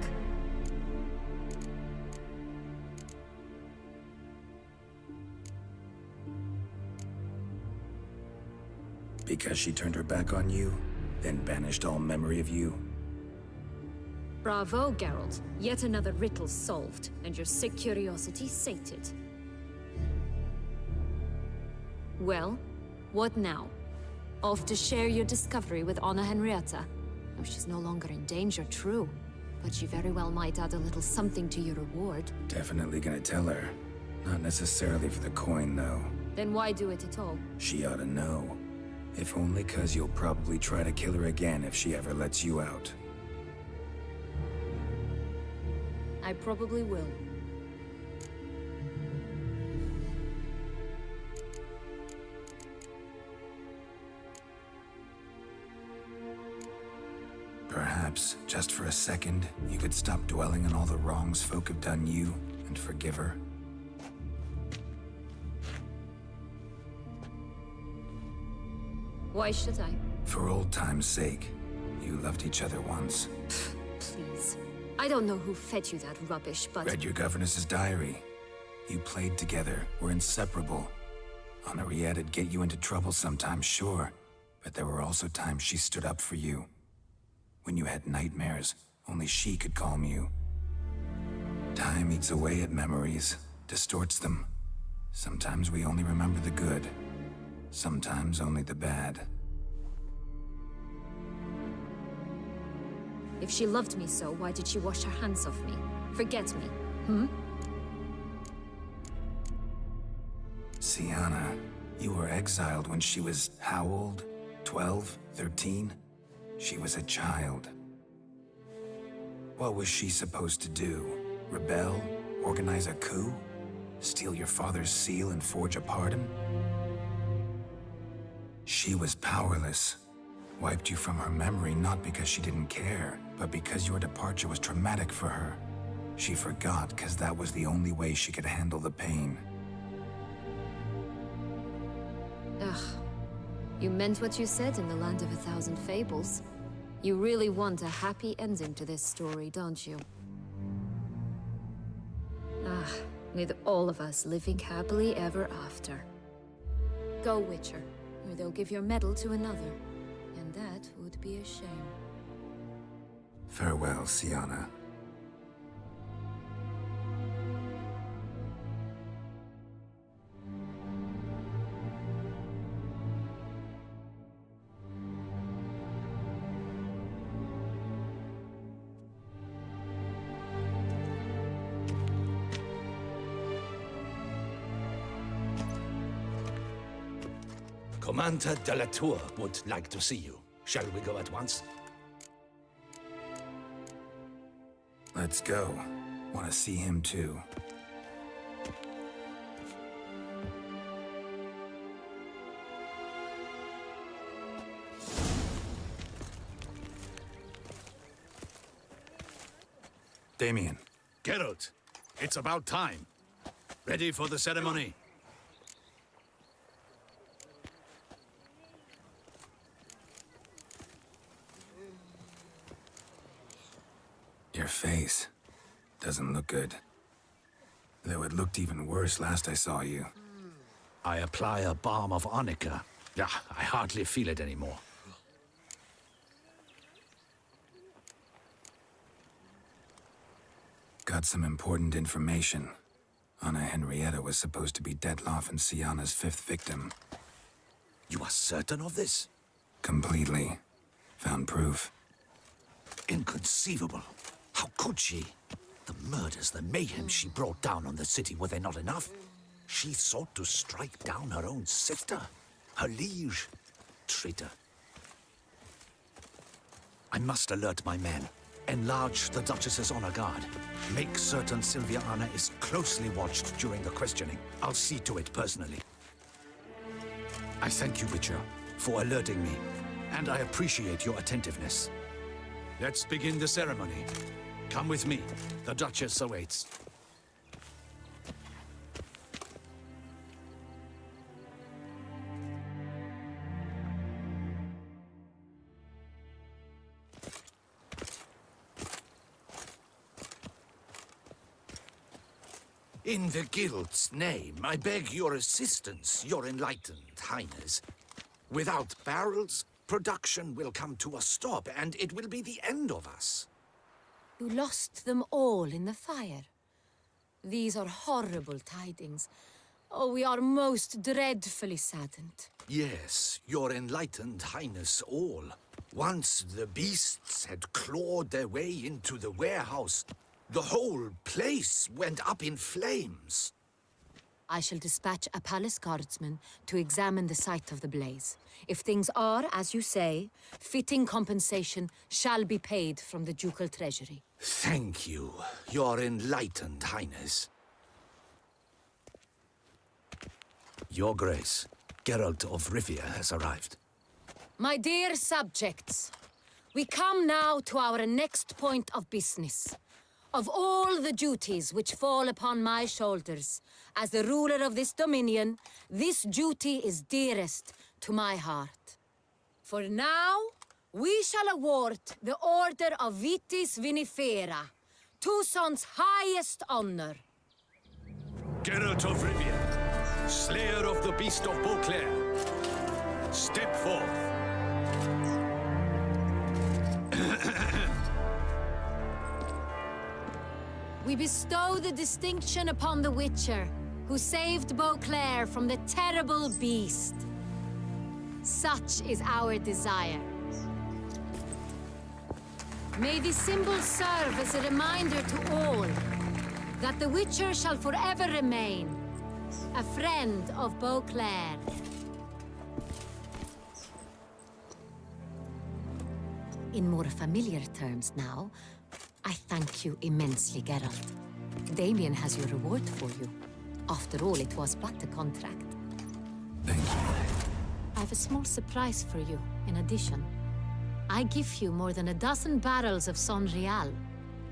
Because she turned her back on you, then banished all memory of you? Bravo, Geralt. Yet another riddle solved, and your sick curiosity sated. Well, what now? Off to share your discovery with Anna Henrietta? Oh, she's no longer in danger, true. But she very well might add a little something to your reward. Definitely gonna tell her. Not necessarily for the coin, though. Then why do it at all? She ought to know. If only 'cause you'll probably try to kill her again if she ever lets you out. I probably will. Perhaps, just for a second, you could stop dwelling on all the wrongs folk have done you and forgive her. Why should I? For old time's sake. You loved each other once. Please. I don't know who fed you that rubbish, but... Read your governess's diary. You played together, were inseparable. Henriette'd get you into trouble sometimes, sure. But there were also times she stood up for you. When you had nightmares, only she could calm you. Time eats away at memories, distorts them. Sometimes we only remember the good. Sometimes only the bad. If she loved me so, why did she wash her hands off me? Forget me, hmm? Sienna, you were exiled when she was how old? 12, 13? She was a child. What was she supposed to do? Rebel? Organize a coup? Steal your father's seal and forge a pardon? She was powerless. Wiped you from her memory not because she didn't care, but because your departure was traumatic for her. She forgot because that was the only way she could handle the pain. Ugh. You meant what you said in the Land of 1,000 Fables. You really want a happy ending to this story, don't you? Ah, with all of us living happily ever after. Go, Witcher, or they'll give your medal to another. And that would be a shame. Farewell, Sienna. Commander de la Tour would like to see you. Shall we go at once? Let's go. Want to see him too. Damien. Geralt, it's about time. Ready for the ceremony? Your face doesn't look good. Though it looked even worse last I saw you. I apply a balm of arnica. Yeah, I hardly feel it anymore. Got some important information. Anna Henrietta was supposed to be Detloff and Sienna's 5th victim. You are certain of this? Completely. Found proof. Inconceivable. How could she? The murders, the mayhem she brought down on the city, were they not enough? She sought to strike down her own sister, her liege. Traitor. I must alert my men. Enlarge the Duchess's honor guard. Make certain Silviana is closely watched during the questioning. I'll see to it personally. I thank you, Witcher, for alerting me, and I appreciate your attentiveness. Let's begin the ceremony. Come with me. The Duchess awaits. In the Guild's name, I beg your assistance, your enlightened highness. Without barrels, production will come to a stop, and it will be the end of us. You lost them all in the fire. These are horrible tidings. Oh, we are most dreadfully saddened. Yes, your enlightened highness all. Once the beasts had clawed their way into the warehouse, the whole place went up in flames. I shall dispatch a palace guardsman to examine the site of the blaze. If things are, as you say, fitting compensation shall be paid from the ducal treasury. Thank you, your enlightened highness. Your Grace, Geralt of Rivia has arrived. My dear subjects, we come now to our next point of business. Of all the duties which fall upon my shoulders, as the ruler of this dominion, this duty is dearest to my heart. For now, we shall award the Order of Vitis Vinifera, Tucson's highest honor. Geralt of Rivia, slayer of the beast of Beauclair, step forth. We bestow the distinction upon the Witcher, who saved Beauclair from the terrible beast. Such is our desire. May this symbol serve as a reminder to all that the Witcher shall forever remain a friend of Beauclair. in more familiar terms now, I thank you immensely, Geralt. Damien has your reward for you. After all, it was but a contract. Thank you. I have a small surprise for you, in addition. I give you more than a dozen barrels of Son Real,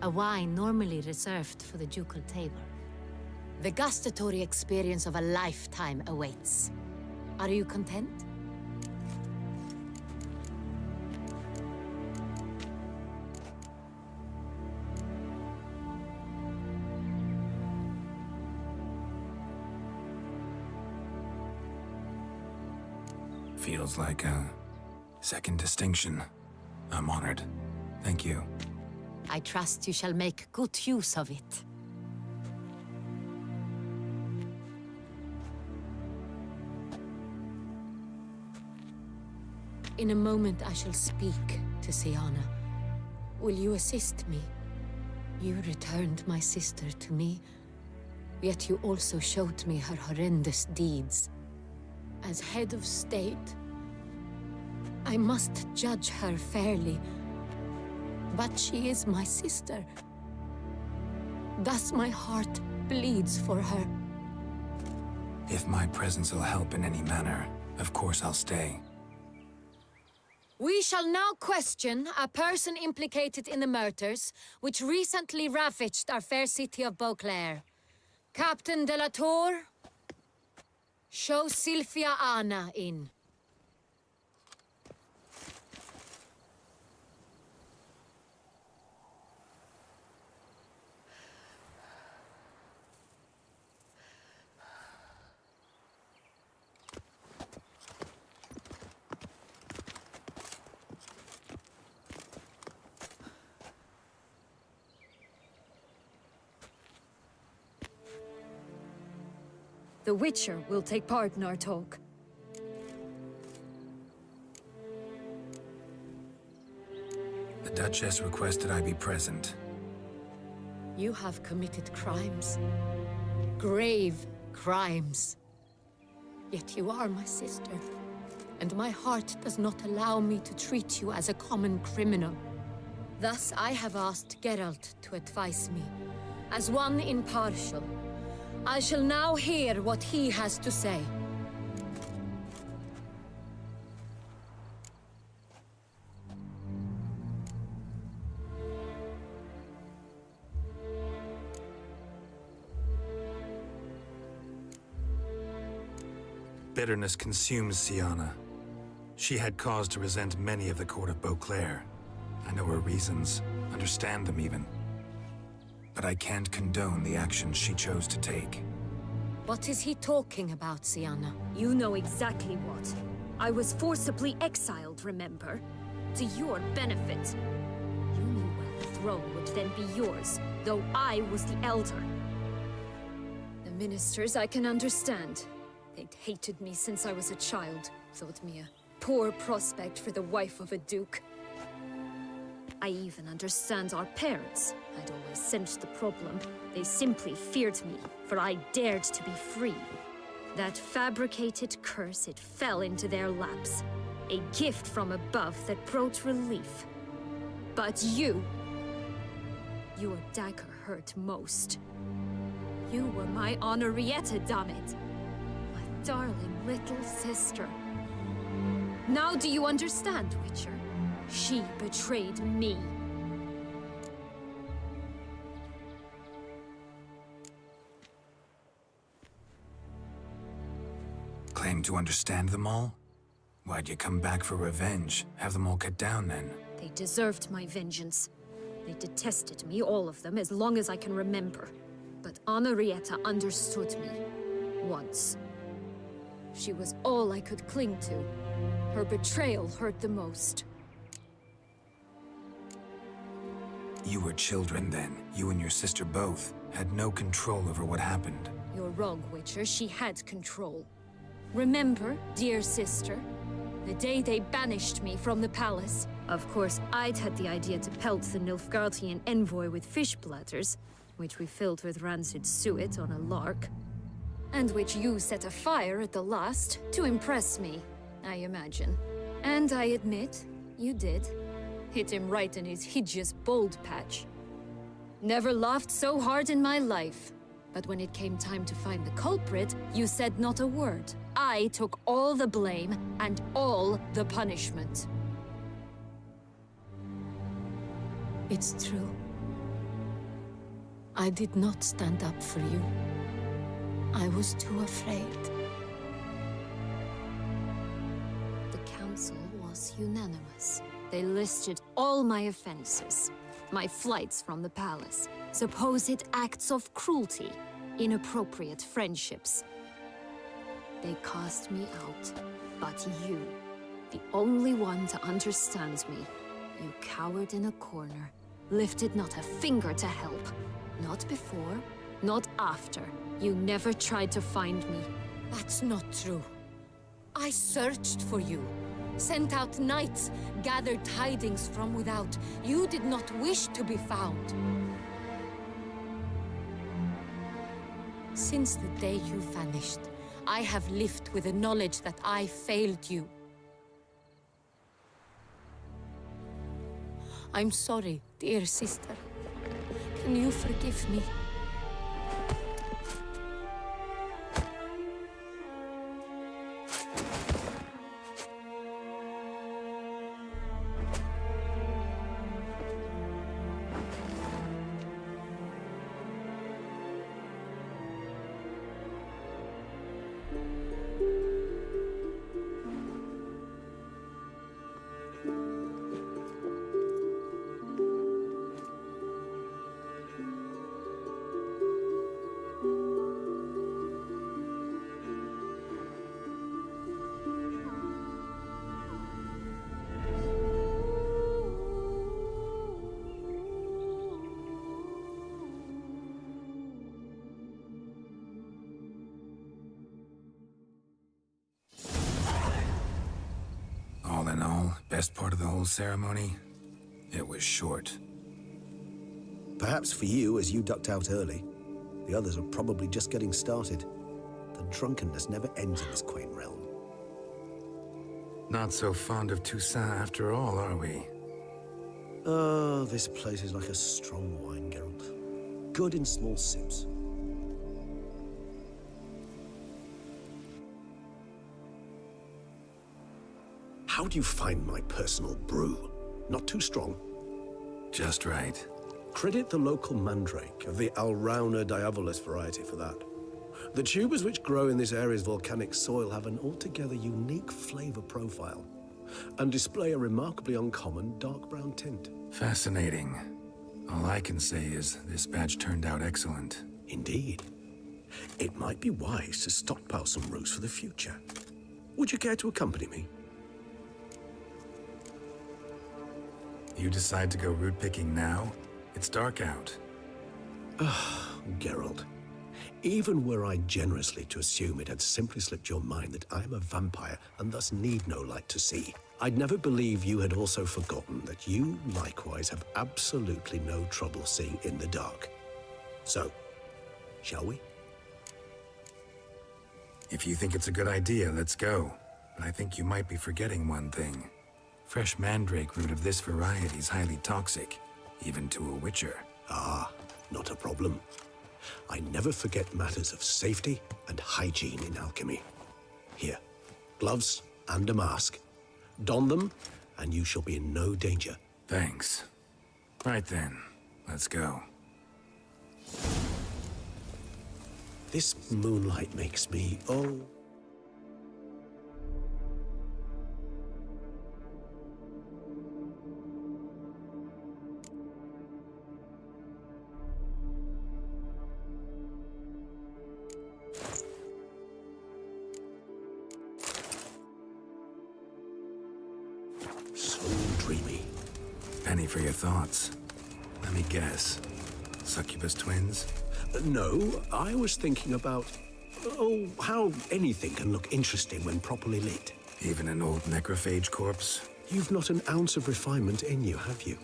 a wine normally reserved for the ducal table. The gustatory experience of a lifetime awaits. Are you content? Feels like a second distinction. I'm honored. Thank you. I trust you shall make good use of it. In a moment I shall speak to Siana. Will you assist me? You returned my sister to me, yet you also showed me her horrendous deeds. As head of state, I must judge her fairly. But she is my sister. Thus my heart bleeds for her. If my presence will help in any manner, of course I'll stay. We shall now question a person implicated in the murders which recently ravaged our fair city of Beauclair. Captain de la Tour, show Sylvia Anna in. The Witcher will take part in our talk. The Duchess requested I be present. You have committed crimes. Grave crimes. Yet you are my sister, and my heart does not allow me to treat you as a common criminal. Thus I have asked Geralt to advise me, as one impartial. I shall now hear what he has to say. Bitterness consumes Siana. She had cause to resent many of the court of Beauclair. I know her reasons, understand them even. But I can't condone the actions she chose to take. What is he talking about, Siana? You know exactly what. I was forcibly exiled, remember? To your benefit. You knew well the throne would then be yours, though I was the elder. The ministers I can understand. They'd hated me since I was a child, thought me a poor prospect for the wife of a duke. I even understand our parents. I'd always sensed the problem. They simply feared me, for I dared to be free. That fabricated curse, it fell into their laps. A gift from above that brought relief. But you... your dagger hurt most. You were my Henrietta, damn it. My darling little sister. Now do you understand, Witcher? She betrayed me. Claim to understand them all? Why'd you come back for revenge? Have them all cut down then? They deserved my vengeance. They detested me, all of them, as long as I can remember. But Henrietta understood me. Once. She was all I could cling to. Her betrayal hurt the most. You were children then. You and your sister both had no control over what happened. You're wrong, Witcher. She had control. Remember, dear sister, the day they banished me from the palace? Of course, I'd had the idea to pelt the Nilfgaardian envoy with fish bladders, which we filled with rancid suet on a lark, and which you set afire at the last to impress me, I imagine. And I admit, you did. Hit him right in his hideous bald patch. Never laughed so hard in my life. But when it came time to find the culprit, you said not a word. I took all the blame and all the punishment. It's true. I did not stand up for you. I was too afraid. The council was unanimous. They listed all my offenses. My flights from the palace, supposed acts of cruelty, inappropriate friendships. They cast me out, but you, the only one to understand me, you cowered in a corner, lifted not a finger to help. Not before, not after. You never tried to find me. That's not true. I searched for you. Sent out knights, gathered tidings from without. You did not wish to be found. Since the day you vanished, I have lived with the knowledge that I failed you. I'm sorry, dear sister. Can you forgive me? All in all, best part of the whole ceremony? It was short. Perhaps for you, as you ducked out early. The others are probably just getting started. The drunkenness never ends in this quaint realm. Not so fond of Toussaint after all, are we? Oh, this place is like a strong wine, Geralt. Good in small sips. How do you find my personal brew? Not too strong? Just right. Credit the local mandrake of the Alrauna diabolus variety for that. The tubers which grow in this area's volcanic soil have an altogether unique flavor profile and display a remarkably uncommon dark brown tint. Fascinating. All I can say is this batch turned out excellent. Indeed. It might be wise to stockpile some roots for the future. Would you care to accompany me? You decide to go root picking now? It's dark out. Geralt. Even were I generously to assume it had simply slipped your mind that I am a vampire and thus need no light to see, I'd never believe you had also forgotten that you likewise have absolutely no trouble seeing in the dark. So, shall we? If you think it's a good idea, let's go. But I think you might be forgetting one thing. Fresh mandrake root of this variety is highly toxic, even to a witcher. Ah, not a problem. I never forget matters of safety and hygiene in alchemy. Here, gloves and a mask. Don them, and you shall be in no danger. Thanks. Right then, let's go. This moonlight makes me, oh... so dreamy. Penny for your thoughts. Let me guess. Succubus twins? No, I was thinking about, oh, how anything can look interesting when properly lit. Even an old necrophage corpse? You've not an ounce of refinement in you, have you?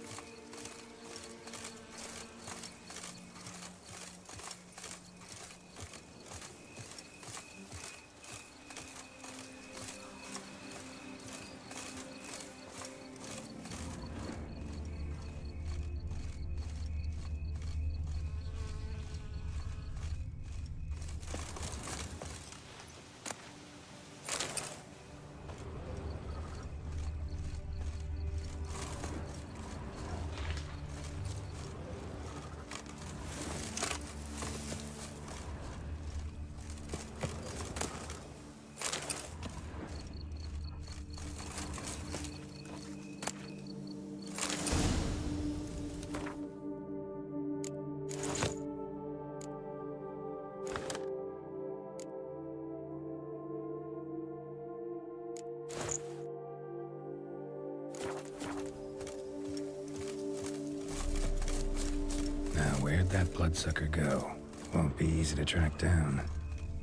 that bloodsucker go? Won't be easy to track down.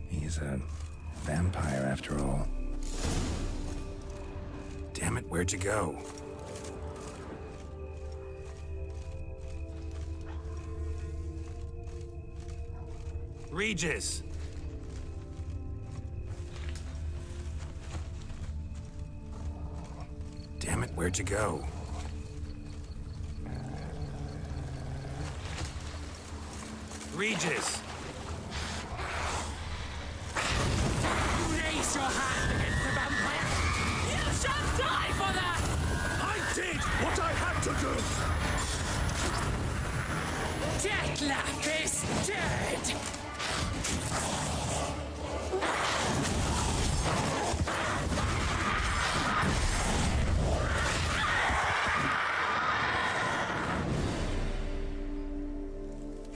He's a vampire after all. Damn it, where'd you go? Regis! Damn it, where'd you go? Regis! Raise your hand against the vampire! You shall die for that! I did what I had to do! Deathadder is dead!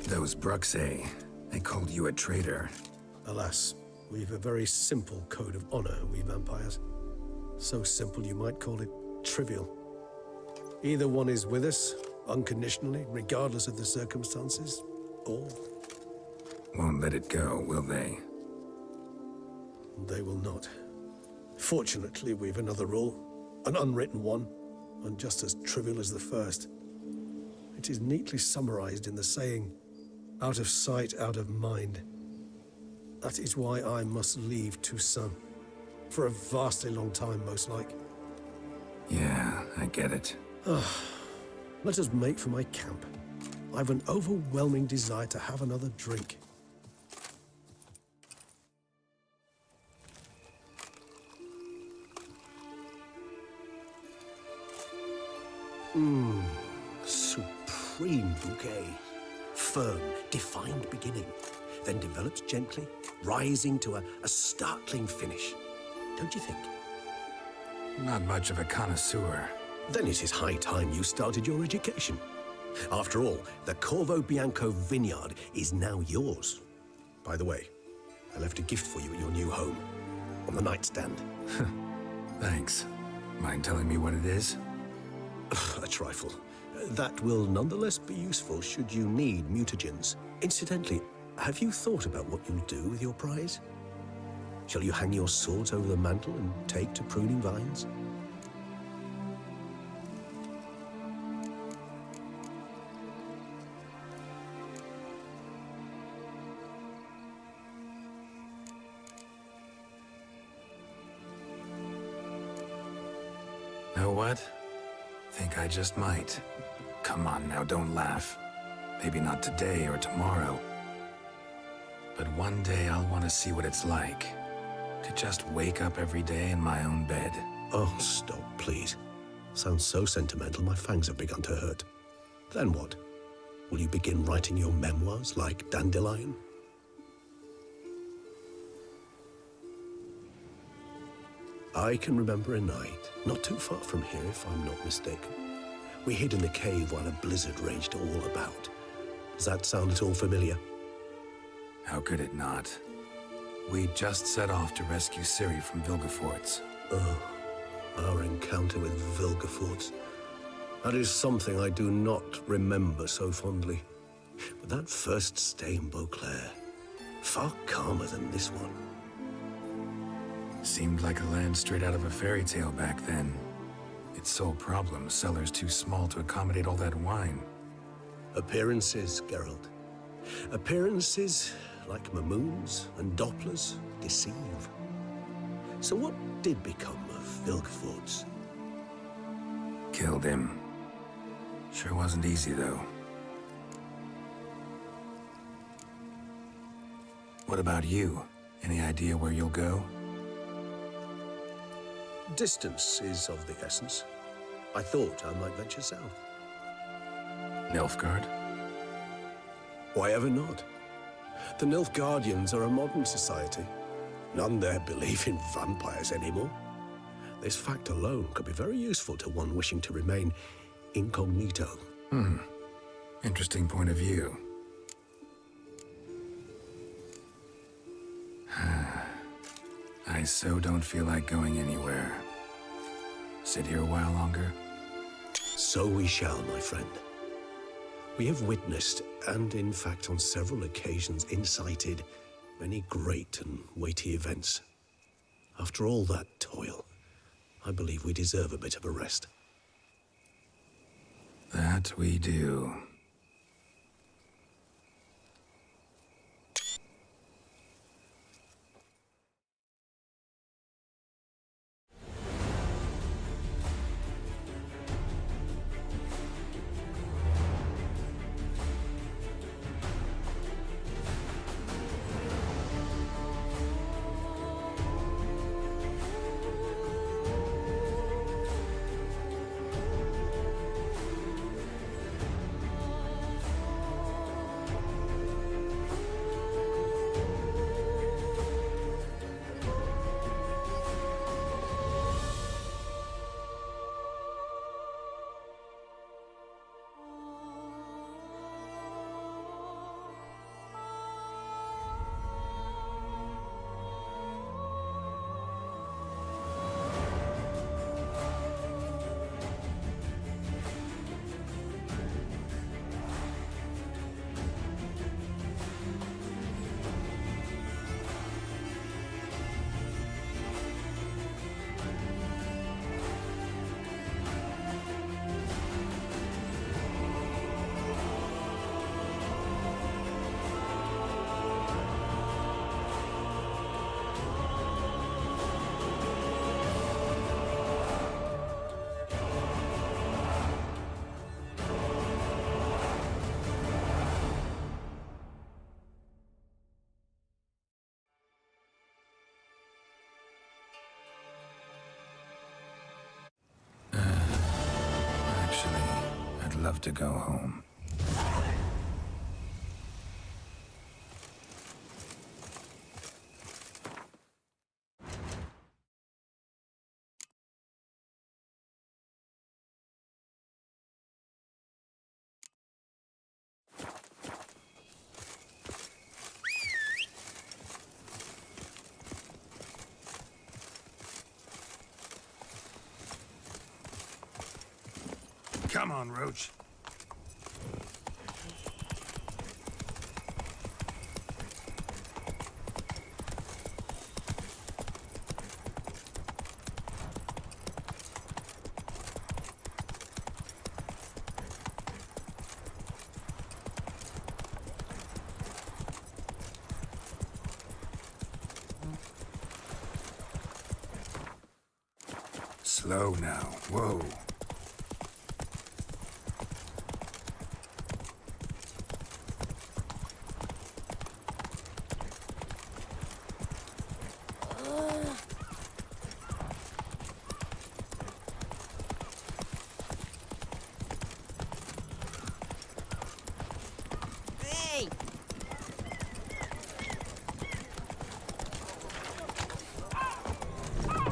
Those Bruxay, they called you a traitor. Alas, we've a very simple code of honor, we vampires. So simple you might call it trivial. Either one is with us, unconditionally, regardless of the circumstances, or... Won't let it go, will they? They will not. Fortunately, we've another rule, an unwritten one, and just as trivial as the first. It is neatly summarized in the saying, out of sight, out of mind. That is why I must leave Toussaint. For a vastly long time, most like. Yeah, I get it. Let us make for my camp. I've an overwhelming desire to have another drink. Supreme bouquet. Firm, defined beginning, then develops gently, rising to a startling finish. Don't you think? Not much of a connoisseur. Then it is high time you started your education. After all, the Corvo Bianco vineyard is now yours. By the way, I left a gift for you at your new home, on the nightstand. Thanks. Mind telling me what it is? A trifle. That will nonetheless be useful should you need mutagens. Incidentally, have you thought about what you'll do with your prize? Shall you hang your swords over the mantle and take to pruning vines? Know what? Think I just might. Come on now, don't laugh. Maybe not today or tomorrow. But one day I'll want to see what it's like. To just wake up every day in my own bed. Oh, stop, please. Sounds so sentimental, my fangs have begun to hurt. Then what? Will you begin writing your memoirs like Dandelion? I can remember a night, not too far from here if I'm not mistaken. We hid in the cave while a blizzard raged all about. Does that sound at all familiar? How could it not? We just set off to rescue Ciri from Vilgefortz. Oh, our encounter with Vilgefortz. That is something I do not remember so fondly. But that first stay in Beauclair, far calmer than this one. Seemed like a land straight out of a fairy tale back then. Its sole problem, cellars too small to accommodate all that wine. Appearances, Geralt. Appearances, like Mamoons and Dopplers, deceive. So what did become of Vilgefortz? Killed him. Sure wasn't easy, though. What about you? Any idea where you'll go? Distance is of the essence. I thought I might venture south. Nilfgaard? Why ever not? The Nilfgaardians are a modern society. None there believe in vampires anymore. This fact alone could be very useful to one wishing to remain incognito. Interesting point of view. I so don't feel like going anywhere. Sit here a while longer? So we shall, my friend. We have witnessed, and in fact on several occasions incited, many great and weighty events. After all that toil, I believe we deserve a bit of a rest. That we do. I'd love to go home. Come on, Roach. Slow now. Whoa.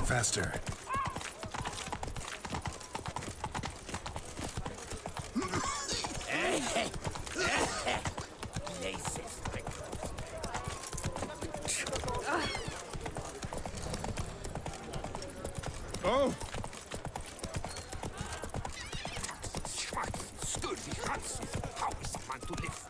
Faster. Oh! How is a man to live?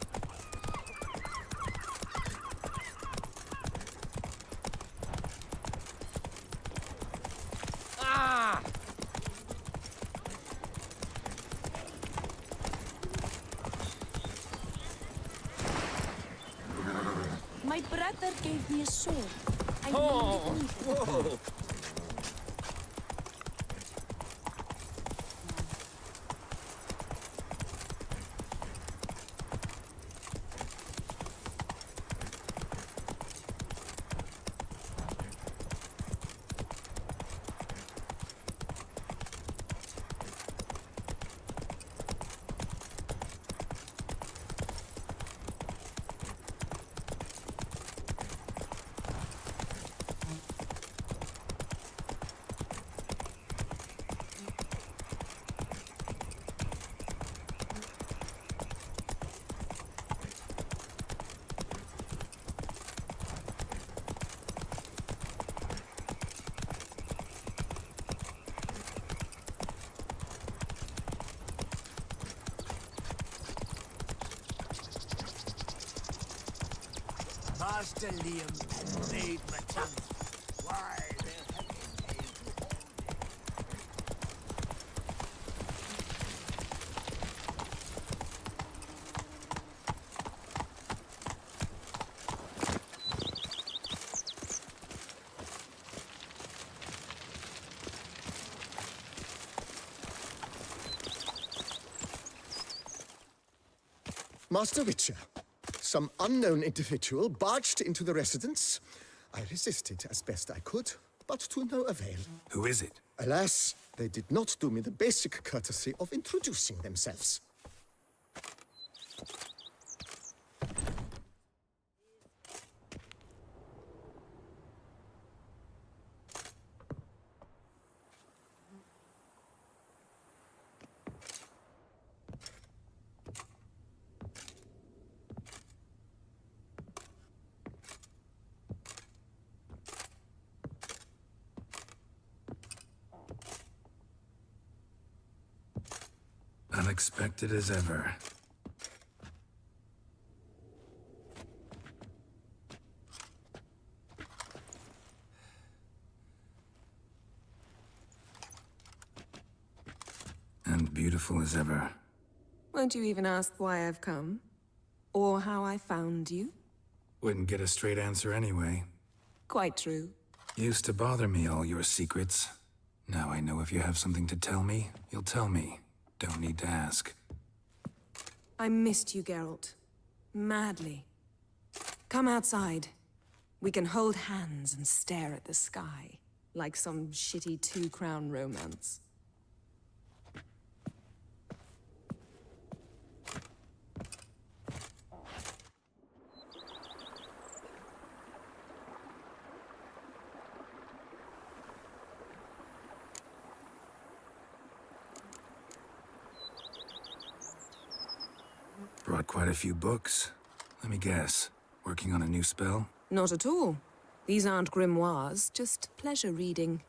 My brother gave me a sword. I Oh, need it. whoa. Master Liam made my tongue. Why, they're having a Master Witcher, some unknown individual barged into the residence. I resisted as best I could, but to no avail. Who is it? Alas, they did not do me the basic courtesy of introducing themselves. Unexpected as ever. And beautiful as ever. Won't you even ask why I've come? Or how I found you? Wouldn't get a straight answer anyway. Quite true. Used to bother me, all your secrets. Now I know if you have something to tell me, you'll tell me. Don't need to ask. I missed you, Geralt. Madly. Come outside. We can hold hands and stare at the sky, like some shitty two-crown romance. Brought quite a few books. Let me guess. Working on a new spell? Not at all. These aren't grimoires, just pleasure reading.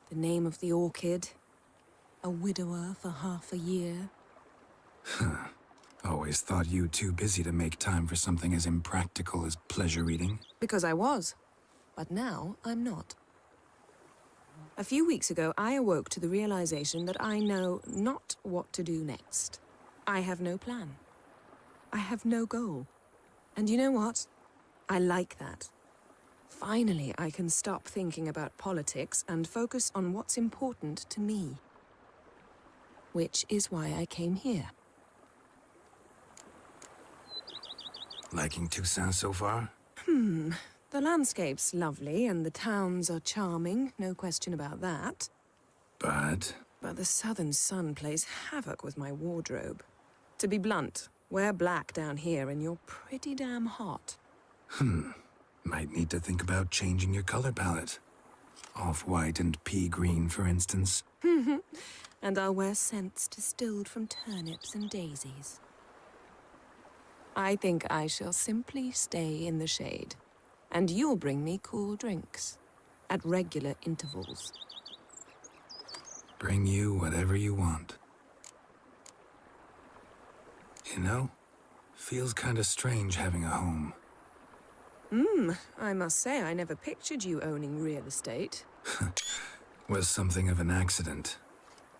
The Name of the Orchid. A widower for half a year. Huh. Always thought you too busy to make time for something as impractical as pleasure reading. Because I was. But now, I'm not. A few weeks ago, I awoke to the realization that I know not what to do next. I have no plan. I have no goal. And you know what? I like that. Finally, I can stop thinking about politics and focus on what's important to me. Which is why I came here. Liking Toussaint so far? The landscape's lovely and the towns are charming, no question about that. But the southern sun plays havoc with my wardrobe. To be blunt, wear black down here and you're pretty damn hot. Might need to think about changing your color palette. Off-white and pea green, for instance. And I'll wear scents distilled from turnips and daisies. I think I shall simply stay in the shade. And you'll bring me cool drinks. At regular intervals. Bring you whatever you want. You know, feels kinda strange having a home. I must say I never pictured you owning real estate. Was something of an accident,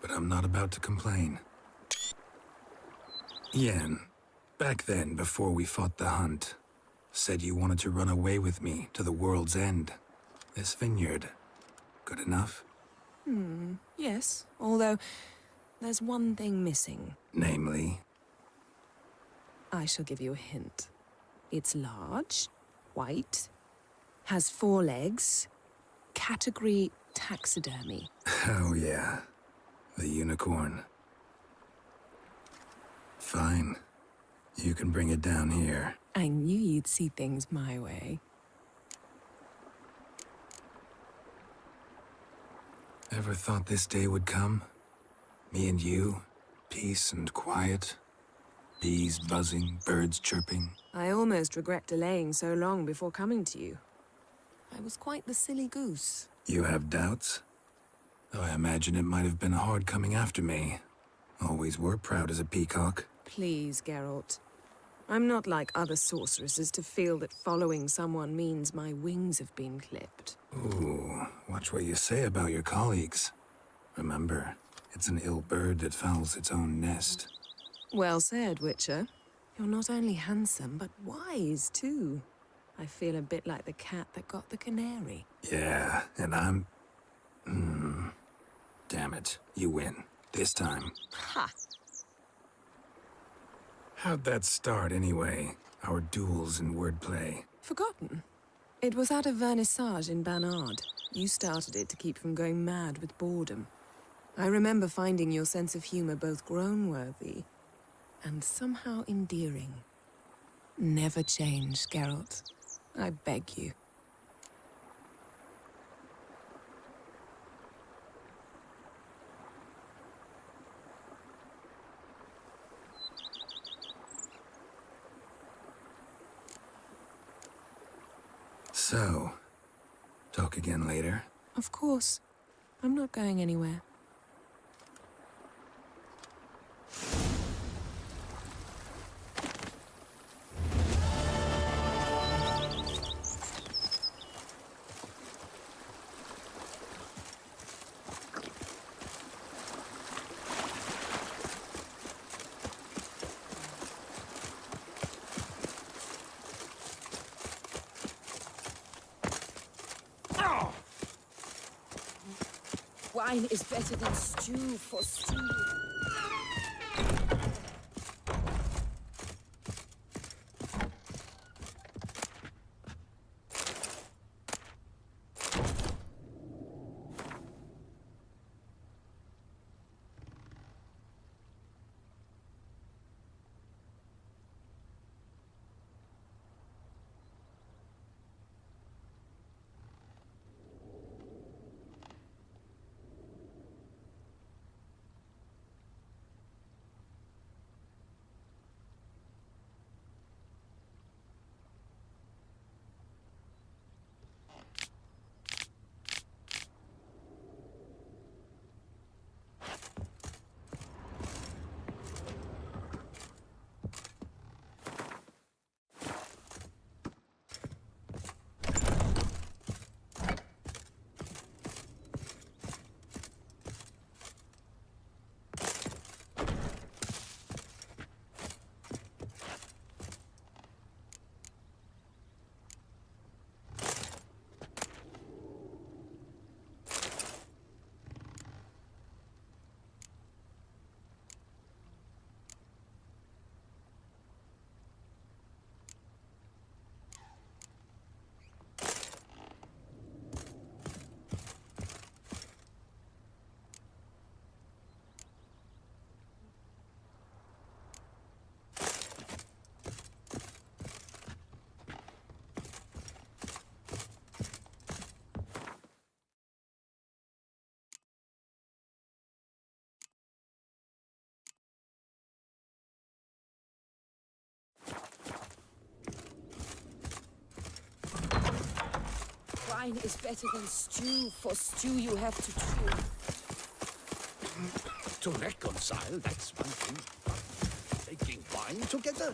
but I'm not about to complain. Yen, back then, before we fought the hunt, said you wanted to run away with me to the world's end. This vineyard, good enough? Yes, although there's one thing missing. Namely? I shall give you a hint. It's large, white, has 4 legs, category taxidermy. Oh yeah, the unicorn. Fine, you can bring it down here. I knew you'd see things my way. Ever thought this day would come? Me and you, peace and quiet. Bees buzzing, birds chirping. I almost regret delaying so long before coming to you. I was quite the silly goose. You have doubts? Though I imagine it might have been hard coming after me. Always were proud as a peacock. Please, Geralt. I'm not like other sorceresses to feel that following someone means my wings have been clipped. Ooh, watch what you say about your colleagues. Remember, it's an ill bird that fouls its own nest. Well said, Witcher. You're not only handsome, but wise, too. I feel a bit like the cat that got the canary. Yeah, and I'm... Damn it, you win. This time. Ha! How'd that start, anyway? Our duels and wordplay. Forgotten. It was at a vernissage in Banard. You started it to keep from going mad with boredom. I remember finding your sense of humor both groan-worthy and somehow endearing. Never change, Geralt. I beg you. So, talk again later? Of course. I'm not going anywhere. Wine is better than stew for stew. Wine is better than stew. For stew you have to chew. To reconcile, that's one thing. Taking wine together,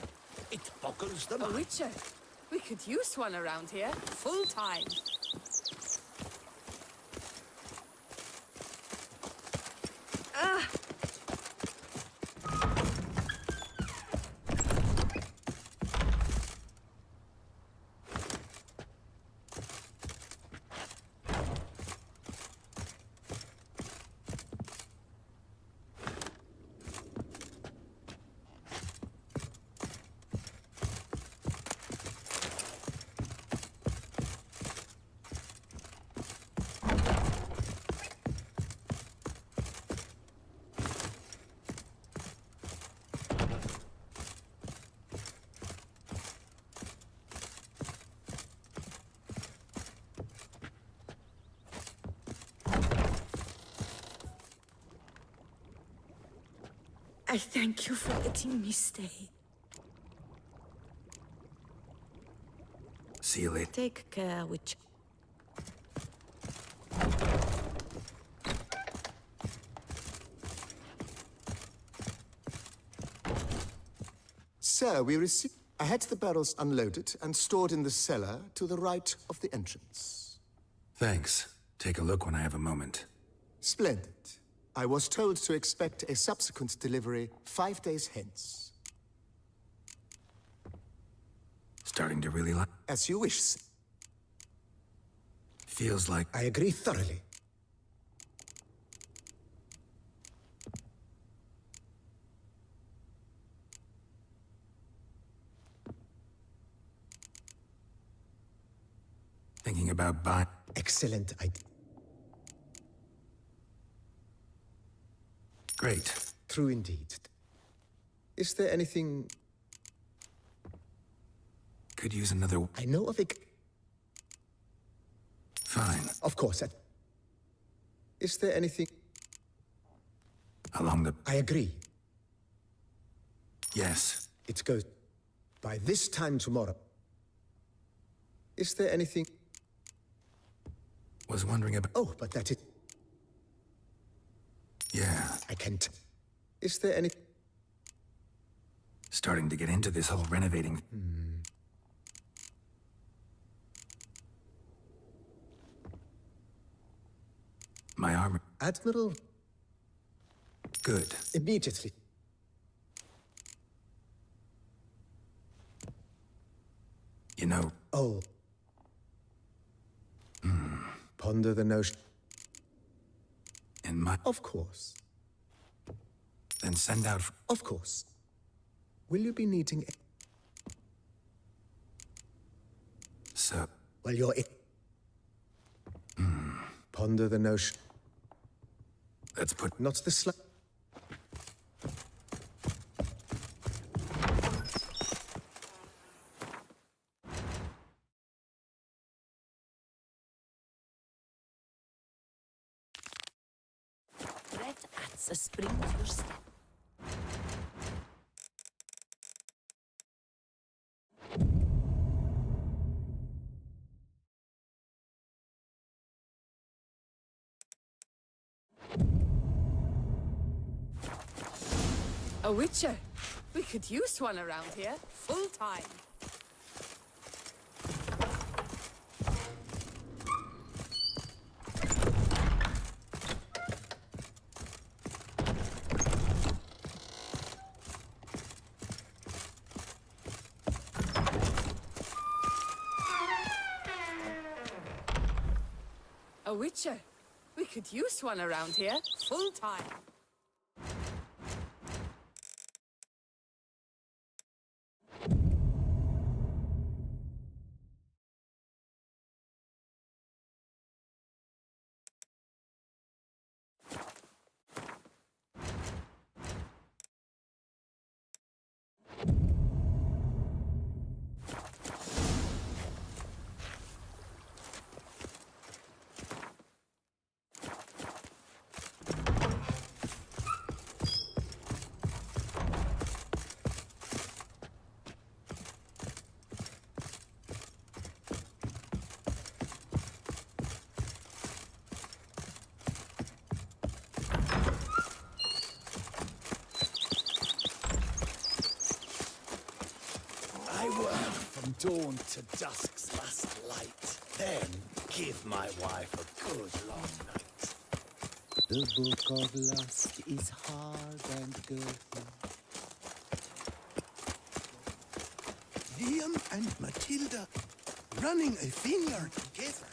it boggles the A mind. witcher. We could use one around here. Full time. Ah! I thank you for letting me stay. See you later. Take care, witch. Sir, we received... I had the barrels unloaded and stored in the cellar to the right of the entrance. Thanks. Take a look when I have a moment. Splendid. I was told to expect a subsequent delivery 5 days hence. Starting to really like... As you wish, sir. Feels like... I agree thoroughly. Thinking about buying... Excellent idea. Great. True indeed. Is there anything... Could use another... I know of a... Fine. Of course. Is there anything... Along the... I agree. Yes. It goes... By this time tomorrow. Is there anything... Was wondering about... Oh, but that is... Yeah. I can't... Is there any... Starting to get into this whole renovating... My armor... Admiral... Good. Immediately. You know... Oh. Ponder the notion... In my... Of course. Then send out... Of course. Will you be needing... So... Well, you're... Ponder the notion... Let's put... Not the slight... Red adds a spring to your step. A witcher. We could use one around here, full time. A witcher. We could use one around here, full time. I work from dawn to dusk's last light, then give my wife a good long night. The book of lust is hard and girthy. Liam and Matilda running a vineyard together.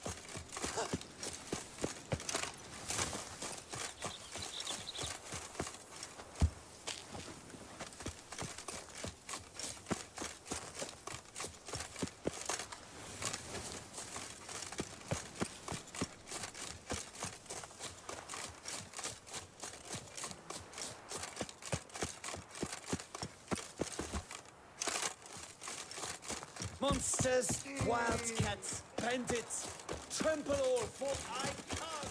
Monsters, wildcats, bandits, trample all, for I come!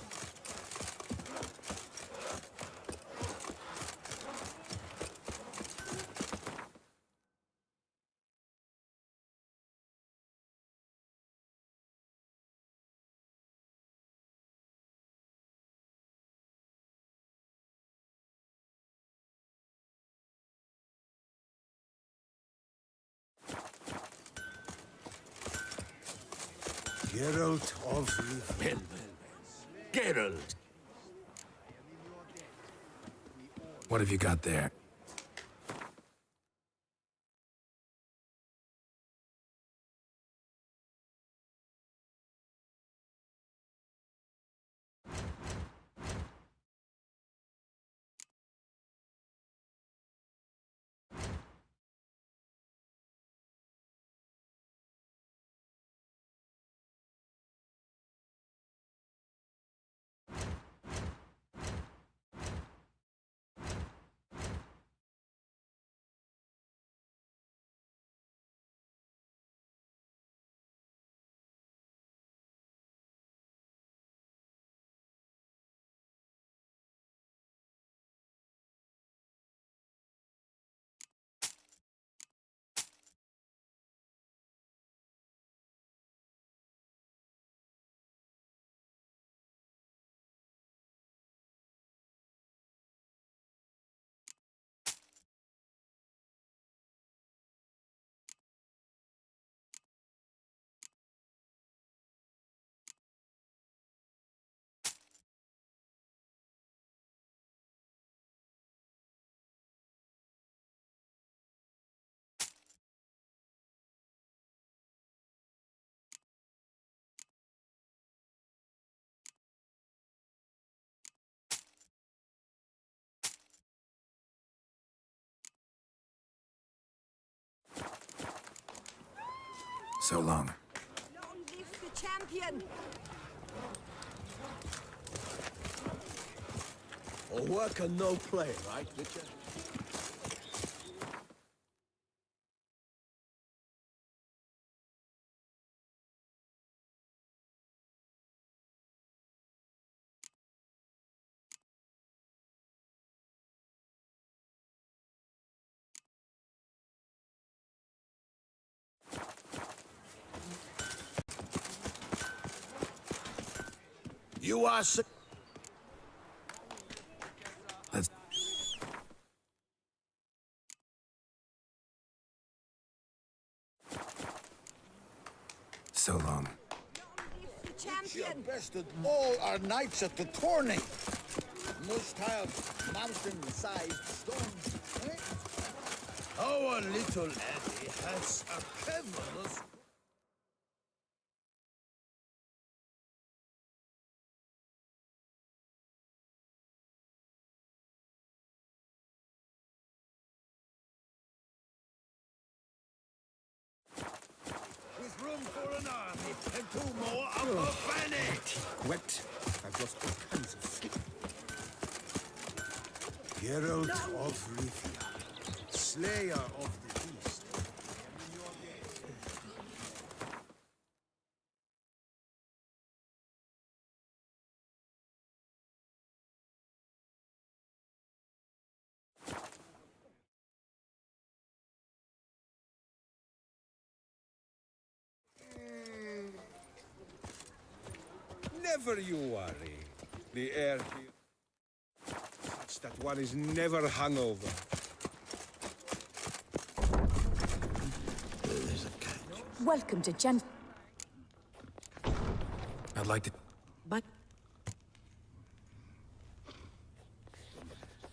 Geralt of Rivia. Geralt! What have you got there? So long. Long live the champion! All work and no play, right, Witcher? You are Let's... So long. The champion bested all our knights at the tourney. Must have mountain-sized stones, eh? Our little Eddie has a clever... With room for an army and 2 more up a panic! Wet. I've lost all kinds of sleep. Geralt of Rivia, Slayer of the Beast. Never you worry. The air here such that one is never hungover. There's a catch. Welcome to Gen... I'd like to... But...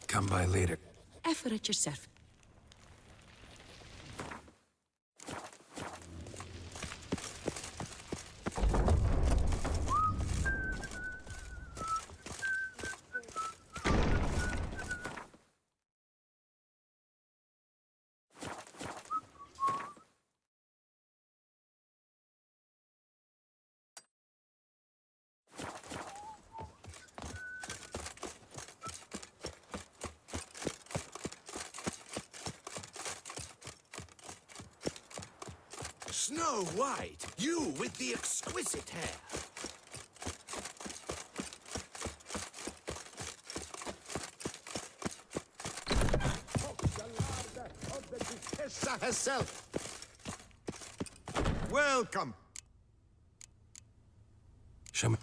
Come by later. Effort at yourself. Snow White, you with the exquisite hair. Of the Duchessa herself. Welcome. Show me.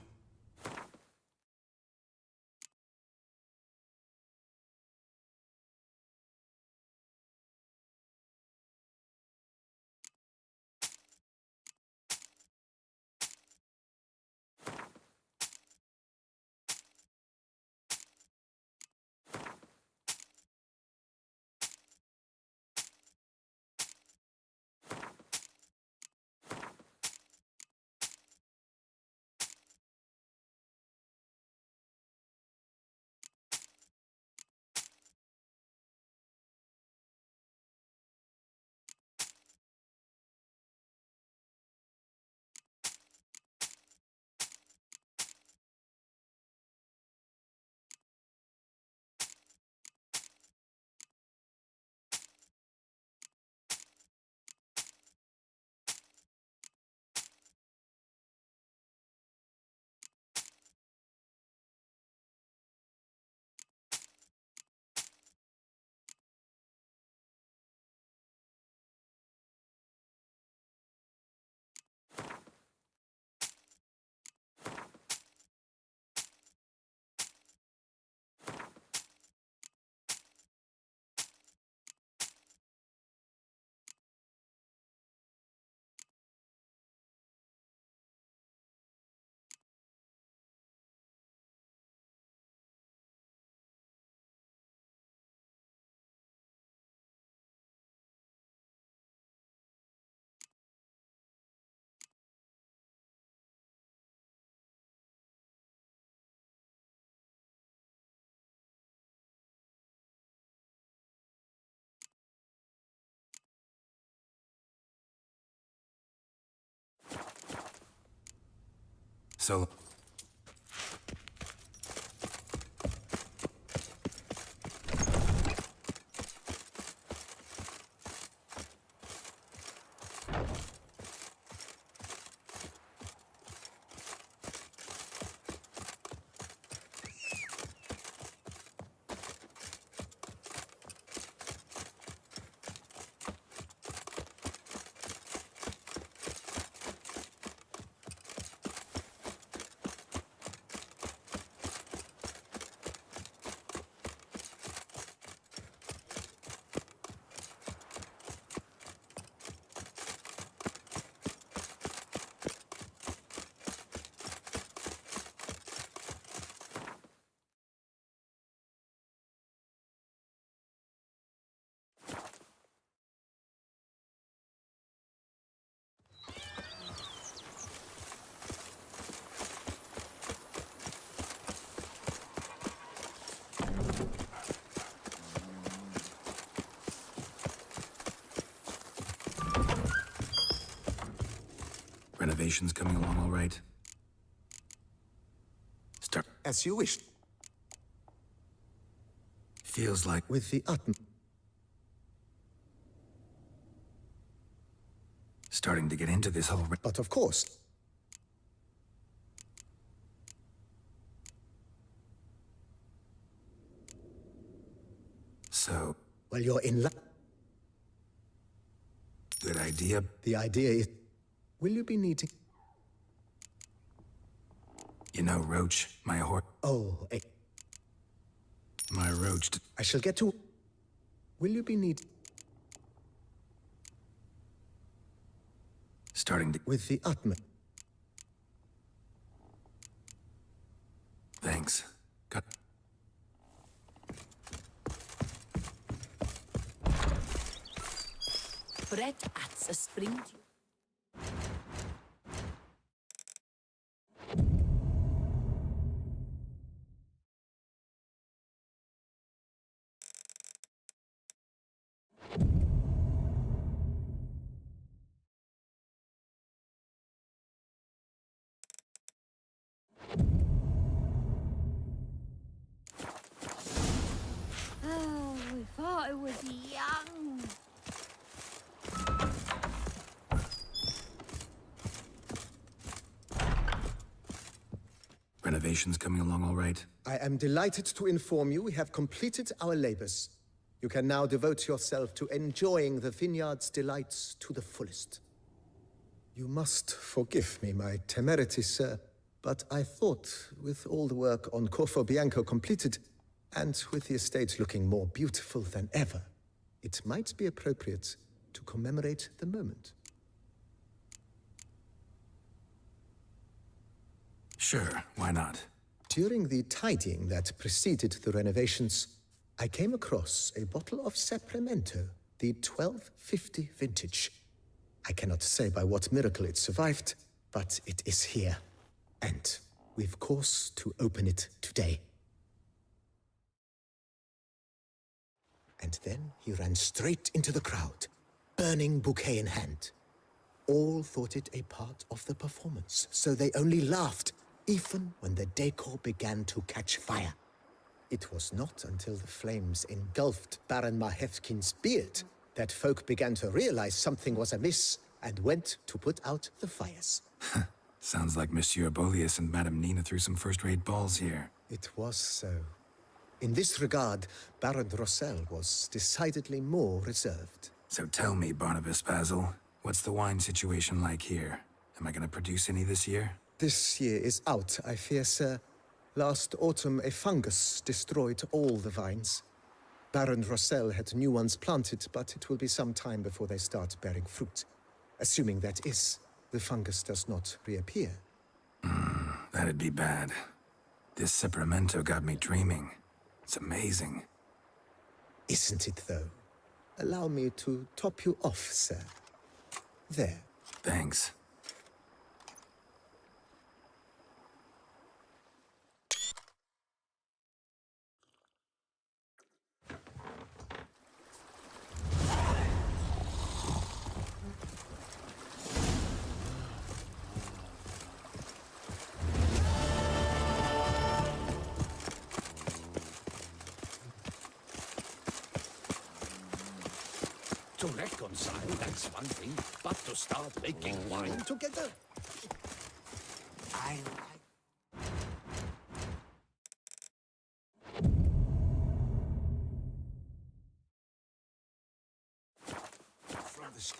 So... Renovations coming along all right? Start. As you wish. Feels like... With the utmost... Starting to get into this whole... But of course. So... Well, you're in luck. Good idea. The idea is... Will you be needing... You know, Roach, my horse... Oh, My Roach... I shall get to... Will you be needing... Starting to... With the utmost... Thanks. Got... Brett at a spring. Oh, if I was young. Renovations coming along all right? I am delighted to inform you we have completed our labors. You can now devote yourself to enjoying the vineyard's delights to the fullest. You must forgive me my temerity, sir, but I thought, with all the work on Corfo Bianco completed, and with the estate looking more beautiful than ever, it might be appropriate to commemorate the moment. Sure, why not? During the tidying that preceded the renovations, I came across a bottle of Sapramento, the 1250 vintage. I cannot say by what miracle it survived, but it is here. And we've cause to open it today. And then he ran straight into the crowd, burning bouquet in hand. All thought it a part of the performance, so they only laughed, even when the decor began to catch fire. It was not until the flames engulfed Baron Mahevkin's beard that folk began to realize something was amiss and went to put out the fires. Sounds like Monsieur Bolius and Madame Nina threw some first-rate balls here. It was so. In this regard, Baron Rossel was decidedly more reserved. So tell me, Barnabas Basil, what's the wine situation like here? Am I gonna produce any this year? This year is out, I fear, sir. Last autumn, a fungus destroyed all the vines. Baron Rossel had new ones planted, but it will be some time before they start bearing fruit. Assuming that is, the fungus does not reappear. That'd be bad. This Sapramento got me dreaming. It's amazing. Isn't it, though? Allow me to top you off, sir. There. Thanks. reconcile, that's one thing. But to start making wine together? I from the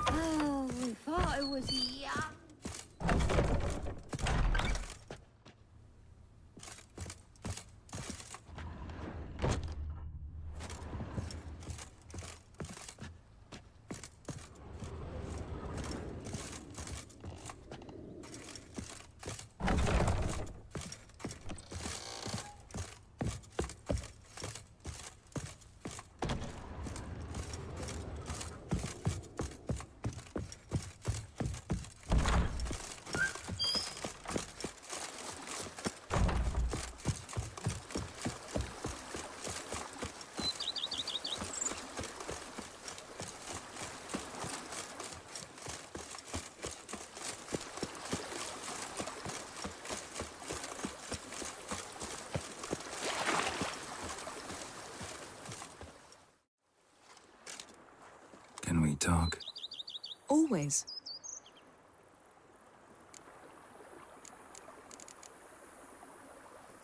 Oh, we thought it was young. Can we talk? Always.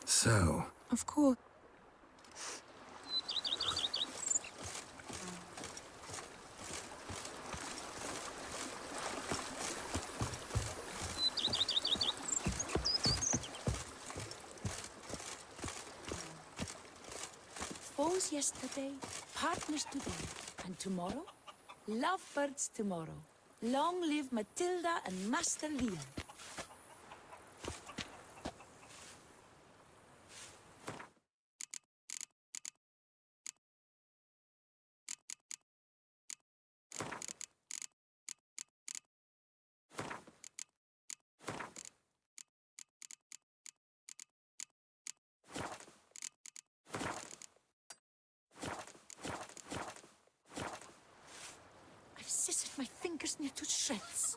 So, Of course. Foes yesterday, partners today, and tomorrow, lovebirds tomorrow. Long live Matilda and Master Leon. I've scissored my fingers near to shreds.